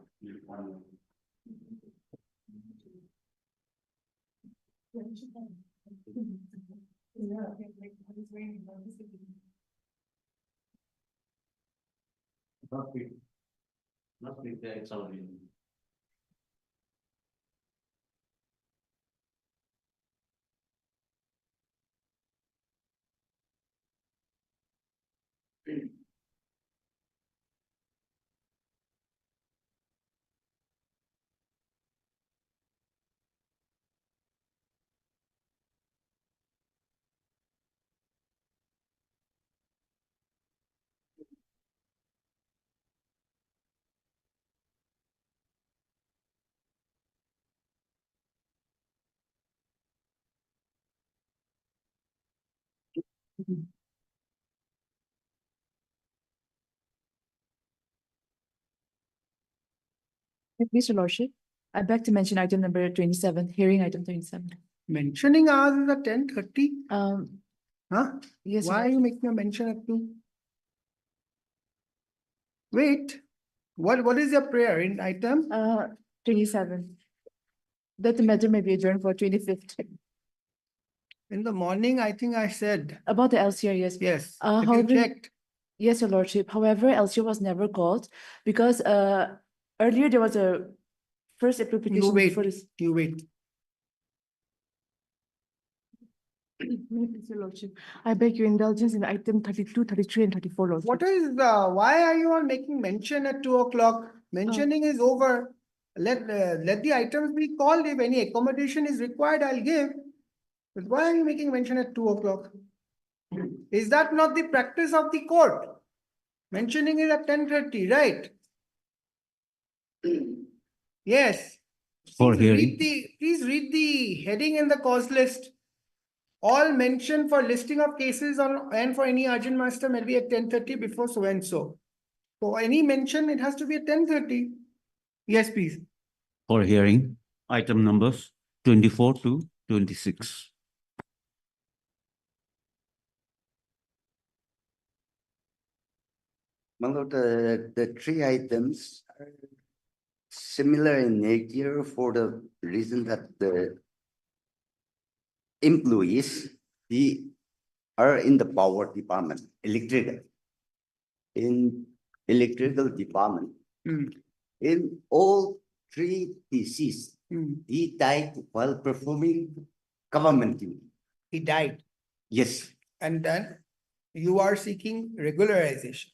Please, Your Lordship, I beg to mention item number 27, hearing item 27. Mentioning hours is at 10:30. Huh? Yes, Your Why are you making a mention at 2? Wait, what is your prayer in item? 27. That the matter may be adjourned for 25th. In the morning, I think I said, About the LCR, yes. yes. Uh, Have you however- checked? Yes, Your Lordship. However, LCR was never called because earlier there was a first application. You wait, before this. you wait. Yes, Your Lordship. I beg your indulgence in item 32, 33, and 34, Lordship. What is why are you all making mention at 2 o'clock? Mentioning is over. Let the items be called. If any accommodation is required, I'll give. But why are you making mention at 2 o'clock? Is that not the practice of the court? Mentioning it at 10:30, right? Yes. For Please hearing. please read the heading in the cause list. All mention for listing of cases on and for any urgent matter may be at 10:30 before so and so. For any mention, it has to be at 10:30. Yes, please. For hearing, item numbers 24 to 26. My lord, the three items are similar in nature for the reason that the employees, are in the power department, electrical. In electrical department, in all three theses, he died while performing government duty. He died. Yes, And then you are seeking regularization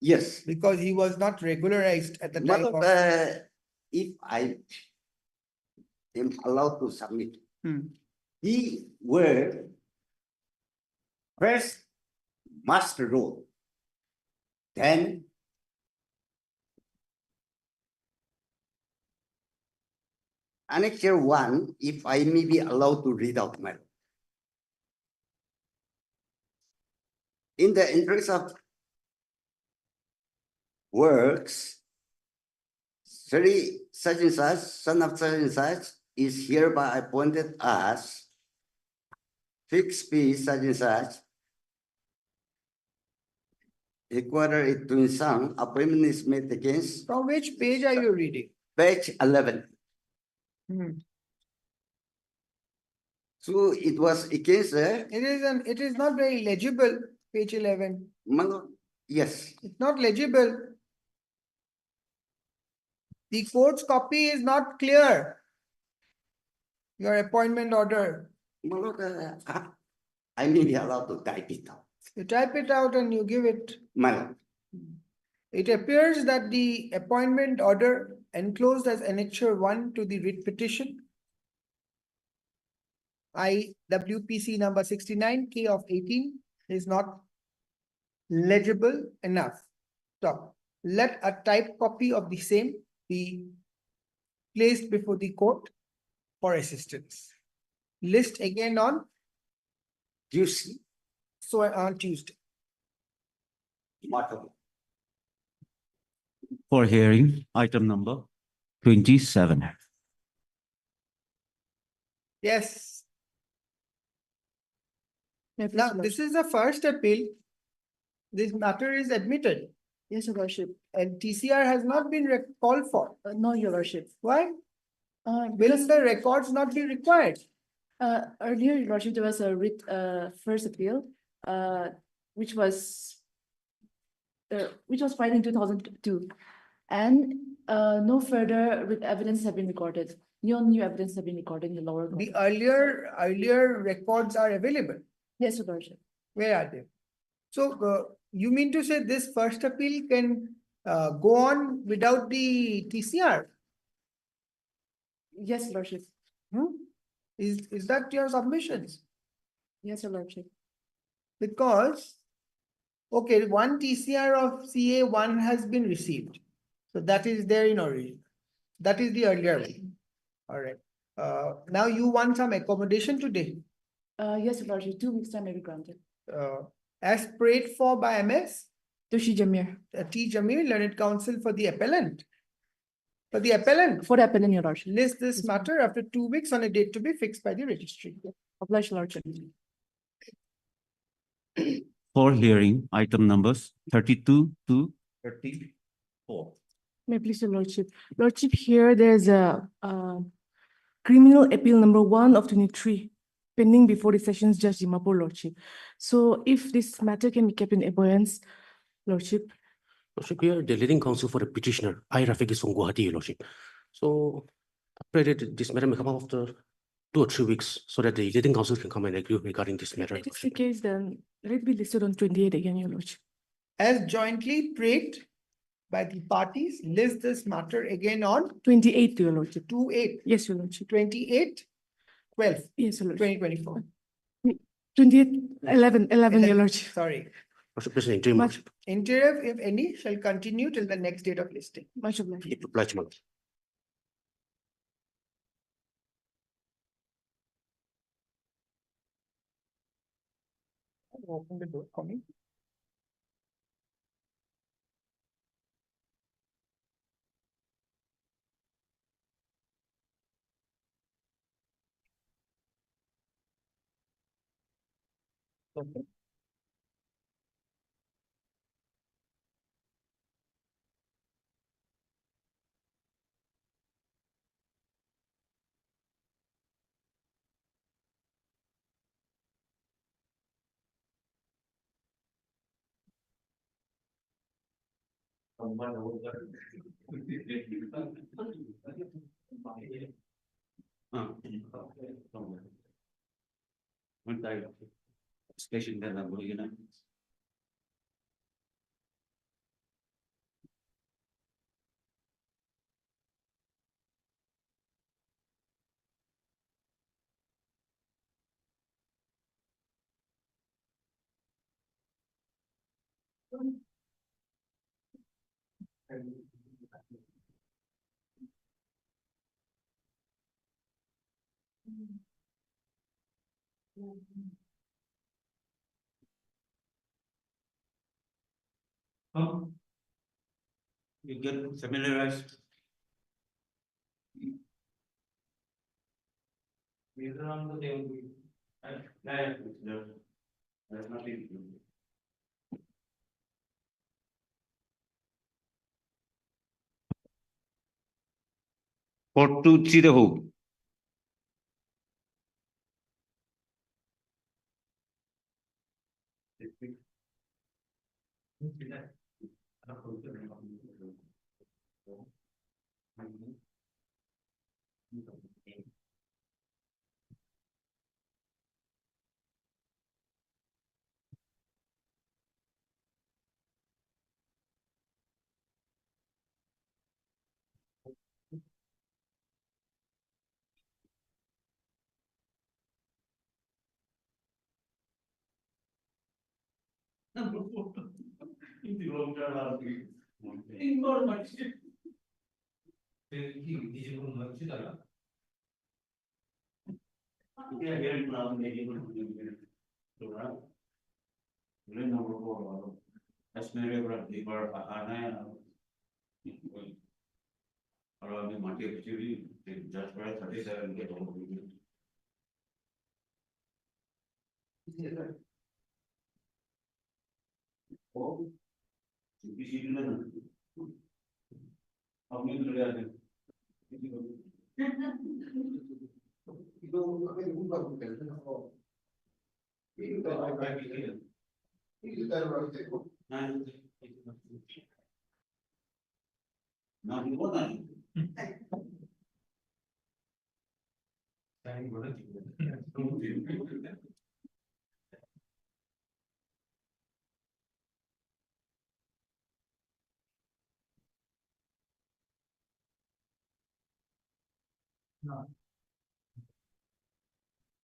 yes. because he was not regularized at the My time lord, of. if I am allowed to submit, Hmm. he were first master role, then annexure 1, if I may be allowed to read out my. In the interest of works, such and such, son of such and such, is hereby appointed as fixed fee such and such. Headquarter at Tuinsang, appointment is made against. From which page are you reading? Page 11. So it was against It is not very legible, page 11. yes. It's not legible. The court's copy is not clear. Your appointment order. My lord, I may be allowed to type it out. You type it out and you give it. My lord. It appears that the appointment order enclosed as annexure 1 to the writ petition IWPC number 69K of 18 is not legible enough. So let a typed copy of the same be placed before the court for assistance. List again on Tuesday. So on Tuesday. For hearing, item number 27. Yes. May I please, Now, Your this Lordship? is the first appeal. This matter is admitted Yes, Your Lordship. and TCR has not been called for. No, Your Lordship. Why? Will Because the records not be required? earlier, Your Lordship, there was a writ first appeal, which was filed in 2002, and no further writ evidence have been recorded. No new evidence have been recorded in the lower court. The earlier records are available. Yes, Your Lordship. Where are they? So you mean to say this first appeal can go on without the TCR? Yes, Your Lordship. Is that your submissions? Yes, Your Lordship. Because, okay, one TCR of CA1 has been received. So that is there in origin. That is the earlier one. All right. Now you want some accommodation today. Yes, Your Lordship. 2 weeks time may be granted. As prayed for by MS? Tushi Jamir. T. Jamir, learned counsel for the appellant. For the appellant. For the appellant, Your Lordship. List this matter after 2 weeks on a date to be fixed by the registry. Oblige, Your Lordship. For hearing, item numbers 32 to 34. May I please, Your Lordship. Lordship, here there's a Criminal Appeal number 1 of 23, pending before the Sessions Judge Dimapur, Lordship. So if this matter can be kept in abeyance, Lordship. Lordship, here the leading counsel for the petitioner, I, Rafiq, is from Gauhati, Lordship. So I pray that this matter may come up after 2 or 3 weeks so that the leading counsel can come and agree regarding this matter. If it's the case, then let it be listed on 28 again, Your Lordship. As jointly prayed by the parties, list this matter again on 28, Your Lordship. 28, Yes, Your Lordship. 28, 12, Yes, Your Lordship. 2024. 28, 11, Your Lordship. Sorry. Lordship, please, interim, Much, Lordship. Interim, if any, shall continue till the next date of listing. much obliged. Obliged, my lord. Open the door for me. Okay. Station dan nak boleh kena. You get familiarized. There's nothing. Court to see the whole. No.